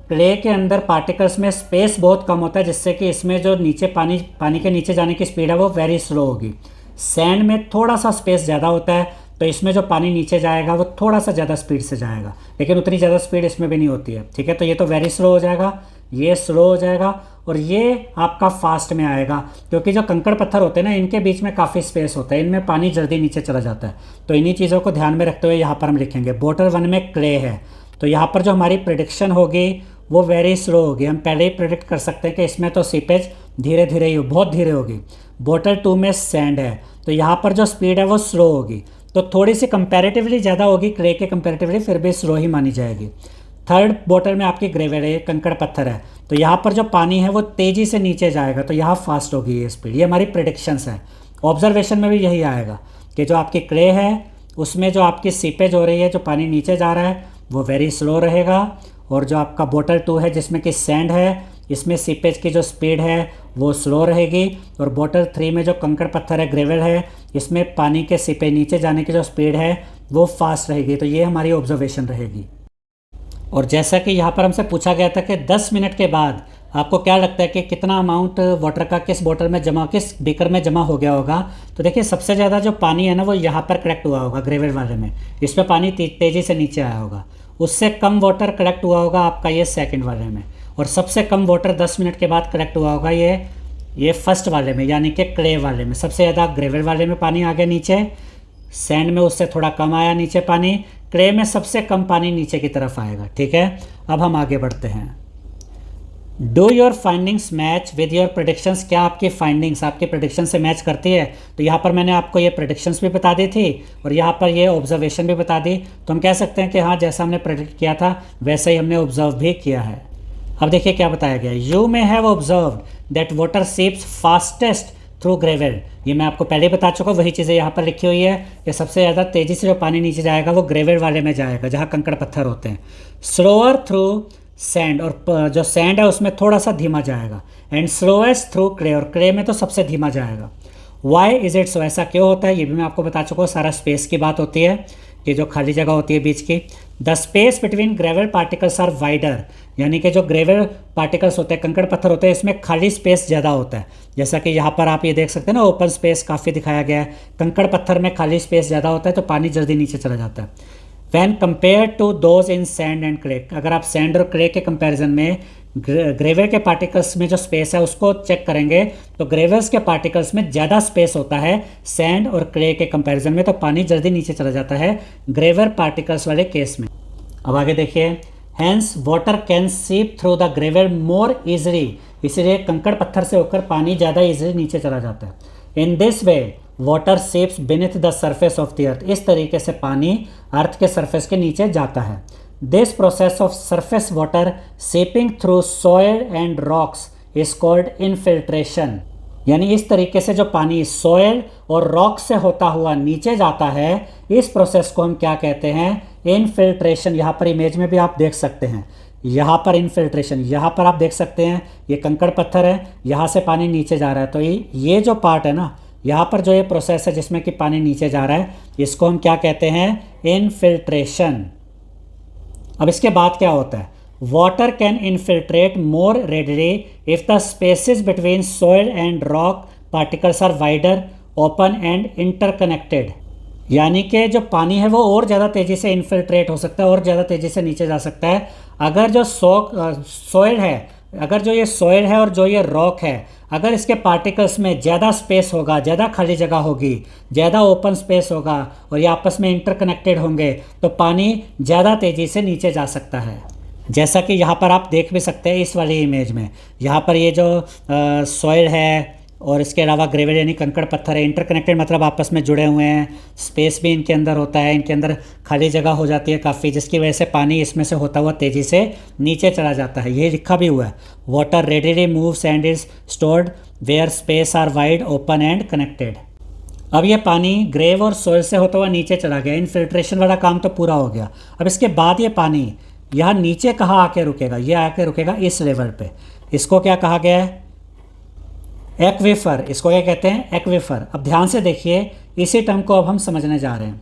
क्ले के अंदर पार्टिकल्स में स्पेस बहुत कम होता है, जिससे कि इसमें जो नीचे पानी के नीचे जाने की स्पीड है वो वेरी स्लो होगी। सैंड में थोड़ा सा स्पेस ज़्यादा होता है, तो इसमें जो पानी नीचे जाएगा वो थोड़ा सा ज़्यादा स्पीड से जाएगा, लेकिन उतनी ज़्यादा स्पीड इसमें भी नहीं होती है। ठीक है, तो ये तो वेरी स्लो हो जाएगा, ये स्लो हो जाएगा और ये आपका फास्ट में आएगा, क्योंकि जो कंकड़ पत्थर होते हैं ना इनके बीच में काफ़ी स्पेस होता है, इनमें पानी जल्दी नीचे चला जाता है। तो इन्हीं चीज़ों को ध्यान में रखते हुए यहाँ पर हम लिखेंगे बॉटल 1 में क्ले है, तो यहाँ पर जो हमारी प्रेडिक्शन होगी वो वेरी स्लो होगी। हम पहले ही प्रेडिक्ट कर सकते हैं कि इसमें तो सीपेज धीरे धीरे ही बहुत धीरे होगी। बॉटल 2 में सैंड है, तो यहाँ पर जो स्पीड है वो स्लो होगी, तो थोड़ी सी कंपैरेटिवली ज़्यादा होगी क्ले के कंपैरेटिवली, फिर भी स्लो ही मानी जाएगी। थर्ड बॉटल में आपकी ग्रेवल है, कंकड़ पत्थर है, तो यहाँ पर जो पानी है वो तेज़ी से नीचे जाएगा, तो यहाँ फास्ट होगी ये स्पीड। ये हमारी प्रेडिक्शंस है। ऑब्जर्वेशन में भी यही आएगा कि जो आपकी क्ले है उसमें जो आपकी सीपेज हो रही है, जो पानी नीचे जा रहा है वो वेरी स्लो रहेगा, और जो आपका बॉटल 2 है जिसमें कि सैंड है, इसमें सीपेज की जो स्पीड है वो स्लो रहेगी, और बॉटल 3 में जो कंकड़ पत्थर है ग्रेवल है, इसमें पानी के सीपेज नीचे जाने की जो स्पीड है वो फास्ट रहेगी। तो ये हमारी ऑब्जर्वेशन रहेगी। और जैसा कि यहाँ पर हमसे पूछा गया था कि 10 मिनट के बाद आपको क्या लगता है कि कितना अमाउंट वाटर का किस बॉटल में जमा, किस बीकर में जमा हो गया होगा, तो देखिए सबसे ज़्यादा जो पानी है ना वो यहाँ पर कलेक्ट हुआ होगा ग्रेवल वाले में, इसमें पानी तेज़ी से नीचे आया होगा। उससे कम वाटर कलेक्ट हुआ होगा आपका ये सेकंड वाले में, और सबसे कम वाटर 10 मिनट के बाद कलेक्ट हुआ होगा ये फर्स्ट वाले में, यानी कि क्ले वाले में। सबसे ज़्यादा ग्रेवल वाले में पानी आ गया नीचे, सैंड में उससे थोड़ा कम आया नीचे पानी, क्ले में सबसे कम पानी नीचे की तरफ आएगा। ठीक है, अब हम आगे बढ़ते हैं। Do your findings match with your predictions, क्या आपकी फाइंडिंग्स आपके प्रेडिक्शन से मैच करती है। तो यहाँ पर मैंने आपको ये प्रेडिक्शंस भी बता दी थी और यहाँ पर ये ऑब्जर्वेशन भी बता दी, तो हम कह सकते हैं कि हाँ जैसा हमने प्रेडिक्ट किया था वैसा ही हमने ऑब्जर्व भी किया है। अब देखिए क्या बताया गया, you may have observed that water seeps fastest through gravel, ये मैं आपको पहले बता चुका हूँ, वही चीज़ें यहाँ पर लिखी हुई है कि सबसे ज़्यादा तेज़ी से जो पानी नीचे जाएगा वो ग्रेवल वाले में जाएगा जहाँ कंकड़ पत्थर होते हैं। स्लोअर थ्रू सैंड, और जो सैंड है उसमें थोड़ा सा धीमा जाएगा, एंड स्लोएस्ट थ्रू क्ले, और क्ले में तो सबसे धीमा जाएगा। वाई इज़ इट सो, ऐसा क्यों होता है ये भी मैं आपको बता चुका हूँ, सारा स्पेस की बात होती है। कि जो खाली जगह होती है बीच की। The space between gravel particles are wider, यानी कि जो ग्रेवल पार्टिकल्स होते हैं, कंकड़ पत्थर होते हैं, इसमें खाली स्पेस ज़्यादा होता है। जैसा कि यहाँ पर आप ये देख सकते हैं ना, ओपन स्पेस काफ़ी दिखाया गया है। कंकड़ पत्थर में खाली स्पेस ज़्यादा होता है तो पानी जल्दी नीचे चला जाता है। When compared to those in sand and clay, अगर आप सैंड और क्रे के कंपेरिजन में ग्रेवल के पार्टिकल्स में जो स्पेस है उसको चेक करेंगे तो ग्रेवल्स के पार्टिकल्स में ज़्यादा स्पेस होता है सैंड और क्ले के कंपैरिजन में, तो पानी जल्दी नीचे चला जाता है ग्रेवल पार्टिकल्स वाले केस में। अब आगे देखिए, हैंस वाटर कैन सीप through the gravel more easily, इसलिए कंकड़ पत्थर से होकर पानी ज़्यादा ईजिली नीचे चला जाता है। In this way water seeps beneath the surface of the earth, इस तरीके से पानी अर्थ के सरफेस के नीचे जाता है। This process of surface water seeping through soil and rocks is called infiltration, यानी इस तरीके से जो पानी सॉइल और रॉक से होता हुआ नीचे जाता है, इस प्रोसेस को हम क्या कहते हैं? इनफिल्ट्रेशन। यहाँ पर इमेज में भी आप देख सकते हैं, यहाँ पर इनफिल्ट्रेशन, यहाँ पर आप देख सकते हैं ये कंकड़ पत्थर है, यहाँ से पानी नीचे जा रहा है, तो ये जो पार्ट है ना, यहाँ पर जो ये प्रोसेस है जिसमें कि पानी नीचे जा रहा है, इसको हम क्या कहते हैं? इनफिल्ट्रेशन। अब इसके बाद क्या होता है? Water can infiltrate more readily if the spaces between soil and rock particles are wider, open and interconnected, यानी कि जो पानी है वो और ज़्यादा तेज़ी से इन्फिल्ट्रेट हो सकता है और ज़्यादा तेज़ी से नीचे जा सकता है अगर जो सॉइल है, अगर जो ये सॉइल है और जो ये रॉक है, अगर इसके पार्टिकल्स में ज़्यादा स्पेस होगा, ज़्यादा खाली जगह होगी, ज़्यादा ओपन स्पेस होगा और ये आपस में इंटरकनेक्टेड होंगे तो पानी ज़्यादा तेज़ी से नीचे जा सकता है। जैसा कि यहाँ पर आप देख भी सकते हैं इस वाली इमेज में, यहाँ पर ये जो सॉइल है और इसके अलावा ग्रेवल यानी कंकड़ पत्थर है, इंटरकनेक्टेड मतलब आपस में जुड़े हुए हैं, स्पेस भी इनके अंदर होता है, इनके अंदर खाली जगह हो जाती है काफ़ी, जिसकी वजह से पानी इसमें से होता हुआ तेज़ी से नीचे चला जाता है। ये लिखा भी हुआ है, water readily moves and is stored where space are wide, open and connected. अब ये पानी ग्रेव और सोइल से होता हुआ नीचे चला गया, इनफिल्ट्रेशन वाला काम तो पूरा हो गया। अब इसके बाद ये पानी यहाँ नीचे कहाँ आके रुकेगा? ये आके रुकेगा इस लेवल पे, इसको क्या कहा गया है? एक्वीफर। इसको क्या कहते हैं? एक्वीफर। अब ध्यान से देखिए, इसी टर्म को अब हम समझने जा रहे हैं।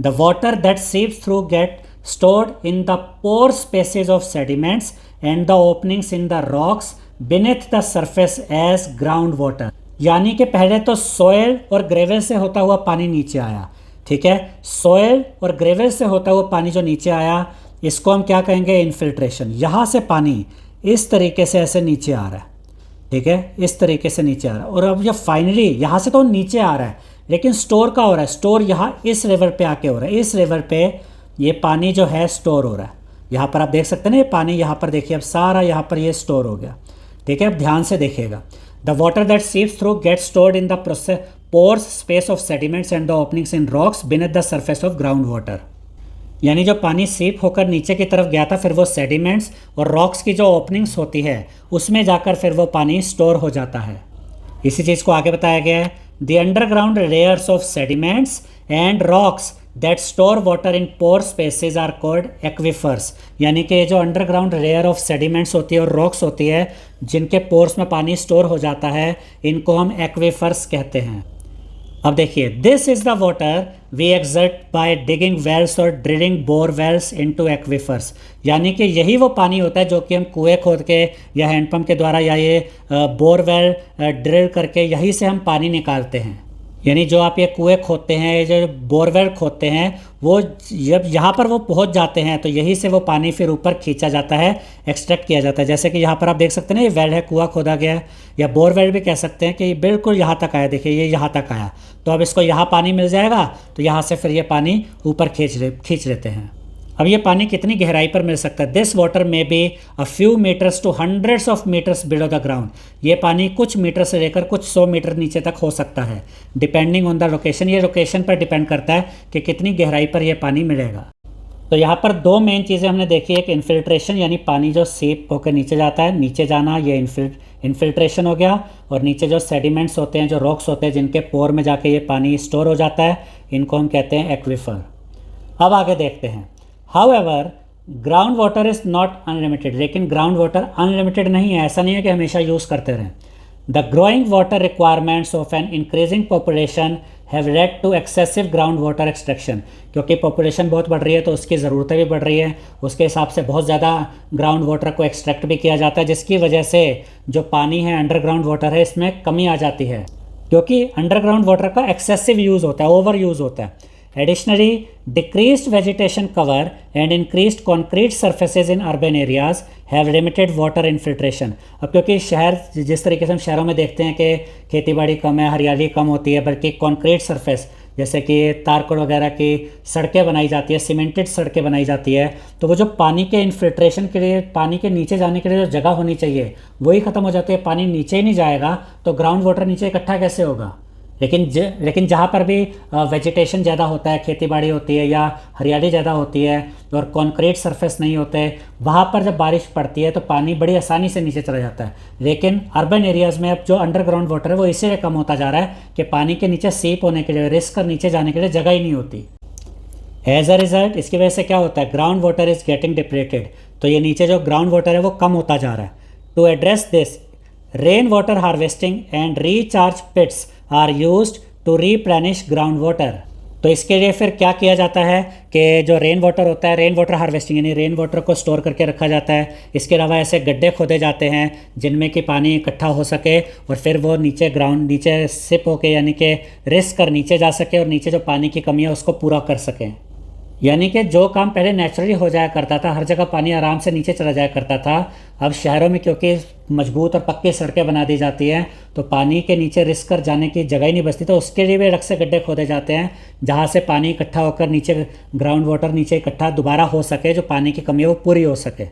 The water that seeps through get stored in the pore spaces of sediments and the openings in the rocks beneath the surface as ground water, यानी कि पहले तो सॉयल और ग्रेवल से होता हुआ पानी नीचे आया, ठीक है? सॉयल और ग्रेवल से होता हुआ पानी जो नीचे आया, इसको हम क्या कहेंगे? इन्फिल्ट्रेशन। यहाँ से पानी इस तरीके से ऐसे नीचे आ रहा है, ठीक है? इस तरीके से नीचे आ रहा है और अब ये फाइनली यहाँ से तो नीचे आ रहा है, लेकिन स्टोर का हो रहा है, स्टोर यहाँ इस लेवल पे आके हो रहा है। इस लेवल पे ये पानी जो है स्टोर हो रहा है। यहाँ पर आप देख सकते हैं ना, ये पानी यहाँ पर देखिए, अब सारा यहाँ पर ये स्टोर हो गया, ठीक है? अब ध्यान से देखिएगा, the water that seeps through get stored in the process pores space of sediments and the openings in rocks beneath the surface of ground water, यानी जो पानी सीप होकर नीचे की तरफ गया था, फिर वो सेडिमेंट्स और रॉक्स की जो ओपनिंग्स होती है उसमें जाकर फिर वो पानी स्टोर हो जाता है। इसी चीज़ को आगे बताया गया है, the underground layers of sediments and rocks that store water in pore spaces are called aquifers, यानी कि जो अंडरग्राउंड लेयर ऑफ सेडिमेंट्स होती है और रॉक्स होती है जिनके पोर्स में पानी स्टोर हो जाता है, इनको हम एक्वीफर्स कहते हैं। अब देखिए, this is the water we extract by digging wells or drilling bore wells into aquifers, यानी कि यही वो पानी होता है जो कि हम कुएं खोद के या हैंडपम्प के द्वारा या ये बोरवेल ड्रिल करके यहीं से हम पानी निकालते हैं। यानी जो आप ये कुएं खोदते हैं, जो बोरवेल खोदते हैं, वो जब यहाँ पर वो पहुँच जाते हैं तो यहीं से वो पानी फिर ऊपर खींचा जाता है, एक्सट्रैक्ट किया जाता है। जैसे कि यहाँ पर आप देख सकते हैं ना, ये वेल है, कुआं खोदा गया है, या बोरवेल भी कह सकते हैं कि बिल्कुल यहाँ तक आया, देखिए ये यहाँ तक आया, तो अब इसको यहाँ पानी मिल जाएगा तो यहाँ से फिर ये पानी ऊपर खींच लेते हैं। अब ये पानी कितनी गहराई पर मिल सकता है? This water may be a few metres to hundreds of metres below the ground, ये पानी कुछ मीटर से लेकर कुछ 100 मीटर नीचे तक हो सकता है, डिपेंडिंग ऑन द लोकेशन। ये लोकेशन पर डिपेंड करता है कि कितनी गहराई पर यह पानी मिलेगा। तो यहाँ पर दो मेन चीज़ें हमने देखी, एक इन्फिल्ट्रेशन यानी पानी जो सीप होकर नीचे जाता है, नीचे जाना, ये इन्फिल्ट्रेशन हो गया, और नीचे जो सेडिमेंट्स होते हैं, जो रॉक्स होते हैं जिनके पोर में जाके ये पानी स्टोर हो जाता है, इनको हम कहते हैं एक्वीफर। अब आगे देखते हैं, however ground water is not unlimited, लेकिन ग्राउंड वाटर अनलिमिटेड नहीं है, ऐसा नहीं है कि हमेशा यूज़ करते रहें। The growing water requirements of an increasing population have led to excessive ground water extraction, क्योंकि पॉपुलेशन बहुत बढ़ रही है तो उसकी ज़रूरतें भी बढ़ रही है, उसके हिसाब से बहुत ज़्यादा ग्राउंड वाटर को एक्सट्रैक्ट भी किया जाता है, जिसकी वजह से जो पानी है अंडरग्राउंड वाटर है इसमें कमी आ जाती है, क्योंकि अंडरग्राउंड वाटर का एक्सेसिव यूज़ होता है, ओवर यूज़ होता है। Additionally, decreased vegetation cover and increased concrete surfaces in urban areas have limited water infiltration। अब क्योंकि शहर जिस तरीके से हम शहरों में देखते हैं कि खेतीबाड़ी कम है, हरियाली कम होती है, बल्कि कॉन्क्रीट सरफेस जैसे कि तारकोल वगैरह की सड़कें बनाई जाती है, सीमेंटेड सड़कें बनाई जाती है, तो वो जो पानी के इन्फिल्ट्रेशन के लिए, पानी के नीचे जाने के लिए जो जगह होनी चाहिए वही ख़त्म हो जाती है। पानी नीचे ही नहीं जाएगा तो ग्राउंड वाटर नीचे इकट्ठा कैसे होगा। लेकिन जहाँ पर भी वेजिटेशन ज़्यादा होता है, खेतीबाड़ी होती है या हरियाली ज़्यादा होती है और कंक्रीट सरफेस नहीं होते, वहाँ पर जब बारिश पड़ती है तो पानी बड़ी आसानी से नीचे चला जाता है। लेकिन अर्बन एरियाज़ में अब जो अंडरग्राउंड वाटर है वो इसीलिए कम होता जा रहा है कि पानी के नीचे सीप होने के लिए, रिस्क कर नीचे जाने के लिए जगह ही नहीं होती। एज अ रिजल्ट इसकी वजह से क्या होता है, ground water is getting depleted, तो ये नीचे जो ग्राउंड वाटर है वो कम होता जा रहा है। To address this, rain water harvesting and recharge pits are used to replenish ground water. तो इसके लिए फिर क्या किया जाता है कि जो रेन वाटर होता है, रेन वाटर हार्वेस्टिंग यानी रेन वाटर को स्टोर करके रखा जाता है। इसके अलावा ऐसे गड्ढे खोदे जाते हैं जिनमें कि पानी इकट्ठा हो सके और फिर वो नीचे सिप होके यानी कि रिस्क कर नीचे जा सके और नीचे जो पानी की कमी है उसको पूरा कर सकें। यानी कि जो काम पहले नेचुरली हो जाया करता था, हर जगह पानी आराम से नीचे चला जाया करता था, अब शहरों में क्योंकि मजबूत और पक्की सड़कें बना दी जाती हैं तो पानी के नीचे रिस्क कर जाने की जगह ही नहीं बचती, तो उसके लिए भी अलग से गड्ढे खोदे जाते हैं जहाँ से पानी इकट्ठा होकर नीचे ग्राउंड वाटर नीचे इकट्ठा दोबारा हो सके, जो पानी की कमी है वो पूरी हो सके।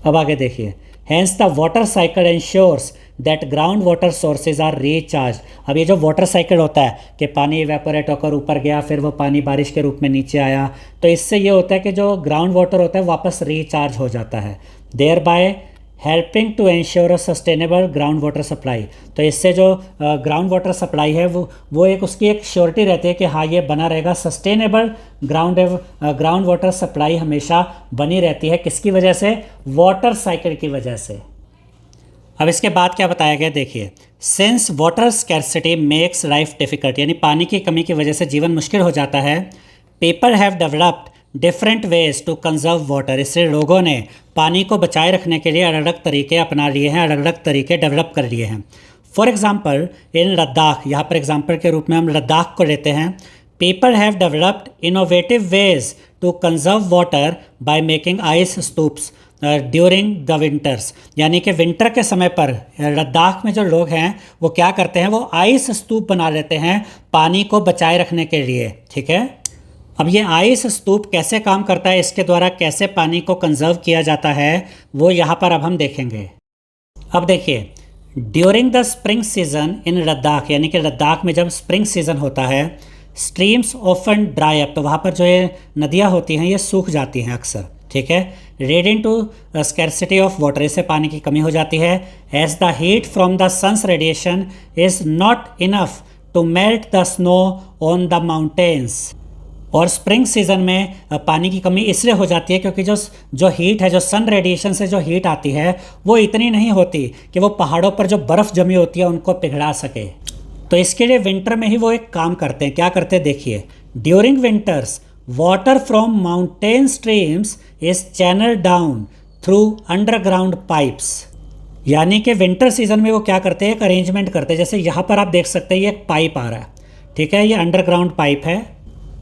अब आगे देखिए, hence the water cycle ensures that ground water sources are recharge. अब ये जो वाटर साइकिल होता है कि पानी इवेपोरेट होकर ऊपर गया, फिर वो पानी बारिश के रूप में नीचे आया, तो इससे ये होता है कि जो ग्राउंड वाटर होता है वापस रिचार्ज हो जाता है, thereby helping to ensure a sustainable ground water supply. तो इससे जो ग्राउंड वाटर सप्लाई है वो एक उसकी एक श्योरिटी रहती है कि हाँ ये बना रहेगा, सस्टेनेबल ग्राउंड वाटर सप्लाई हमेशा बनी रहती है। किसकी वजह से, वाटर साइकिल की वजह से। अब इसके बाद क्या बताया गया देखिए, since water scarcity makes life difficult, यानी पानी की कमी की वजह से जीवन मुश्किल हो जाता है। People have developed different ways to conserve water, इससे लोगों ने पानी को बचाए रखने के लिए अलग अलग तरीके अपना लिए हैं, अलग अलग तरीके डेवलप कर लिए हैं। फॉर एग्जाम्पल इन लद्दाख, यहाँ पर एग्जाम्पल के रूप में हम लद्दाख को लेते हैं। People have developed innovative ways to conserve water by making ice stupas during the winters, यानी कि विंटर के समय पर लद्दाख में जो लोग हैं वो क्या करते हैं, वो आइस स्तूप बना लेते हैं पानी को बचाए रखने के लिए। ठीक है, अब ये आइस स्तूप कैसे काम करता है, इसके द्वारा कैसे पानी को कंजर्व किया जाता है, वो यहाँ पर अब हम देखेंगे। अब देखिए, during the spring season in Ladakh, यानी कि लद्दाख में जब स्प्रिंग सीजन होता है, स्ट्रीम्स ऑफन ड्राई अप, तो वहाँ पर जो ये नदियाँ होती हैं ये सूख जाती हैं अक्सर। ठीक है, leading to scarcity of water, इससे पानी की कमी हो जाती है। As the heat from the sun's radiation is not enough to melt the snow on the mountains. और स्प्रिंग सीजन में पानी की कमी इसलिए हो जाती है क्योंकि जो हीट है, जो सन रेडिएशन से जो हीट आती है वो इतनी नहीं होती कि वो पहाड़ों पर जो बर्फ़ जमी होती है उनको पिघला सके। तो इसके लिए विंटर में ही वो एक काम करते हैं। क्या करते हैं देखिए, during winters water from mountain streams is channel down through underground pipes, यानी कि विंटर सीजन में वो क्या करते हैं, एक अरेंजमेंट करते हैं। जैसे यहाँ पर आप देख सकते हैं ये एक पाइप आ रहा है, ठीक है, ये अंडरग्राउंड पाइप है।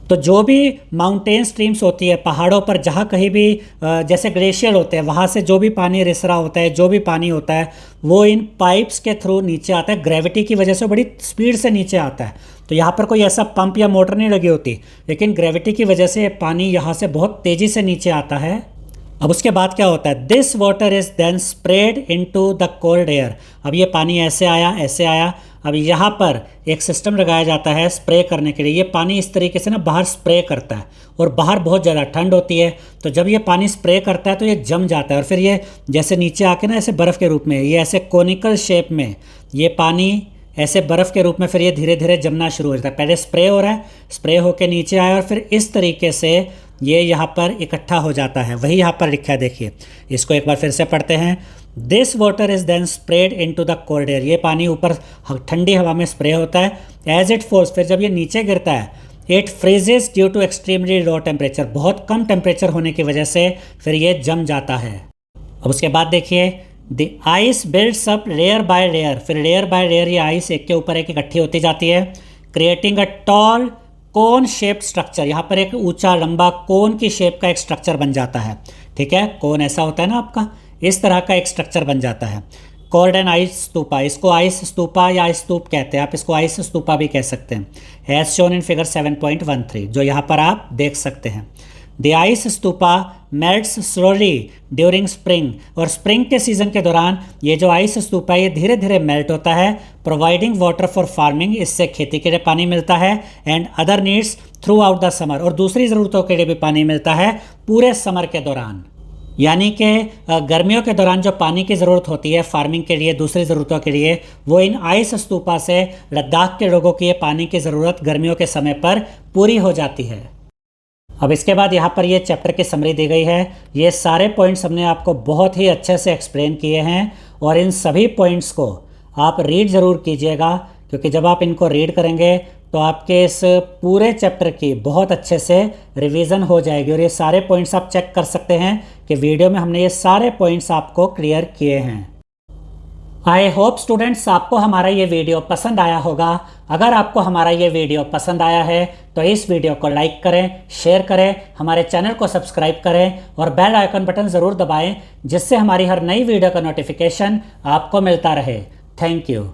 तो जो भी माउंटेन स्ट्रीम्स होती है, पहाड़ों पर जहाँ कहीं भी जैसे ग्लेशियर होते हैं वहाँ से जो भी पानी रिस रहा होता है, जो भी पानी होता है वो इन पाइप्स के थ्रू नीचे आता है। ग्रेविटी की वजह से बड़ी स्पीड से नीचे आता है। तो यहाँ पर कोई ऐसा पंप या मोटर नहीं लगी होती, लेकिन ग्रेविटी की वजह से पानी यहाँ से बहुत तेज़ी से नीचे आता है। अब उसके बाद क्या होता है, this water is then spread into the cold air. अब ये पानी ऐसे आया। अब यहाँ पर एक सिस्टम लगाया जाता है स्प्रे करने के लिए। ये पानी इस तरीके से ना बाहर स्प्रे करता है, और बाहर बहुत ज़्यादा ठंड होती है, तो जब ये पानी स्प्रे करता है तो ये जम जाता है, और फिर ये जैसे नीचे आके ना ऐसे बर्फ़ के रूप में, ये ऐसे कोनिकल शेप में ये पानी ऐसे बर्फ़ के रूप में फिर ये धीरे धीरे जमना शुरू हो जाता है। पहले स्प्रे हो रहा है, स्प्रे होके नीचे आया और फिर इस तरीके से ये यहाँ पर इकट्ठा हो जाता है। वही यहाँ पर लिखा है, देखिए इसको एक बार फिर से पढ़ते हैं। This water is then spread into the cold air. ये पानी ऊपर ठंडी हवा में स्प्रे होता है। एज इट फॉल्स, फिर जब ये नीचे गिरता है, it freezes due to extremely low temperature, बहुत कम टेम्परेचर होने की वजह से फिर ये जम जाता है। अब उसके बाद देखिए, the ice builds up layer by layer, फिर लेयर बाय लेयर ये आइस एक के ऊपर एक इकट्ठी होती जाती है, creating a tall cone shaped structure. यहाँ पर एक ऊंचा लंबा कोन की शेप का एक स्ट्रक्चर बन जाता है। ठीक है, कोन ऐसा होता है ना आपका, इस तरह का एक स्ट्रक्चर बन जाता है। कॉल्ड एन आइस स्तूपा, इसको आइस स्तूपा या आइस स्तूप कहते हैं, आप इसको आइस स्तूपा भी कह सकते हैं। एज शोन इन फिगर 7.13, जो यहाँ पर आप देख सकते हैं। The ice stupa melts slowly during spring, और स्प्रिंग के सीजन के दौरान ये जो आइस स्तूपा ये धीरे धीरे मेल्ट होता है, प्रोवाइडिंग वाटर फॉर फार्मिंग, इससे खेती के लिए पानी मिलता है, and other needs through out the summer, और दूसरी ज़रूरतों के लिए भी पानी मिलता है पूरे समर के दौरान। यानी कि गर्मियों के दौरान जो पानी की ज़रूरत होती है फार्मिंग के लिए, दूसरी ज़रूरतों के लिए, वो इन आइस स्तूपा से लद्दाख के लोगों की ये पानी की ज़रूरत गर्मियों के समय पर पूरी हो जाती है। अब इसके बाद यहाँ पर ये चैप्टर की समरी दी गई है। ये सारे पॉइंट्स हमने आपको बहुत ही अच्छे से एक्सप्लेन किए हैं, और इन सभी पॉइंट्स को आप रीड ज़रूर कीजिएगा, क्योंकि जब आप इनको रीड करेंगे तो आपके इस पूरे चैप्टर की बहुत अच्छे से रिवीजन हो जाएगी। और ये सारे पॉइंट्स आप चेक कर सकते हैं कि वीडियो में हमने ये सारे पॉइंट्स आपको क्लियर किए हैं। आई होप स्टूडेंट्स आपको हमारा ये वीडियो पसंद आया होगा। अगर आपको हमारा ये वीडियो पसंद आया है तो इस वीडियो को लाइक करें, शेयर करें, हमारे चैनल को सब्सक्राइब करें और बेल आइकन बटन ज़रूर दबाएं, जिससे हमारी हर नई वीडियो का नोटिफिकेशन आपको मिलता रहे। Thank you.